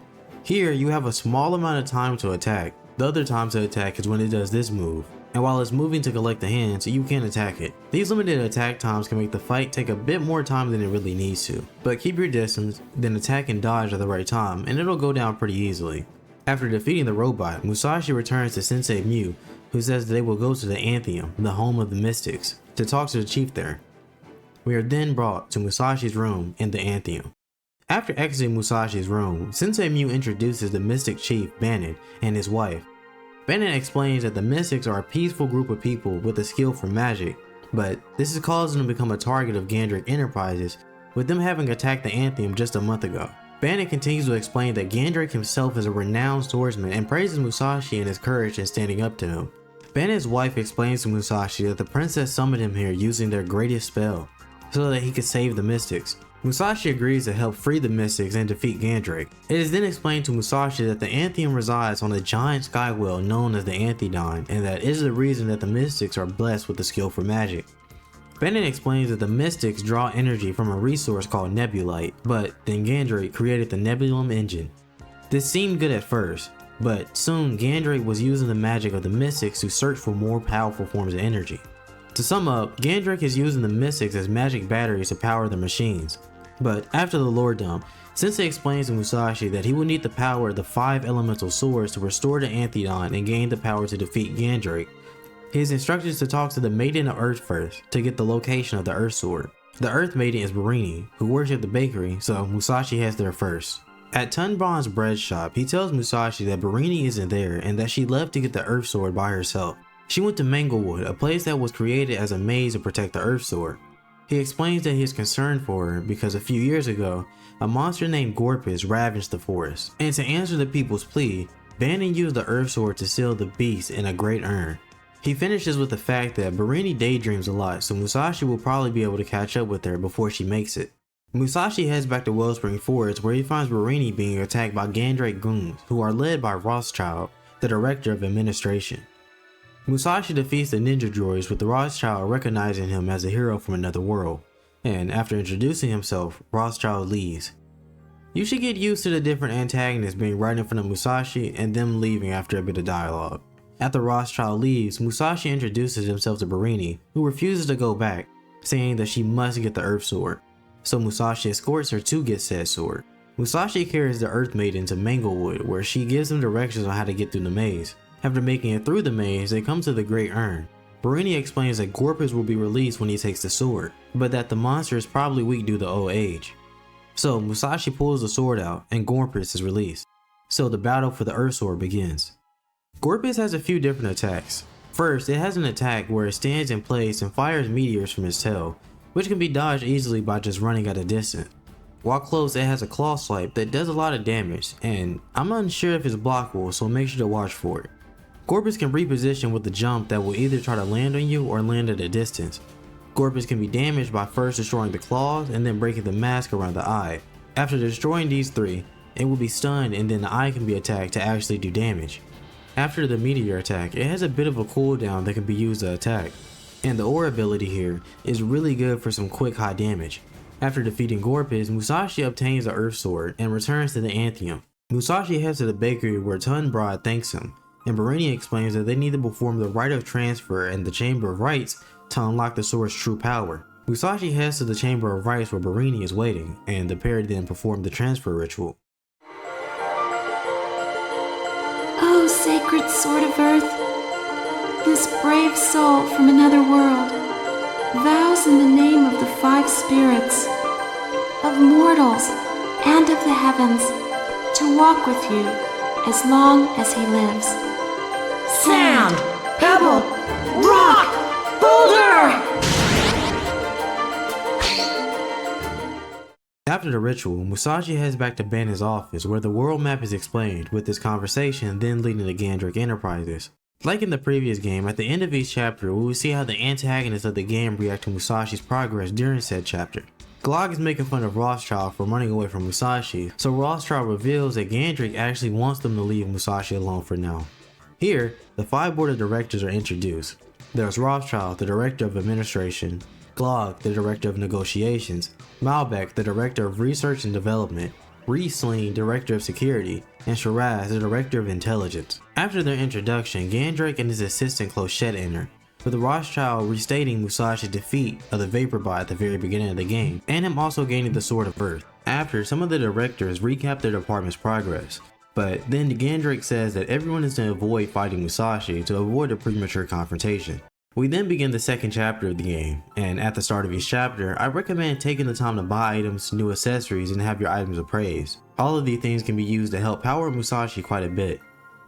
[SPEAKER 1] Here, you have a small amount of time to attack. The other time to attack is when it does this move, and while it's moving to collect the hands, you can attack it. These limited attack times can make the fight take a bit more time than it really needs to, but keep your distance, then attack and dodge at the right time, and it'll go down pretty easily. After defeating the robot, Musashi returns to Sensei Mew, who says that they will go to the Atheum, the home of the Mystics, to talk to the chief there. We are then brought to Musashi's room in the Atheum. After exiting Musashi's room, Sensei Mew introduces the Mystic Chief, Bannon, and his wife. Bannon explains that the Mystics are a peaceful group of people with a skill for magic, but this is causing them to become a target of Gandrake Enterprises, with them having attacked the Atheum just a month ago. Bannon continues to explain that Gandrake himself is a renowned swordsman and praises Musashi and his courage in standing up to him. Bannon's wife explains to Musashi that the princess summoned him here using their greatest spell, so that he could save the Mystics. Musashi agrees to help free the Mystics and defeat Gandrake. It is then explained to Musashi that the Atheum resides on a giant sky wheel known as the Anthedon, and that is the reason that the Mystics are blessed with the skill for magic. Bannon explains that the Mystics draw energy from a resource called Nebulite, but then Gandrake created the Nebulum engine. This seemed good at first, but soon Gandrake was using the magic of the Mystics to search for more powerful forms of energy. To sum up, Gandrake is using the Mystics as magic batteries to power the machines. But after the lore dump, Sensei explains to Musashi that he will need the power of the 5 elemental swords to restore the Anthedon and gain the power to defeat Gandrake. He is instructed to talk to the Maiden of Earth first to get the location of the Earth Sword. The Earth Maiden is Barini, who works at the bakery, so Musashi heads there first. At Tunbon's bread shop, he tells Musashi that Barini isn't there and that she left to get the Earth Sword by herself. She went to Manglewood, a place that was created as a maze to protect the Earth Sword. He explains that he is concerned for her because a few years ago, a monster named Gorpus ravaged the forest. And to answer the people's plea, Bannon used the Earth Sword to seal the beast in a great urn. He finishes with the fact that Barini daydreams a lot, so Musashi will probably be able to catch up with her before she makes it. Musashi heads back to Wellspring Forest where he finds Barini being attacked by Gandrake goons, who are led by Rothschild, the director of administration. Musashi defeats the ninja droids with the Rothschild recognizing him as a hero from another world, and after introducing himself, Rothschild leaves. You should get used to the different antagonists being right in front of Musashi and them leaving after a bit of dialogue. After Rothschild leaves, Musashi introduces himself to Barini, who refuses to go back, saying that she must get the Earth Sword. So Musashi escorts her to get said sword. Musashi carries the Earth Maiden to Manglewood, where she gives them directions on how to get through the maze. After making it through the maze, they come to the Great Urn. Barini explains that Gorpus will be released when he takes the sword, but that the monster is probably weak due to old age. So Musashi pulls the sword out, and Gorpus is released. So the battle for the Earth Sword begins. Gorpus has a few different attacks. First, it has an attack where it stands in place and fires meteors from its tail, which can be dodged easily by just running at a distance. While close, it has a claw swipe that does a lot of damage, and I'm unsure if it's blockable, so make sure to watch for it. Gorpus can reposition with a jump that will either try to land on you or land at a distance. Gorpus can be damaged by first destroying the claws and then breaking the mask around the eye. After destroying these 3, it will be stunned and then the eye can be attacked to actually do damage. After the meteor attack, it has a bit of a cooldown that can be used to attack, and the aura ability here is really good for some quick high damage. After defeating Gorpus, Musashi obtains the Earth Sword and returns to the Atheum. Musashi heads to the bakery where Tun Bride thanks him, and Barini explains that they need to perform the rite of transfer in the Chamber of Rites to unlock the sword's true power. Musashi heads to the Chamber of Rites where Barini is waiting, and the pair then perform the transfer ritual.
[SPEAKER 9] Oh, sacred sword of earth, this brave soul from another world vows in the name of the five spirits, of mortals and of the heavens, to walk with you as long as he lives.
[SPEAKER 7] Sand, pebble, rock, boulder!
[SPEAKER 1] After the ritual, Musashi heads back to Banner's office where the world map is explained, with this conversation then leading to Gandrake Enterprises. Like in the previous game, at the end of each chapter, we will see how the antagonists of the game react to Musashi's progress during said chapter. Glog is making fun of Rothschild for running away from Musashi, so Rothschild reveals that Gandrake actually wants them to leave Musashi alone for now. Here, the 5 board of directors are introduced. There's Rothschild, the director of administration, Glog, the director of negotiations, Malbec, the director of research and development, Riesling, director of security, and Shiraz, the director of intelligence. After their introduction, Gandrake and his assistant Clochette enter, with Rothschild restating Musashi's defeat of the Vapor Bot at the very beginning of the game, and him also gaining the Sword of Earth. After, some of the directors recap their department's progress, but then Gandrake says that everyone is to avoid fighting Musashi to avoid a premature confrontation. We then begin the second chapter of the game, and at the start of each chapter, I recommend taking the time to buy items, new accessories, and have your items appraised. All of these things can be used to help power Musashi quite a bit.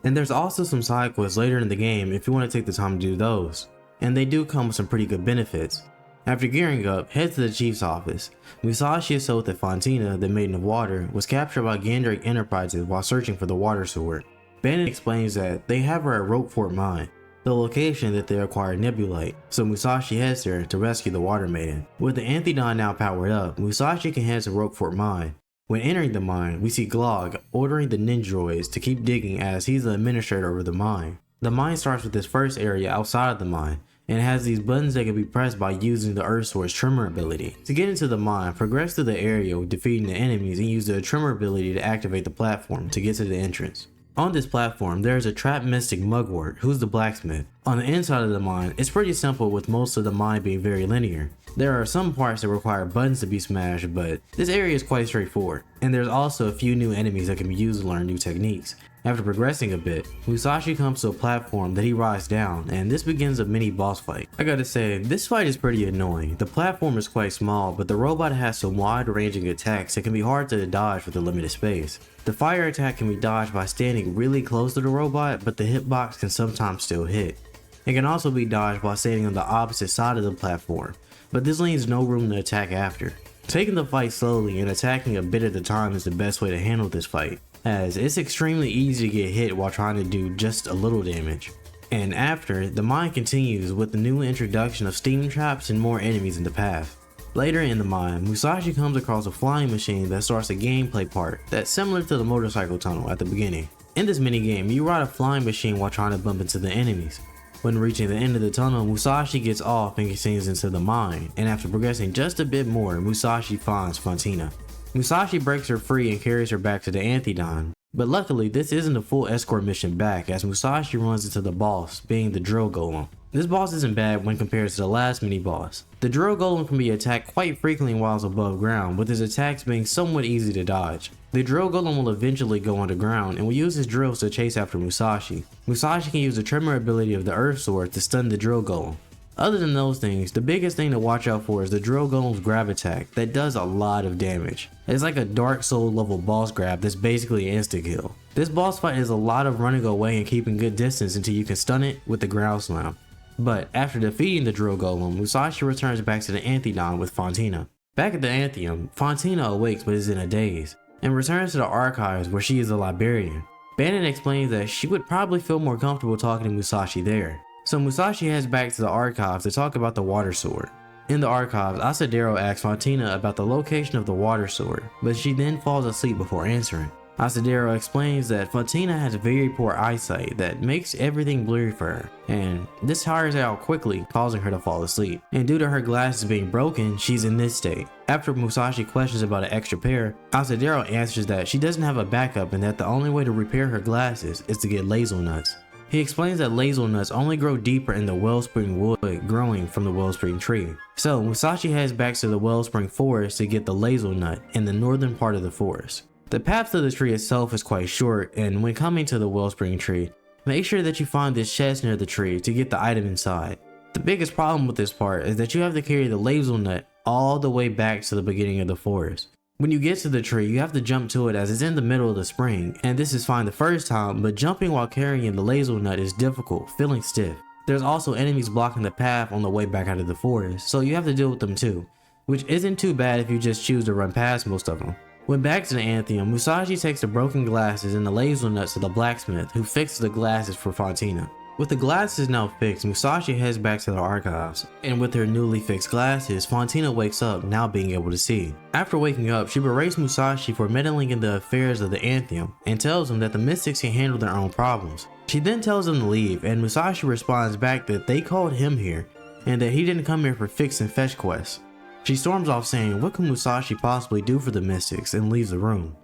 [SPEAKER 1] And there's also some side quests later in the game if you want to take the time to do those, and they do come with some pretty good benefits. After gearing up, head to the chief's office. Musashi is told that Fontina, the Maiden of Water, was captured by Gandrake Enterprises while searching for the Water Sword. Bandit explains that they have her at Roquefort Mine, the location that they acquired Nebulite, so Musashi heads there to rescue the Water Maiden. With the Anthodon now powered up, Musashi can head to Roquefort Mine. When entering the mine, we see Glog ordering the Ninjroids to keep digging as he's the administrator over the mine. The mine starts with this first area outside of the mine, and has these buttons that can be pressed by using the Earth Sword's Tremor ability. To get into the mine, progress through the area with defeating the enemies and use the Tremor ability to activate the platform to get to the entrance. On this platform, there is a trapped mystic Mugwort, who's the blacksmith. On the inside of the mine, it's pretty simple with most of the mine being very linear. There are some parts that require buttons to be smashed, but this area is quite straightforward. And there's also a few new enemies that can be used to learn new techniques. After progressing a bit, Musashi comes to a platform that he rides down, and this begins a mini boss fight. I gotta say, this fight is pretty annoying. The platform is quite small, but the robot has some wide-ranging attacks that can be hard to dodge with the limited space. The fire attack can be dodged by standing really close to the robot, but the hitbox can sometimes still hit. It can also be dodged while standing on the opposite side of the platform, but this leaves no room to attack after. Taking the fight slowly and attacking a bit at a time is the best way to handle this fight, as it's extremely easy to get hit while trying to do just a little damage. And after, the mine continues with the new introduction of steam traps and more enemies in the path. Later in the mine, Musashi comes across a flying machine that starts a gameplay part that's similar to the motorcycle tunnel at the beginning. In this minigame, you ride a flying machine while trying to bump into the enemies. When reaching the end of the tunnel, Musashi gets off and continues into the mine, and after progressing just a bit more, Musashi finds Fontina. Musashi breaks her free and carries her back to the Anthodon, but luckily this isn't a full escort mission back as Musashi runs into the boss, being the Drill Golem. This boss isn't bad when compared to the last mini boss. The Drill Golem can be attacked quite frequently while it's above ground, with his attacks being somewhat easy to dodge. The Drill Golem will eventually go underground and will use his drills to chase after Musashi. Musashi can use the Tremor ability of the Earth Sword to stun the Drill Golem. Other than those things, the biggest thing to watch out for is the Drill Golem's grab attack that does a lot of damage. It's like a Dark Soul level boss grab that's basically an insta kill. This boss fight is a lot of running away and keeping good distance until you can stun it with the ground slam. But after defeating the Drill Golem, Musashi returns back to the Anthodon with Fontina. Back at the Antheum, Fontina awakes but is in a daze, and returns to the archives where she is a librarian. Bandit explains that she would probably feel more comfortable talking to Musashi there. So Musashi heads back to the archives to talk about the Water Sword. In the archives, Asadero asks Fontina about the location of the Water Sword, but she then falls asleep before answering. Asadero explains that Fantina has very poor eyesight that makes everything blurry for her, and this tires her out quickly, causing her to fall asleep. And due to her glasses being broken, she's in this state. After Musashi questions about an extra pair, Asadero answers that she doesn't have a backup and that the only way to repair her glasses is to get hazelnuts. He explains that hazelnuts only grow deeper in the wellspring wood growing from the wellspring tree. So Musashi heads back to the wellspring forest to get the hazelnut in the northern part of the forest. The path to the tree itself is quite short, and when coming to the wellspring tree, make sure that you find this chest near the tree to get the item inside. The biggest problem with this part is that you have to carry the hazelnut all the way back to the beginning of the forest. When you get to the tree, you have to jump to it as it's in the middle of the spring, and this is fine the first time, but jumping while carrying the hazelnut is difficult, feeling stiff. There's also enemies blocking the path on the way back out of the forest, so you have to deal with them too, which isn't too bad if you just choose to run past most of them. When back to the Antheum, Musashi takes the broken glasses and the hazelnuts to the blacksmith, who fixes the glasses for Fantina. With the glasses now fixed, Musashi heads back to the archives, and with her newly fixed glasses, Fantina wakes up, now being able to see. After waking up, she berates Musashi for meddling in the affairs of the Antheum, and tells him that the Mystics can handle their own problems. She then tells him to leave, and Musashi responds back that they called him here, and that he didn't come here for fix and fetch quests. She storms off saying what could Musashi possibly do for the Mystics, and leaves the room.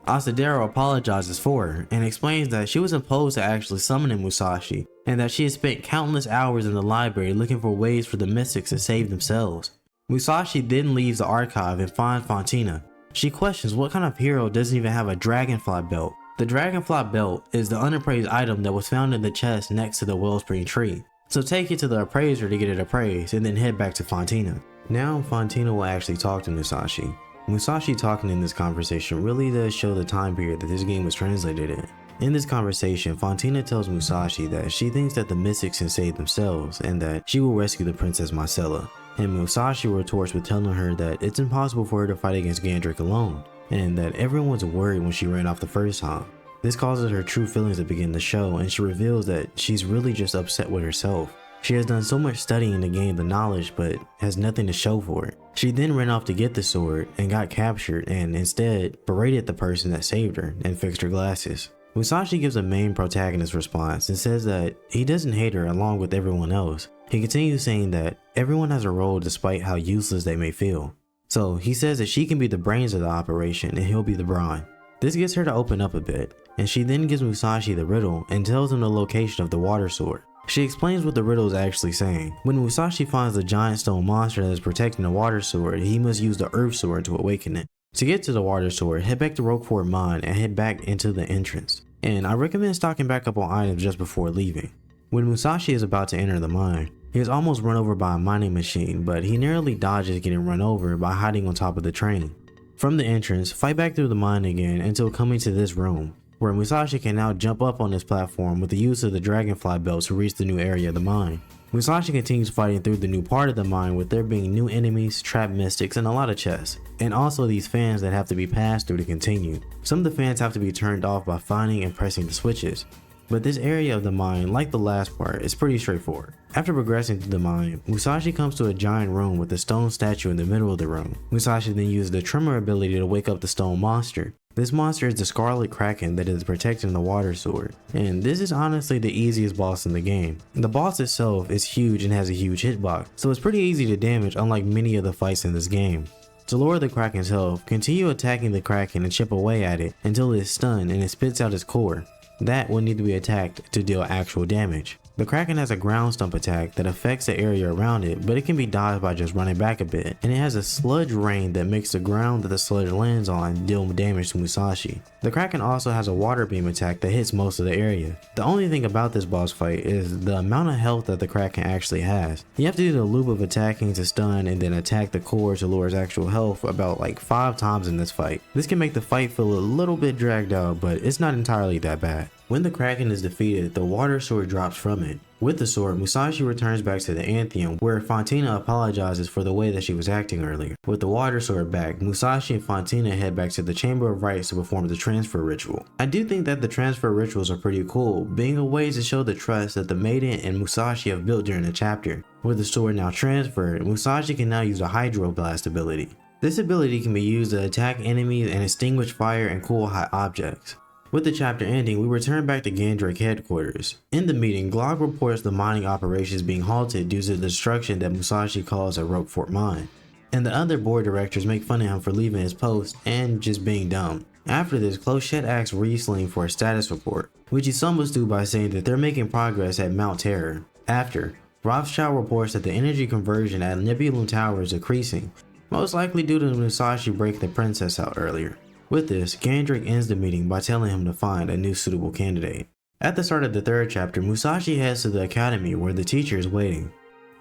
[SPEAKER 1] Asadero apologizes for her and explains that she was opposed to actually summoning Musashi, and that she had spent countless hours in the library looking for ways for the Mystics to save themselves. Musashi then leaves the archive and finds Fantina. She questions what kind of hero doesn't even have a dragonfly belt. The dragonfly belt is the unappraised item that was found in the chest next to the wellspring tree. So take it to the appraiser to get it appraised, and then head back to Fantina. Now Fantina will actually talk to Musashi. Musashi talking in this conversation really does show the time period that this game was translated in. In this conversation, Fantina tells Musashi that she thinks that the Mystics can save themselves and that she will rescue the Princess Marcella. And Musashi retorts with telling her that it's impossible for her to fight against Gandrake alone, and that everyone's worried when she ran off the first time. This causes her true feelings to begin to show, and she reveals that she's really just upset with herself. She has done so much studying to gain the knowledge, but has nothing to show for it. She then ran off to get the sword and got captured, and instead berated the person that saved her and fixed her glasses. Musashi gives a main protagonist response and says that he doesn't hate her along with everyone else. He continues saying that everyone has a role despite how useless they may feel. So he says that she can be the brains of the operation and he'll be the brawn. This gets her to open up a bit, and she then gives Musashi the riddle and tells him the location of the water sword. She explains what the riddle is actually saying. When Musashi finds the giant stone monster that is protecting the water sword, he must use the earth sword to awaken it. To get to the water sword, head back to Roquefort Mine and head back into the entrance. And I recommend stocking back up on items just before leaving. When Musashi is about to enter the mine, he is almost run over by a mining machine, but he narrowly dodges getting run over by hiding on top of the train. From the entrance, fight back through the mine again until coming to this room, where Musashi can now jump up on this platform with the use of the dragonfly belt to reach the new area of the mine. Musashi continues fighting through the new part of the mine, with there being new enemies, trapped mystics, and a lot of chests. And also these fans that have to be passed through to continue. Some of the fans have to be turned off by finding and pressing the switches. But this area of the mine, like the last part, is pretty straightforward. After progressing through the mine, Musashi comes to a giant room with a stone statue in the middle of the room. Musashi then uses the tremor ability to wake up the stone monster. This monster is the Scarlet Kraken that is protecting the water sword, and this is honestly the easiest boss in the game. The boss itself is huge and has a huge hitbox, so it's pretty easy to damage unlike many of the fights in this game. To lower the Kraken's health, continue attacking the Kraken and chip away at it until it is stunned and it spits out its core. That will need to be attacked to deal actual damage. The Kraken has a ground stump attack that affects the area around it, but it can be dodged by just running back a bit, and it has a sludge rain that makes the ground that the sludge lands on deal damage to Musashi. The Kraken also has a water beam attack that hits most of the area. The only thing about this boss fight is the amount of health that the Kraken actually has. You have to do the loop of attacking to stun and then attack the core to lower its actual health about like 5 times in this fight. This can make the fight feel a little bit dragged out, but it's not entirely that bad. When the Kraken is defeated, the water sword drops from it. With the sword, Musashi returns back to the Antheum, where Fantina apologizes for the way that she was acting earlier. With the water sword back, Musashi and Fantina head back to the Chamber of Rites to perform the transfer ritual. I do think that the transfer rituals are pretty cool, being a way to show the trust that the maiden and Musashi have built during the chapter. With the sword now transferred, Musashi can now use the Hydro Blast ability. This ability can be used to attack enemies and extinguish fire and cool hot objects. With the chapter ending, we return back to Gandrake headquarters. In the meeting, Glock reports the mining operations being halted due to the destruction that Musashi calls a Roquefort mine. And the other board directors make fun of him for leaving his post and just being dumb. After this, Clochette asks Riesling for a status report, which he stumbles through by saying that they're making progress at Mount Terror. After, Rothschild reports that the energy conversion at Nebulum Tower is decreasing, most likely due to Musashi breaking the princess out earlier. With this, Gandrake ends the meeting by telling him to find a new suitable candidate. At the start of the third chapter, Musashi heads to the academy where the teacher is waiting.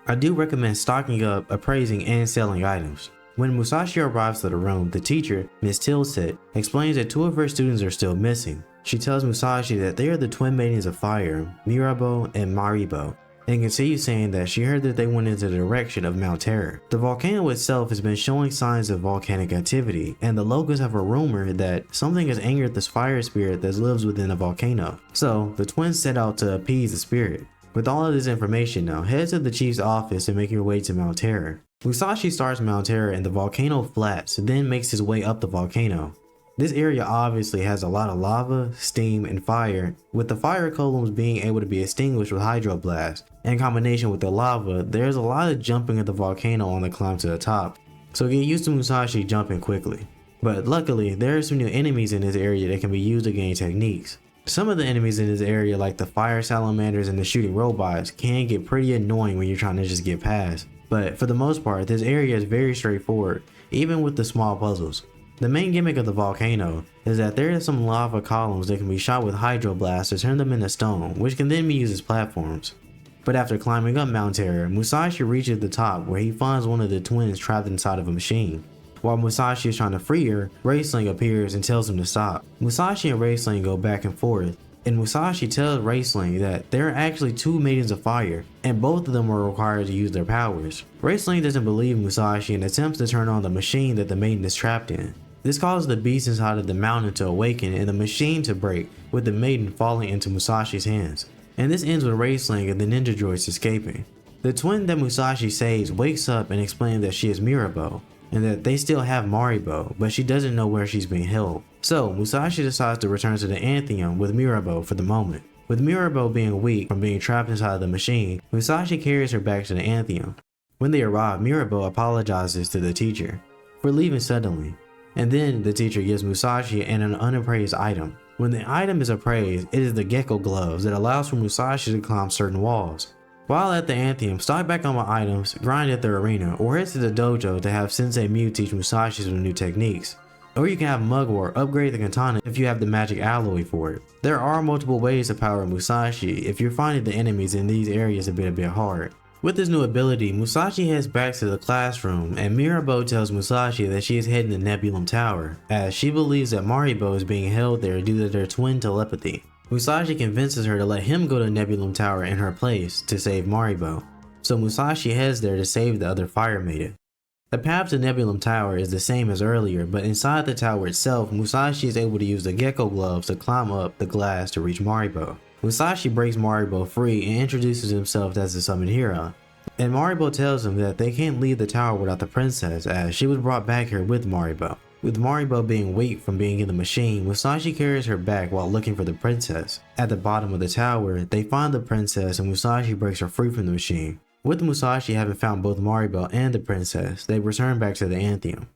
[SPEAKER 1] I do recommend stocking up, appraising, and selling items. When Musashi arrives to the room, the teacher, Miss Tilsit, explains that 2 of her students are still missing. She tells Musashi that they are the twin maidens of fire, Mirabo and Maribo, and continues saying that she heard that they went into the direction of Mount Terror. The volcano itself has been showing signs of volcanic activity, and the locals have a rumor that something has angered this fire spirit that lives within the volcano. So, the twins set out to appease the spirit. With all of this information now, head to the chief's office and make your way to Mount Terror. Musashi starts Mount Terror in the volcano flats, then makes his way up the volcano. This area obviously has a lot of lava, steam, and fire, with the fire columns being able to be extinguished with hydroblast. In combination with the lava, there's a lot of jumping at the volcano on the climb to the top, so get used to Musashi jumping quickly. But luckily, there are some new enemies in this area that can be used to gain techniques. Some of the enemies in this area, like the fire salamanders and the shooting robots, can get pretty annoying when you're trying to just get past. But for the most part, this area is very straightforward, even with the small puzzles. The main gimmick of the volcano is that there are some lava columns that can be shot with hydroblast to turn them into stone, which can then be used as platforms. But after climbing up Mount Terror, Musashi reaches the top where he finds one of the twins trapped inside of a machine. While Musashi is trying to free her, Raceling appears and tells him to stop. Musashi and Raceling go back and forth, and Musashi tells Raceling that there are actually 2 maidens of fire, and both of them are required to use their powers. Raceling doesn't believe Musashi and attempts to turn on the machine that the maiden is trapped in. This causes the beast inside of the mountain to awaken and the machine to break, with the maiden falling into Musashi's hands. And this ends with Raceling and the ninja droids escaping. The twin that Musashi saves wakes up and explains that she is Mirabo, and that they still have Maribo, but she doesn't know where she's being held. So Musashi decides to return to the Antheum with Mirabo for the moment. With Mirabo being weak from being trapped inside the machine, Musashi carries her back to the Antheum. When they arrive, Mirabo apologizes to the teacher for leaving suddenly. And then the teacher gives Musashi an unappraised item. When the item is appraised, it is the gecko gloves that allows for Musashi to climb certain walls. While at the Antheum, stock back on my items, grind at the arena, or head to the dojo to have Sensei Mew teach Musashi some new techniques. Or you can have Mugwort upgrade the katana if you have the magic alloy for it. There are multiple ways to power Musashi if you're finding the enemies in these areas a bit hard. With this new ability, Musashi heads back to the classroom, and Mirabo tells Musashi that she is heading to Nebulum Tower, as she believes that Maribo is being held there due to their twin telepathy. Musashi convinces her to let him go to Nebulum Tower in her place to save Maribo, so Musashi heads there to save the other fire maiden. The path to Nebulum Tower is the same as earlier, but inside the tower itself, Musashi is able to use the gecko gloves to climb up the glass to reach Maribo. Musashi breaks Maribo free and introduces himself as the summoned hero, and Maribo tells him that they can't leave the tower without the princess, as she was brought back here with Maribo. With Maribo being weak from being in the machine, Musashi carries her back while looking for the princess. At the bottom of the tower, they find the princess and Musashi breaks her free from the machine. With Musashi having found both Maribo and the princess, they return back to the Antheum.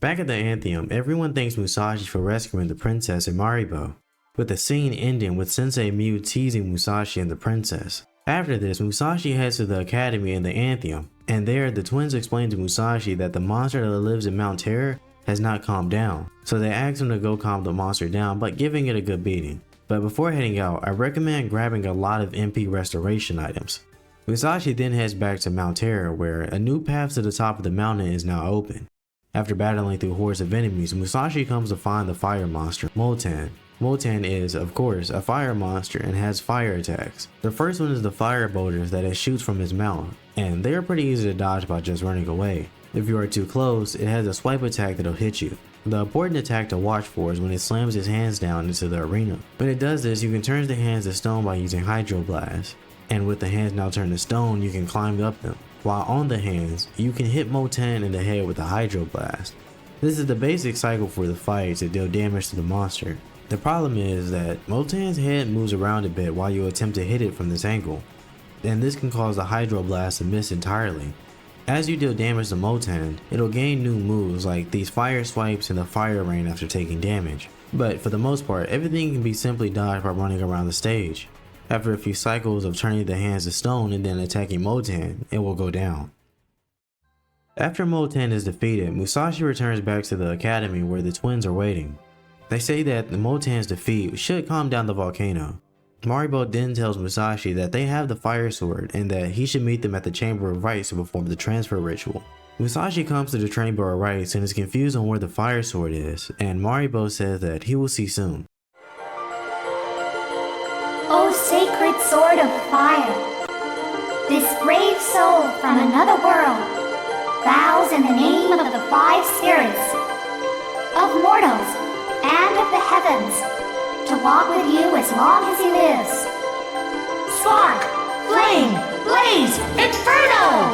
[SPEAKER 1] Back at the Antheum, everyone thanks Musashi for rescuing the princess and Maribo, with the scene ending with Sensei Mew teasing Musashi and the princess. After this, Musashi heads to the academy in the Antheum, and there the twins explain to Musashi that the monster that lives in Mount Terror has not calmed down, so they ask him to go calm the monster down by giving it a good beating. But before heading out, I recommend grabbing a lot of MP restoration items. Musashi then heads back to Mount Terror, where a new path to the top of the mountain is now open. After battling through hordes of enemies, Musashi comes to find the fire monster, Moltan. Moltan is, of course, a fire monster and has fire attacks. The first one is the fire bolters that it shoots from his mouth, and they are pretty easy to dodge by just running away. If you are too close, it has a swipe attack that'll hit you. The important attack to watch for is when it slams its hands down into the arena. When it does this, you can turn the hands to stone by using Hydroblast, and with the hands now turned to stone, you can climb up them. while on the hands, you can hit Motan in the head with a Hydro Blast. This is the basic cycle for the fight to deal damage to the monster. The problem is that Motan's head moves around a bit while you attempt to hit it from this angle, and this can cause the Hydro Blast to miss entirely. As you deal damage to Motan, it'll gain new moves like these fire swipes and the fire rain after taking damage. But for the most part, everything can be simply dodged by running around the stage. After a few cycles of turning the hands to stone and then attacking Motan, it will go down. After Motan is defeated, Musashi returns back to the academy where the twins are waiting. They say that the Motan's defeat should calm down the volcano. Maribo then tells Musashi that they have the fire sword and that he should meet them at the Chamber of Rites to perform the transfer ritual. Musashi comes to the Chamber of Rites and is confused on where the fire sword is, and Maribo says that he will see soon.
[SPEAKER 5] O sacred sword of fire, this brave soul from another world vows in the name of the five spirits, of mortals and of the heavens, to walk with you as long as he lives. Spark, flame, blaze, inferno!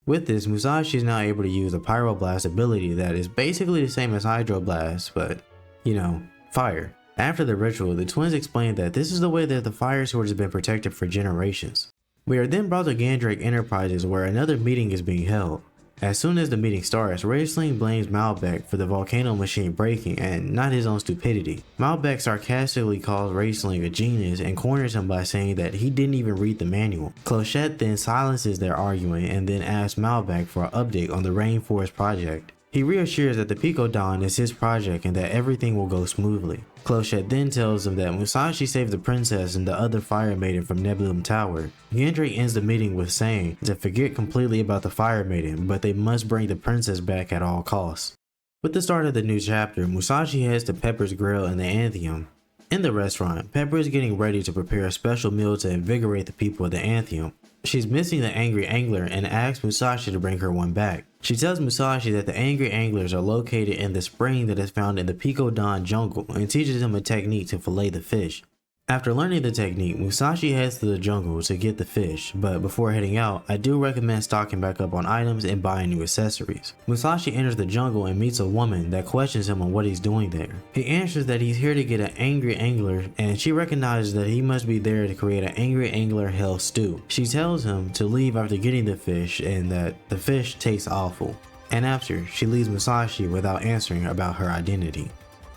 [SPEAKER 1] With this, Musashi is now able to use a Pyroblast ability that is basically the same as Hydro Blast, but, you know, fire. After the ritual, the twins explain that this is the way that the fire sword has been protected for generations. We are then brought to Gandrake Enterprises where another meeting is being held. As soon as the meeting starts, Raisling blames Malbec for the volcano machine breaking and not his own stupidity. Malbec sarcastically calls Raisling a genius and corners him by saying that he didn't even read the manual. Clochette then silences their argument and then asks Malbec for an update on the Rainforest project. He reassures that the Pico Dawn is his project and that everything will go smoothly. Clochette then tells him that Musashi saved the princess and the other fire maiden from Nebulum Tower. Gandrake ends the meeting with saying to forget completely about the fire maiden, but they must bring the princess back at all costs. With the start of the new chapter, Musashi heads to Pepper's Grill in the Antheum. In the restaurant, Pepper is getting ready to prepare a special meal to invigorate the people of the Antheum. She's missing the Angry Angler and asks Musashi to bring her one back. She tells Musashi that the Angry Anglers are located in the spring that is found in the Pico Don jungle and teaches him a technique to fillet the fish. After learning the technique, Musashi heads to the jungle to get the fish, but before heading out, I do recommend stocking back up on items and buying new accessories. Musashi enters the jungle and meets a woman that questions him on what he's doing there. He answers that he's here to get an Angry Angler, and she recognizes that he must be there to create an Angry Angler Hell Stew. She tells him to leave after getting the fish and that the fish tastes awful. And after, she leaves Musashi without answering about her identity.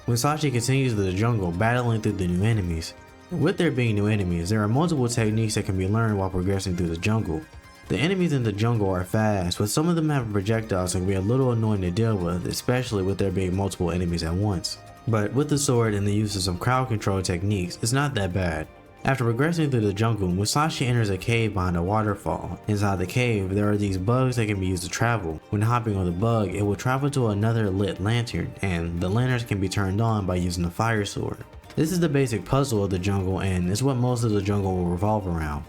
[SPEAKER 1] Musashi continues to the jungle battling through the new enemies. With there being new enemies, there are multiple techniques that can be learned while progressing through the jungle. The enemies in the jungle are fast, but some of them have projectiles that can be a little annoying to deal with, especially with there being multiple enemies at once. But with the sword and the use of some crowd control techniques, it's not that bad. After progressing through the jungle, Musashi enters a cave behind a waterfall. Inside the cave, there are these bugs that can be used to travel. When hopping on the bug, it will travel to another lit lantern, and the lanterns can be turned on by using the fire sword. This is the basic puzzle of the jungle and is what most of the jungle will revolve around.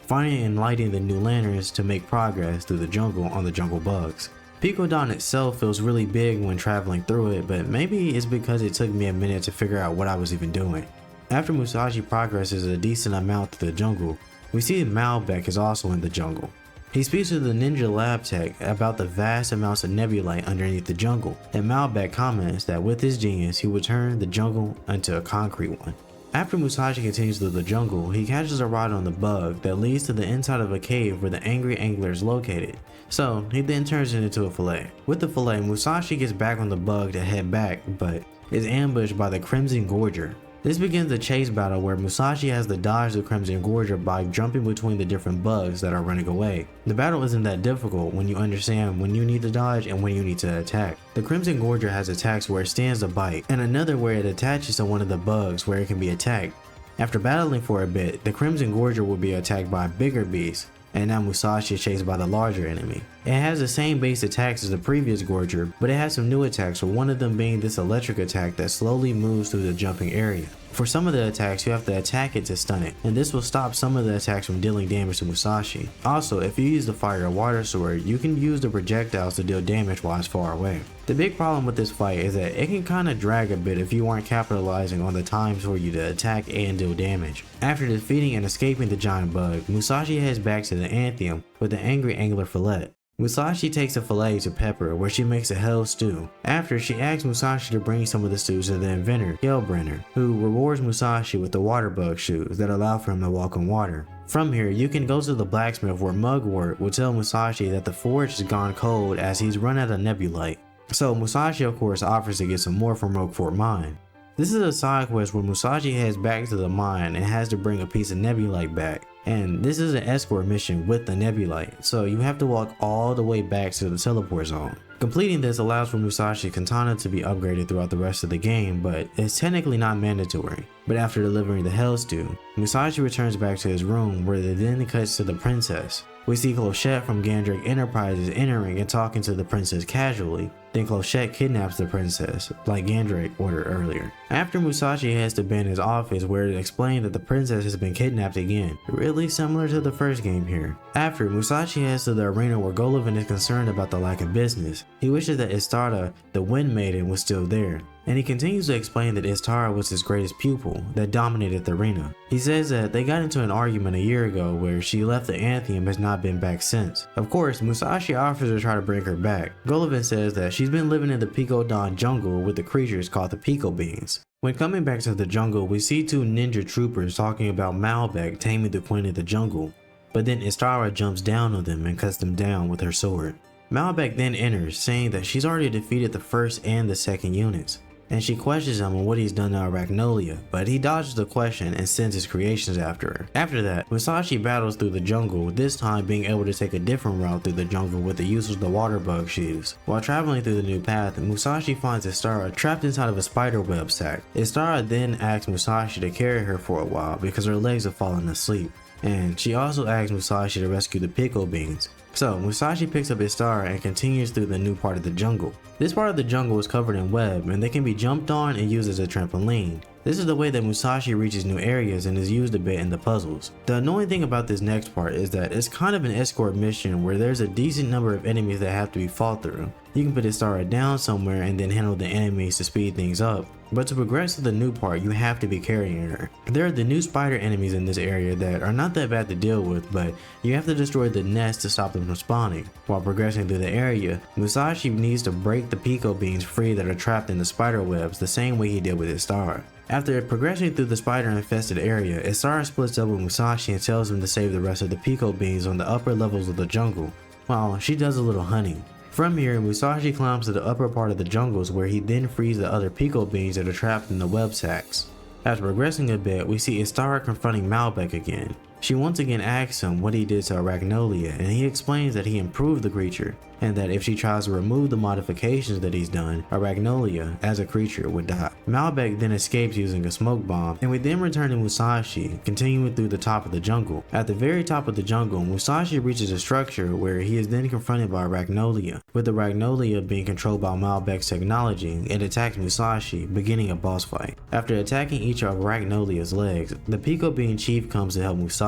[SPEAKER 1] Finding and lighting the new lanterns to make progress through the jungle on the jungle bugs. Pico Don itself feels really big when traveling through it, but maybe it's because it took me a minute to figure out what I was even doing. After Musashi progresses a decent amount through the jungle, we see Malbec is also in the jungle. He speaks to the ninja lab tech about the vast amounts of nebulae underneath the jungle, and Malbec comments that with his genius he would turn the jungle into a concrete one. After Musashi continues through the jungle, he catches a rod on the bug that leads to the inside of a cave where the Angry Angler is located, so he then turns it into a fillet. With the fillet, Musashi gets back on the bug to head back, but is ambushed by the Crimson Gorger. This begins a chase battle where Musashi has to dodge the Crimson Gorger by jumping between the different bugs that are running away. The battle isn't that difficult when you understand when you need to dodge and when you need to attack. The Crimson Gorger has attacks where it stands to bite, and another where it attaches to one of the bugs where it can be attacked. After battling for a bit, the Crimson Gorger will be attacked by a bigger beast, and now Musashi is chased by the larger enemy. It has the same base attacks as the previous Gorger, but it has some new attacks, with one of them being this electric attack that slowly moves through the jumping area. For some of the attacks, you have to attack it to stun it, and this will stop some of the attacks from dealing damage to Musashi. Also, if you use the fire or water sword, you can use the projectiles to deal damage while it's far away. The big problem with this fight is that it can kinda drag a bit if you aren't capitalizing on the times for you to attack and deal damage. After defeating and escaping the giant bug, Musashi heads back to the Antheum with the angry angler fillet. Musashi takes a fillet to Pepper where she makes a hell stew. After, she asks Musashi to bring some of the stew to the inventor, Hellbrenner, who rewards Musashi with the water bug shoes that allow for him to walk on water. From here, you can go to the blacksmith where Mugwort will tell Musashi that the forge has gone cold as he's run out of nebulite. So Musashi of course offers to get some more from Roquefort Mine. This is a side quest where Musashi heads back to the mine and has to bring a piece of nebulite back. And this is an escort mission with the nebulite, so you have to walk all the way back to the teleport zone. Completing this allows for Musashi Katana to be upgraded throughout the rest of the game, but it's technically not mandatory. But after delivering the Hell Stew, Musashi returns back to his room where it then cuts to the princess. We see Clochette from Gandrake Enterprises entering and talking to the princess casually. Then Clochette kidnaps the princess, like Gandrake ordered earlier. After, Musashi heads to Bandit's office where it explains that the princess has been kidnapped again, really similar to the first game here. After, Musashi heads to the arena where Golovin is concerned about the lack of business. He wishes that Istarta, the Wind Maiden, was still there. And he continues to explain that Istara was his greatest pupil that dominated the arena. He says that they got into an argument a year ago where she left the Antheum and has not been back since. Of course, Musashi offers to try to bring her back. Golovin says that she's been living in the Pico Don jungle with the creatures called the Pico Beings. When coming back to the jungle, we see two ninja troopers talking about Malbec taming the Queen of the Jungle. But then Istara jumps down on them and cuts them down with her sword. Malbec then enters, saying that she's already defeated the first and the second units. And she questions him on what he's done to Arachnolia, but he dodges the question and sends his creations after her. After that, Musashi battles through the jungle, this time being able to take a different route through the jungle with the use of the water bug shoes. While traveling through the new path, Musashi finds Istara trapped inside of a spider web sack. Istara then asks Musashi to carry her for a while because her legs have fallen asleep. And she also asks Musashi to rescue the Pico Beans. So Musashi picks up Istara and continues through the new part of the jungle. This part of the jungle is covered in web and they can be jumped on and used as a trampoline. This is the way that Musashi reaches new areas and is used a bit in the puzzles. The annoying thing about this next part is that it's kind of an escort mission where there's a decent number of enemies that have to be fought through. You can put Istara down somewhere and then handle the enemies to speed things up. But to progress to the new part, you have to be carrying her. There are the new spider enemies in this area that are not that bad to deal with, but you have to destroy the nest to stop them from spawning. While progressing through the area, Musashi needs to break the Pico Beans free that are trapped in the spider webs the same way he did with Istara. After progressing through the spider infested area, Istara splits up with Musashi and tells him to save the rest of the Pico Beans on the upper levels of the jungle, while she does a little hunting. From here, Musashi climbs to the upper part of the jungles where he then frees the other Pico Beans that are trapped in the web sacks. After progressing a bit, we see Istara confronting Malbec again. She once again asks him what he did to Arachnolia, and he explains that he improved the creature, and that if she tries to remove the modifications that he's done, Arachnolia, as a creature, would die. Malbec then escapes using a smoke bomb, and we then return to Musashi, continuing through the top of the jungle. At the very top of the jungle, Musashi reaches a structure where he is then confronted by Arachnolia, with Arachnolia being controlled by Malbec's technology. It attacks Musashi, beginning a boss fight. After attacking each of Arachnolia's legs, the Pico Bean Chief comes to help Musashi.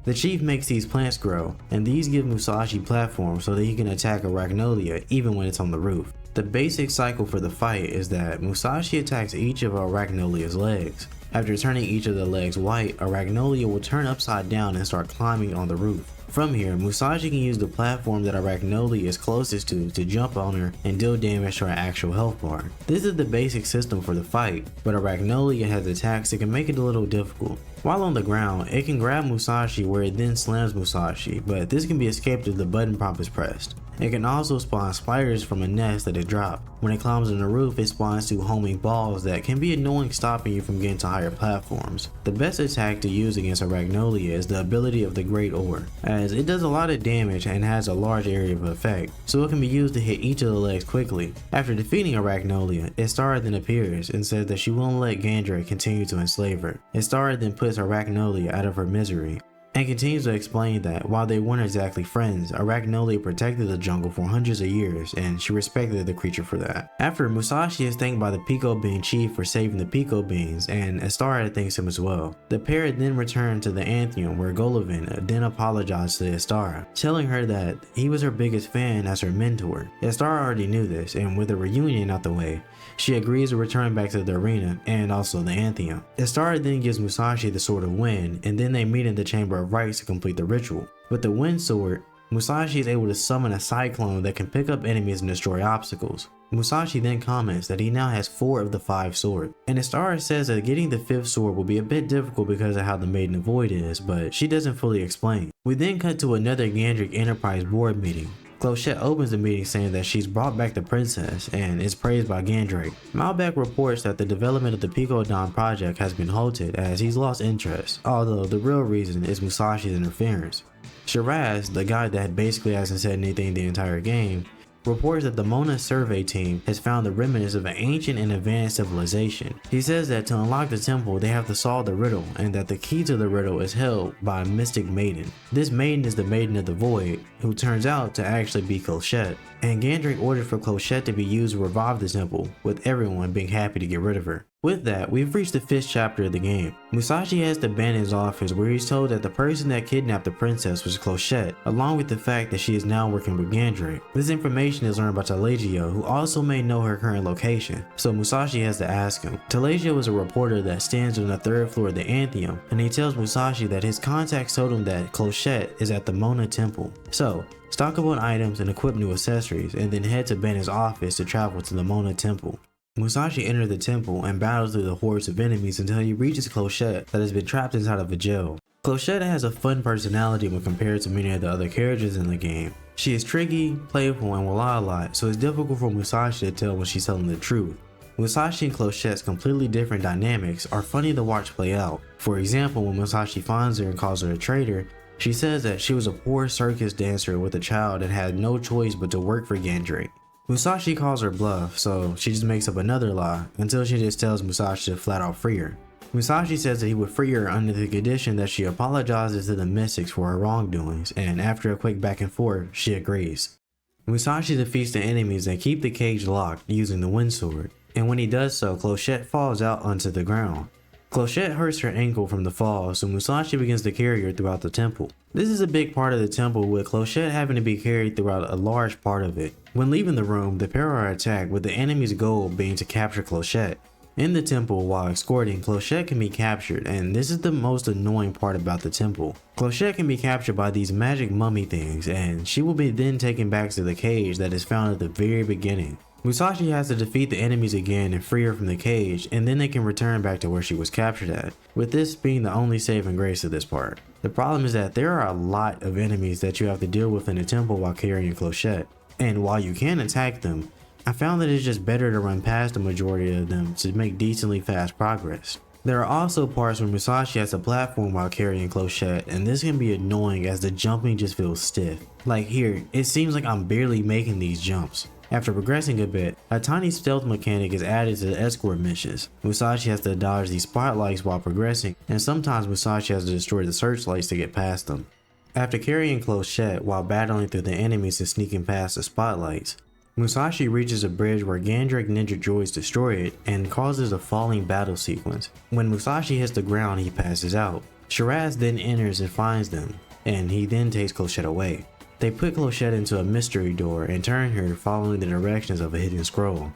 [SPEAKER 1] The chief makes these plants grow, and these give Musashi platforms so that he can attack Arachnolia even when it's on the roof. The basic cycle for the fight is that Musashi attacks each of Arachnolia's legs. After turning each of the legs white, Arachnolia will turn upside down and start climbing on the roof. From here, Musashi can use the platform that Arachnolia is closest to jump on her and deal damage to her actual health bar. This is the basic system for the fight, but Arachnolia has attacks that can make it a little difficult. While on the ground, it can grab Musashi where it then slams Musashi, but this can be escaped if the button prompt is pressed. It can also spawn spiders from a nest that it dropped. When it climbs on the roof, it spawns two homing balls that can be annoying, stopping you from getting to higher platforms. The best attack to use against Arachnolia is the ability of the Great Ore, as it does a lot of damage and has a large area of effect, so it can be used to hit each of the legs quickly. After defeating Arachnolia, Istara then appears and says that she won't let Gandrake continue to enslave her. Istara then puts Arachnolia out of her misery. and continues to explain that while they weren't exactly friends, Arachnolia protected the jungle for hundreds of years and she respected the creature for that. After, Musashi is thanked by the Pico Bean chief for saving the Pico Beans, and Astara thanks him as well. The pair then return to the Antheum where Golovin then apologized to Astara, telling her that he was her biggest fan as her mentor. Astara already knew this, and with a reunion out the way, she agrees to return back to the arena and also the Antheum. Astara then gives Musashi the Sword of Wind, and then they meet in the Chamber of Rites to complete the ritual. With the Wind Sword, Musashi is able to summon a cyclone that can pick up enemies and destroy obstacles. Musashi then comments that he now has 4 of the 5 swords, and Astara says that getting the 5th sword will be a bit difficult because of how the Maiden of Void is, but she doesn't fully explain. We then cut to another Gandric Enterprise board meeting. Clochette opens the meeting saying that she's brought back the princess and is praised by Gandric. Malbec reports that the development of the Picodon project has been halted as he's lost interest, although the real reason is Musashi's interference. Shiraz, the guy that basically hasn't said anything the entire game, reports that the Mona survey team has found the remnants of an ancient and advanced civilization. He says that to unlock the temple they have to solve the riddle, and that the key to the riddle is held by a mystic maiden. This maiden is the Maiden of the Void, who turns out to actually be Clochette, and Gandric ordered for Clochette to be used to revive the temple, with everyone being happy to get rid of her. With that, we've reached the 5th chapter of the game. Musashi has to ban his office where he's told that the person that kidnapped the princess was Clochette, along with the fact that she is now working with Gandric. This information is learned by Talegio, who also may know her current location, so Musashi has to ask him. Talegio is a reporter that stands on the 3rd floor of the Antheum, and he tells Musashi that his contacts told him that Clochette is at the Mona Temple. So, stock up on items and equip new accessories, and then head to Ben's office to travel to the Mona Temple. Musashi enters the temple and battles through the hordes of enemies until he reaches Clochette that has been trapped inside of a jail. Clochette has a fun personality when compared to many of the other characters in the game. She is tricky, playful, and will lie a lot, so it's difficult for Musashi to tell when she's telling the truth. Musashi and Clochette's completely different dynamics are funny to watch play out. For example, when Musashi finds her and calls her a traitor, she says that she was a poor circus dancer with a child and had no choice but to work for Gandric. Musashi calls her bluff, so she just makes up another lie until she just tells Musashi to flat out free her. Musashi says that he would free her under the condition that she apologizes to the mystics for her wrongdoings, and after a quick back and forth, she agrees. Musashi defeats the enemies and keep the cage locked using the wind sword, and when he does so, Clochette falls out onto the ground. Clochette hurts her ankle from the fall, so Musashi begins to carry her throughout the temple. This is a big part of the temple, with Clochette having to be carried throughout a large part of it. When leaving the room, the pair are attacked, with the enemy's goal being to capture Clochette. In the temple, while escorting, Clochette can be captured, and this is the most annoying part about the temple. Clochette can be captured by these magic mummy things, and she will be then taken back to the cage that is found at the very beginning. Musashi has to defeat the enemies again and free her from the cage, and then they can return back to where she was captured at, with this being the only saving grace of this part. The problem is that there are a lot of enemies that you have to deal with in the temple while carrying Clochette, and while you can attack them, I found that it's just better to run past the majority of them to make decently fast progress. There are also parts where Musashi has a platform while carrying Clochette, and this can be annoying as the jumping just feels stiff. Like here, it seems like I'm barely making these jumps. After progressing a bit, a tiny stealth mechanic is added to the escort missions. Musashi has to dodge these spotlights while progressing, and sometimes Musashi has to destroy the searchlights to get past them. After carrying Clochette while battling through the enemies and sneaking past the spotlights, Musashi reaches a bridge where Gandric ninja droids destroy it and causes a falling battle sequence. When Musashi hits the ground, he passes out. Shiraz then enters and finds them, and he then takes Clochette away. They put Clochette into a mystery door and turn her following the directions of a hidden scroll.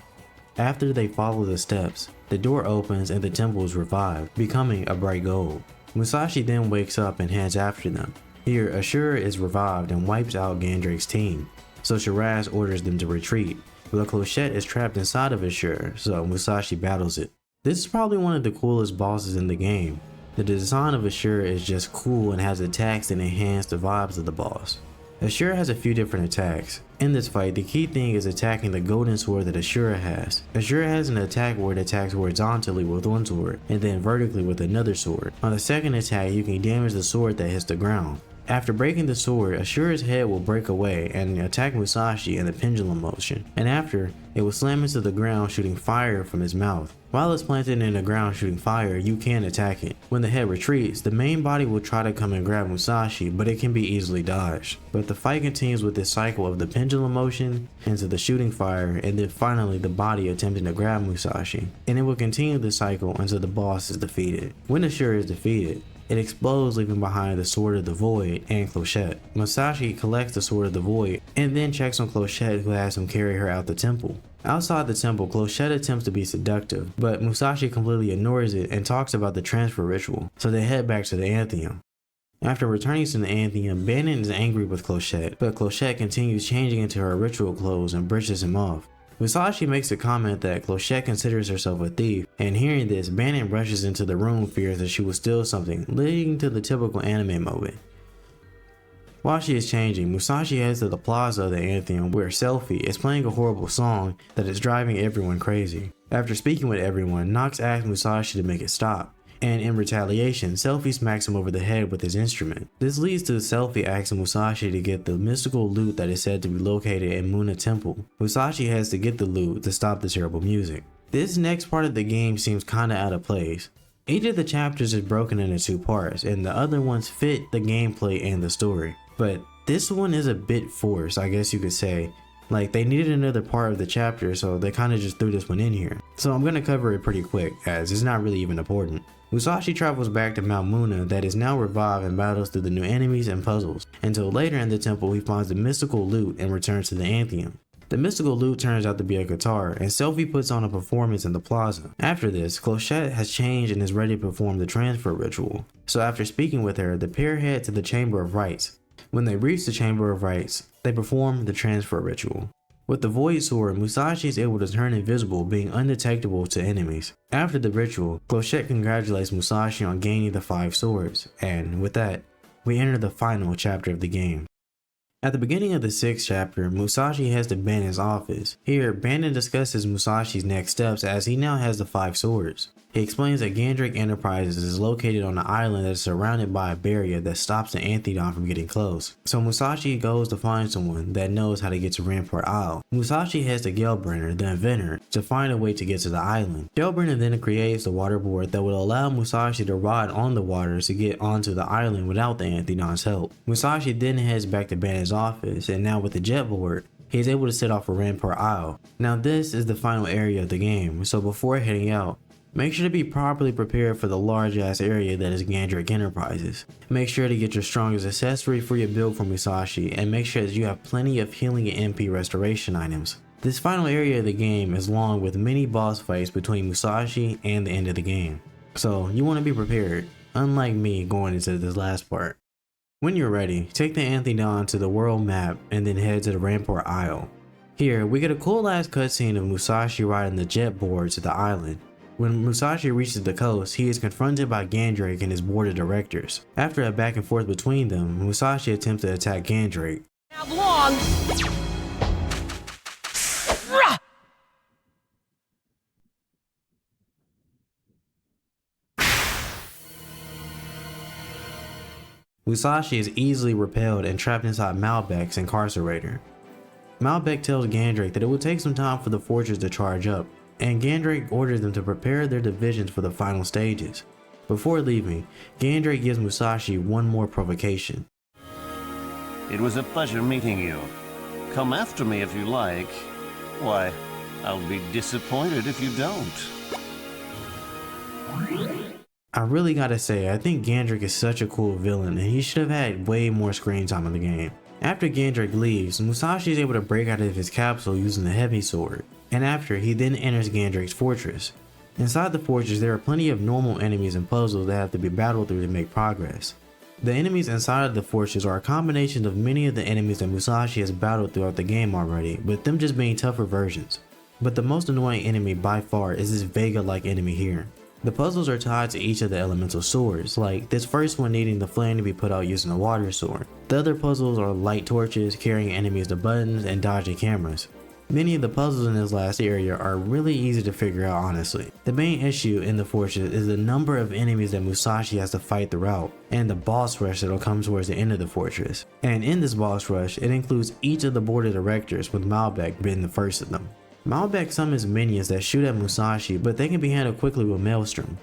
[SPEAKER 1] After they follow the steps, the door opens and the temple is revived, becoming a bright gold. Musashi then wakes up and heads after them. Here, Ashura is revived and wipes out Gandric's team, so Shiraz orders them to retreat, but Clochette is trapped inside of Ashura, so Musashi battles it. This is probably one of the coolest bosses in the game. The design of Ashura is just cool and has attacks that enhance the vibes of the boss. Ashura has a few different attacks. In this fight, the key thing is attacking the golden sword that Ashura has. Ashura has an attack where it attacks horizontally with one sword, and then vertically with another sword. On the second attack, you can damage the sword that hits the ground. After breaking the sword, Ashura's head will break away and attack Musashi in the pendulum motion, and after, it will slam into the ground shooting fire from his mouth. While it's planted in the ground shooting fire, you can attack it. When the head retreats, the main body will try to come and grab Musashi, but it can be easily dodged. But the fight continues with this cycle of the pendulum motion into the shooting fire, and then finally the body attempting to grab Musashi. And it will continue this cycle until the boss is defeated. When Ashura is defeated, it explodes, leaving behind the Sword of the Void and Clochette. Musashi collects the Sword of the Void and then checks on Clochette, who has him carry her out the temple. Outside the temple, Clochette attempts to be seductive, but Musashi completely ignores it and talks about the transfer ritual, so they head back to the Atheum. After returning to the Atheum, Bandit is angry with Clochette, but Clochette continues changing into her ritual clothes and brushes him off. Musashi makes a comment that Clochette considers herself a thief, and hearing this, Bandit rushes into the room, fears that she will steal something, leading to the typical anime moment. While she is changing, Musashi heads to the plaza of the Atheum, where Selphie is playing a horrible song that is driving everyone crazy. After speaking with everyone, Nox asks Musashi to make it stop, and in retaliation, Selphie smacks him over the head with his instrument. This leads to Selphie asking Musashi to get the mystical loot that is said to be located in Muna Temple. Musashi has to get the loot to stop the terrible music. This next part of the game seems kinda out of place. Each of the chapters is broken into 2 parts, and the other ones fit the gameplay and the story. But this one is a bit forced, I guess you could say. Like, they needed another part of the chapter, so they kinda just threw this one in here. So I'm gonna cover it pretty quick, as it's not really even important. Musashi travels back to Mount Muna that is now revived and battles through the new enemies and puzzles, until later in the temple he finds the mystical loot and returns to the Atheum. The mystical loot turns out to be a guitar, and Selphie puts on a performance in the plaza. After this, Clochette has changed and is ready to perform the transfer ritual. So after speaking with her, the pair head to the Chamber of Rites. When they reach the Chamber of Rites, they perform the transfer ritual. With the Void Sword, Musashi is able to turn invisible, being undetectable to enemies. After the ritual, Clochette congratulates Musashi on gaining the 5 swords, and with that, we enter the final chapter of the game. At the beginning of the 6th chapter, Musashi heads to Bandit's office. Here, Bandit discusses Musashi's next steps as he now has the 5 swords. He explains that Gandrake Enterprises is located on an island that is surrounded by a barrier that stops the Anthedon from getting close. So Musashi goes to find someone that knows how to get to Rampart Isle. Musashi heads to Gelbrenner, the inventor, to find a way to get to the island. Gelbrenner then creates the waterboard that will allow Musashi to ride on the water to get onto the island without the Anthedon's help. Musashi then heads back to Bandit's office, and now with the jetboard, he is able to set off for Rampart Isle. Now this is the final area of the game, so before heading out, make sure to be properly prepared for the large ass area that is Gandrake Enterprises. Make sure to get your strongest accessory for your build for Musashi, and make sure that you have plenty of healing and MP restoration items. This final area of the game is long with many boss fights between Musashi and the end of the game, so you want to be prepared, unlike me going into this last part. When you're ready, take the Anthedon to the world map and then head to the Rampart Isle. Here, we get a cool ass cutscene of Musashi riding the jet board to the island. When Musashi reaches the coast, he is confronted by Gandrake and his board of directors. After a back and forth between them, Musashi attempts to attack Gandrake.
[SPEAKER 7] Have long. Rah!
[SPEAKER 1] Musashi is easily repelled and trapped inside Malbek's incarcerator. Malbec tells Gandrake that it will take some time for the fortress to charge up, and Gandrake orders them to prepare their divisions for the final stages. Before leaving, Gandrake gives Musashi one more provocation.
[SPEAKER 10] It was a pleasure meeting you. Come after me if you like. Why, I'll be disappointed if you don't.
[SPEAKER 1] I really gotta say, I think Gandrake is such a cool villain and he should have had way more screen time in the game. After Gandrake leaves, Musashi is able to break out of his capsule using the heavy sword, and after, he then enters Gandrake's fortress. Inside the fortress, there are plenty of normal enemies and puzzles that have to be battled through to make progress. The enemies inside of the fortress are a combination of many of the enemies that Musashi has battled throughout the game already, with them just being tougher versions. But the most annoying enemy by far is this Vega-like enemy here. The puzzles are tied to each of the elemental swords, like this first one needing the flame to be put out using a water sword. The other puzzles are light torches, carrying enemies to buttons, and dodging cameras. Many of the puzzles in this last area are really easy to figure out honestly. The main issue in the fortress is the number of enemies that Musashi has to fight throughout, and the boss rush that'll come towards the end of the fortress. And in this boss rush, it includes each of the board of directors, with Malbec being the first of them. Malbec summons minions that shoot at Musashi, but they can be handled quickly with Maelstrom.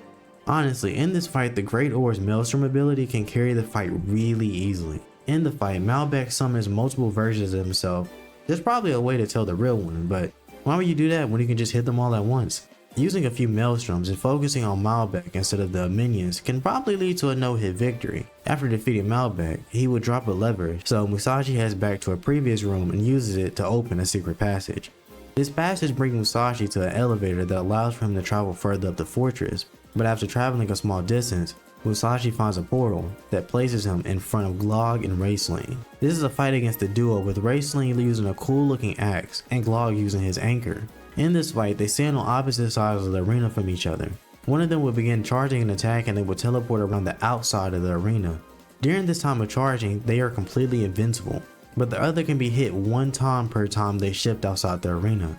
[SPEAKER 1] Honestly, in this fight, the Great Oar's Maelstrom ability can carry the fight really easily. In the fight, Malbec summons multiple versions of himself. There's probably a way to tell the real one, but why would you do that when you can just hit them all at once? Using a few Maelstroms and focusing on Malbec instead of the minions can probably lead to a no-hit victory. After defeating Malbec, he would drop a lever, so Musashi heads back to a previous room and uses it to open a secret passage. This passage brings Musashi to an elevator that allows for him to travel further up the fortress, but after traveling a small distance, Musashi finds a portal that places him in front of Glog and Raceling. This is a fight against the duo, with Raceling using a cool looking axe and Glog using his anchor. In this fight, they stand on opposite sides of the arena from each other. One of them will begin charging an attack and they will teleport around the outside of the arena. During this time of charging, they are completely invincible, but the other can be hit one time per time they shift outside the arena.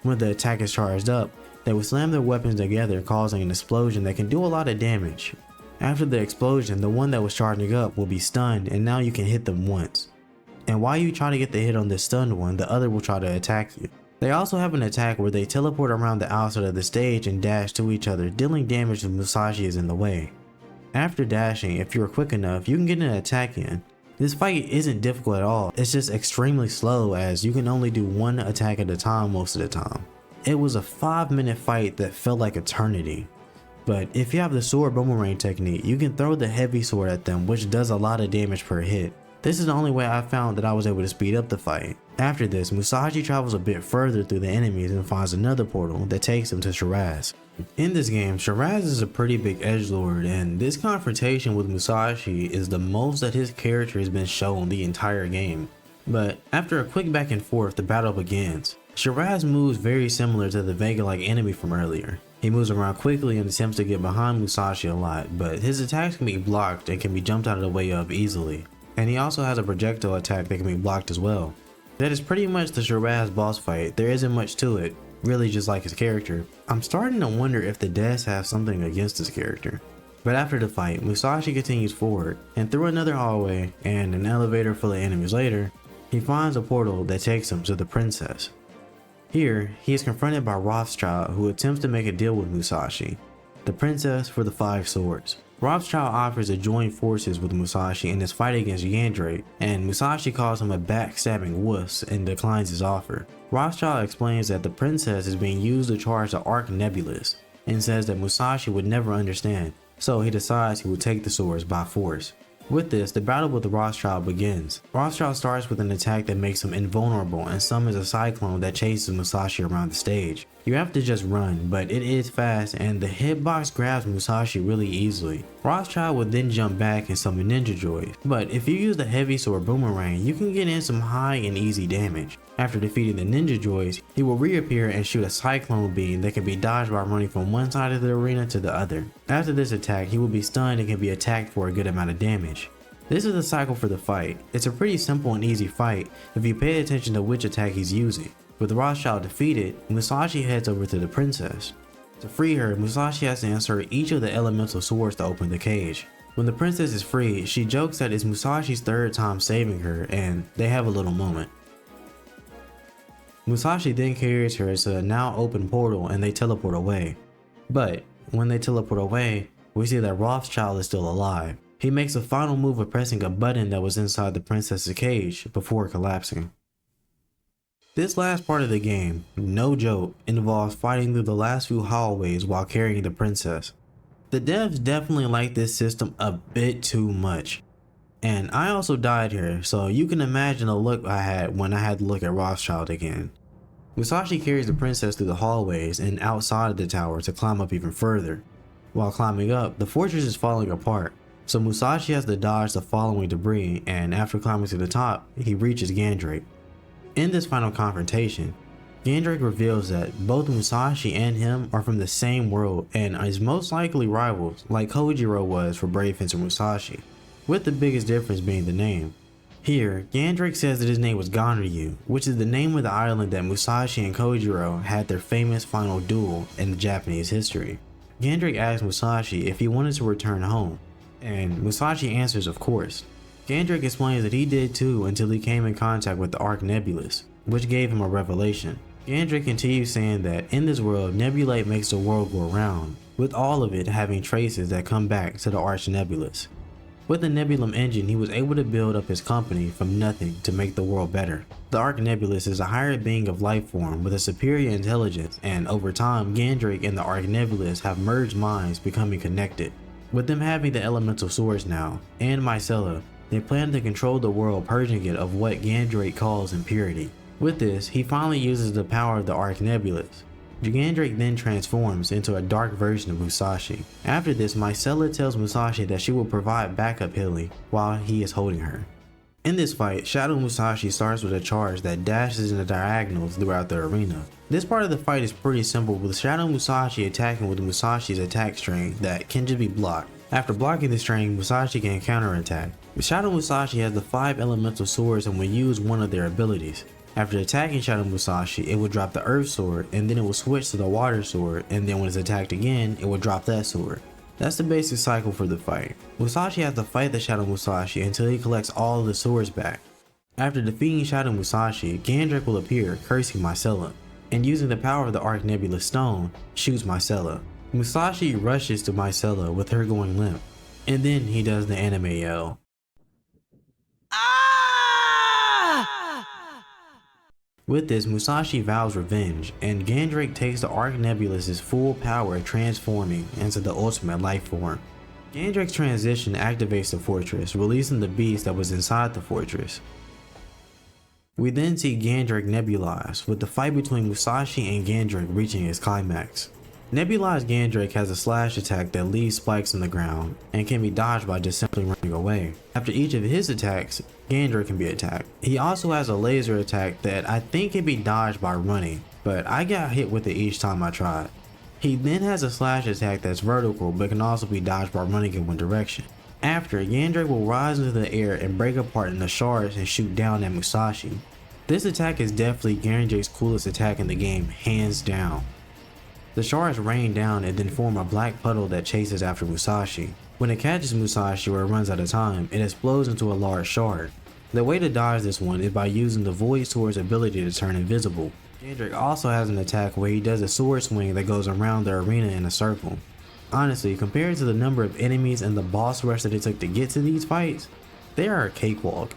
[SPEAKER 1] When the attack is charged up, they will slam their weapons together, causing an explosion that can do a lot of damage. After the explosion, the one that was charging up will be stunned, and now you can hit them once. And while you try to get the hit on the stunned one, the other will try to attack you. They also have an attack where they teleport around the outside of the stage and dash to each other, dealing damage if Musashi is in the way. After dashing, if you're quick enough, you can get an attack in. This fight isn't difficult at all, it's just extremely slow as you can only do one attack at a time most of the time. It was a 5-minute fight that felt like eternity. But if you have the sword boomerang technique, you can throw the heavy sword at them, which does a lot of damage per hit. This is the only way I found that I was able to speed up the fight. After this, Musashi travels a bit further through the enemies and finds another portal that takes him to Shiraz. In this game, Shiraz is a pretty big edgelord, and this confrontation with Musashi is the most that his character has been shown the entire game. But after a quick back and forth, the battle begins. Shiraz moves very similar to the Vega-like enemy from earlier. He moves around quickly and attempts to get behind Musashi a lot, but his attacks can be blocked and can be jumped out of the way of easily. And he also has a projectile attack that can be blocked as well. That is pretty much the Shiraz boss fight. There isn't much to it, really just like his character. I'm starting to wonder if the devs have something against his character. But after the fight, Musashi continues forward, and through another hallway and an elevator full of enemies later, he finds a portal that takes him to the princess. Here, he is confronted by Rothschild, who attempts to make a deal with Musashi, the princess for the 5 swords. Rothschild offers to join forces with Musashi in his fight against Yandrake, and Musashi calls him a backstabbing wuss and declines his offer. Rothschild explains that the princess is being used to charge the Arc Nebulous, and says that Musashi would never understand, so he decides he will take the swords by force. With this, the battle with Rothschild begins. Rothschild starts with an attack that makes him invulnerable and summons a cyclone that chases Musashi around the stage. You have to just run, but it is fast and the hitbox grabs Musashi really easily. Rothschild would then jump back and summon Ninja Joys, but if you use the heavy sword boomerang, you can get in some high and easy damage. After defeating the Ninja Joys, he will reappear and shoot a cyclone beam that can be dodged by running from one side of the arena to the other. After this attack, he will be stunned and can be attacked for a good amount of damage. This is the cycle for the fight. It's a pretty simple and easy fight if you pay attention to which attack he's using. With Rothschild defeated, Musashi heads over to the princess. To free her, Musashi has to insert each of the elemental swords to open the cage. When the princess is freed, she jokes that it's Musashi's 3rd time saving her, and they have a little moment. Musashi then carries her to a now open portal and they teleport away. But when they teleport away, we see that Rothschild is still alive. He makes a final move of pressing a button that was inside the princess's cage before collapsing. This last part of the game, no joke, involves fighting through the last few hallways while carrying the princess. The devs definitely like this system a bit too much. And I also died here, so you can imagine the look I had when I had to look at Rothschild again. Musashi carries the princess through the hallways and outside of the tower to climb up even further. While climbing up, the fortress is falling apart, so Musashi has to dodge the following debris, and after climbing to the top, he reaches Yandrake. In this final confrontation, Yandrake reveals that both Musashi and him are from the same world and is most likely rivals like Kojiro was for Brave Fencer Musashi, with the biggest difference being the name. Here, Gandrake says that his name was Ganryu, which is the name of the island that Musashi and Kojiro had their famous final duel in Japanese history. Gandrake asks Musashi if he wanted to return home, and Musashi answers of course. Gandrake explains that he did too until he came in contact with the Arch Nebulous, which gave him a revelation. Gandrake continues saying that in this world, Nebulite makes the world go round, with all of it having traces that come back to the Arch Nebulous. With the Nebulum engine, he was able to build up his company from nothing to make the world better. The Arch Nebulous is a higher being of life form with a superior intelligence, and over time, Gandrake and the Arch Nebulous have merged minds, becoming connected. With them having the elemental swords now, and Mycella, they plan to control the world, purging it of what Gandrake calls impurity. With this, he finally uses the power of the Arch Nebulous. Gandrake then transforms into a dark version of Musashi. After this, Mycella tells Musashi that she will provide backup healing while he is holding her. In this fight, Shadow Musashi starts with a charge that dashes in the diagonals throughout the arena. This part of the fight is pretty simple, with Shadow Musashi attacking with Musashi's attack string that can just be blocked. After blocking the string, Musashi can counterattack. Shadow Musashi has the 5 elemental swords and will use one of their abilities. After attacking Shadow Musashi, it will drop the Earth Sword, and then it will switch to the Water Sword, and then when it's attacked again, it will drop that sword. That's the basic cycle for the fight. Musashi has to fight the Shadow Musashi until he collects all of the swords back. After defeating Shadow Musashi, Gandrake will appear, cursing Mycella, and using the power of the Arch Nebulous Stone, shoots Mycella. Musashi rushes to Mycella with her going limp, and then he does the anime yell. With this, Musashi vows revenge, and Gandrake takes the Arch Nebulous's full power, transforming into the ultimate life form. Gandrake's transition activates the fortress, releasing the beast that was inside the fortress. We then see Gandrake nebulized, with the fight between Musashi and Gandrake reaching its climax. Nebulized Gandrake has a slash attack that leaves spikes on the ground and can be dodged by just simply running away. After each of his attacks, Gandrake can be attacked. He also has a laser attack that I think can be dodged by running, but I got hit with it each time I tried. He then has a slash attack that's vertical but can also be dodged by running in one direction. After, Gandrake will rise into the air and break apart into shards and shoot down at Musashi. This attack is definitely Gandrake's coolest attack in the game, hands down. The shards rain down and then form a black puddle that chases after Musashi. When it catches Musashi or it runs out of time, it explodes into a large shard. The way to dodge this one is by using the Void Sword's ability to turn invisible. Gandrake also has an attack where he does a sword swing that goes around the arena in a circle. Honestly, compared to the number of enemies and the boss rush that it took to get to these fights, they are a cakewalk.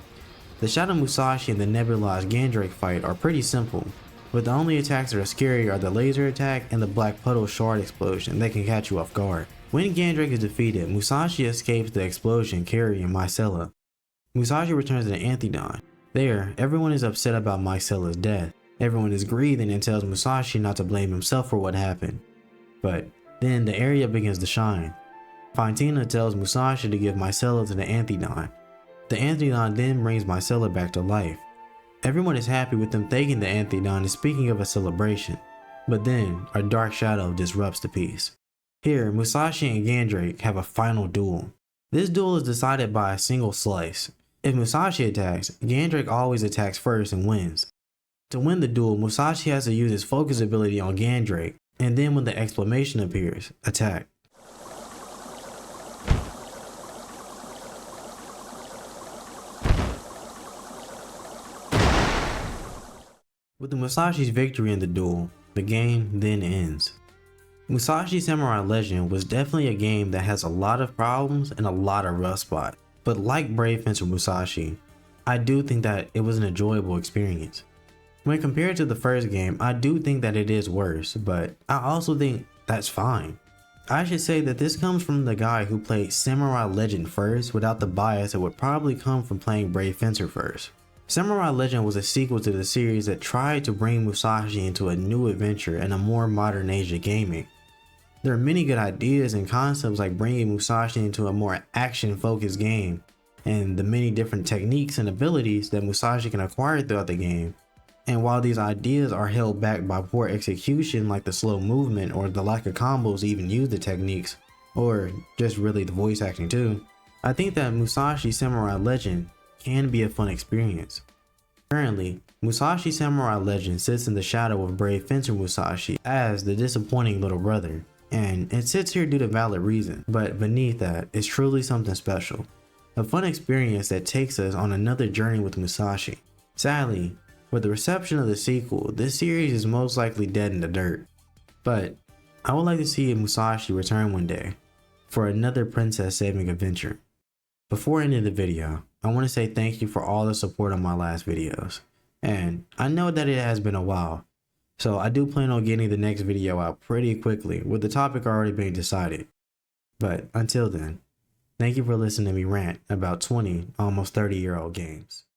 [SPEAKER 1] The Shadow Musashi and the nebulized Gandrake fight are pretty simple, but the only attacks that are scary are the laser attack and the black puddle shard explosion that can catch you off guard. When Gandrake is defeated, Musashi escapes the explosion carrying Mycella. Musashi returns to the Anthedon. There, everyone is upset about Mycella's death. Everyone is grieving and tells Musashi not to blame himself for what happened. But then the area begins to shine. Fontina tells Musashi to give Mycella to the Anthedon. The Anthedon then brings Mycella back to life. Everyone is happy with them thanking the Anthedon and speaking of a celebration. But then, a dark shadow disrupts the peace. Here, Musashi and Gandrake have a final duel. This duel is decided by a single slice. If Musashi attacks, Gandrake always attacks first and wins. To win the duel, Musashi has to use his focus ability on Gandrake, and then when the exclamation appears, attack. With the Musashi's victory in the duel, the game then ends. Musashi Samurai Legend was definitely a game that has a lot of problems and a lot of rough spots, but like Brave Fencer Musashi, I do think that it was an enjoyable experience. When compared to the first game, I do think that it is worse, but I also think that's fine. I should say that this comes from the guy who played Samurai Legend first without the bias that would probably come from playing Brave Fencer first. Samurai Legend was a sequel to the series that tried to bring Musashi into a new adventure and a more modern age of gaming. There are many good ideas and concepts like bringing Musashi into a more action-focused game, and the many different techniques and abilities that Musashi can acquire throughout the game. And while these ideas are held back by poor execution like the slow movement or the lack of combos to even use the techniques, or just really the voice acting too, I think that Musashi Samurai Legend can be a fun experience. Currently, Musashi Samurai Legend sits in the shadow of brave fencer Musashi as the disappointing little brother, and it sits here due to valid reason, but beneath that is truly something special. A fun experience that takes us on another journey with Musashi. Sadly, with the reception of the sequel, this series is most likely dead in the dirt. But I would like to see Musashi return one day for another princess saving adventure. Before ending the video, I want to say thank you for all the support on my last videos. And I know that it has been a while, so I do plan on getting the next video out pretty quickly with the topic already being decided. But until then, thank you for listening to me rant about 20, almost 30-year-old games.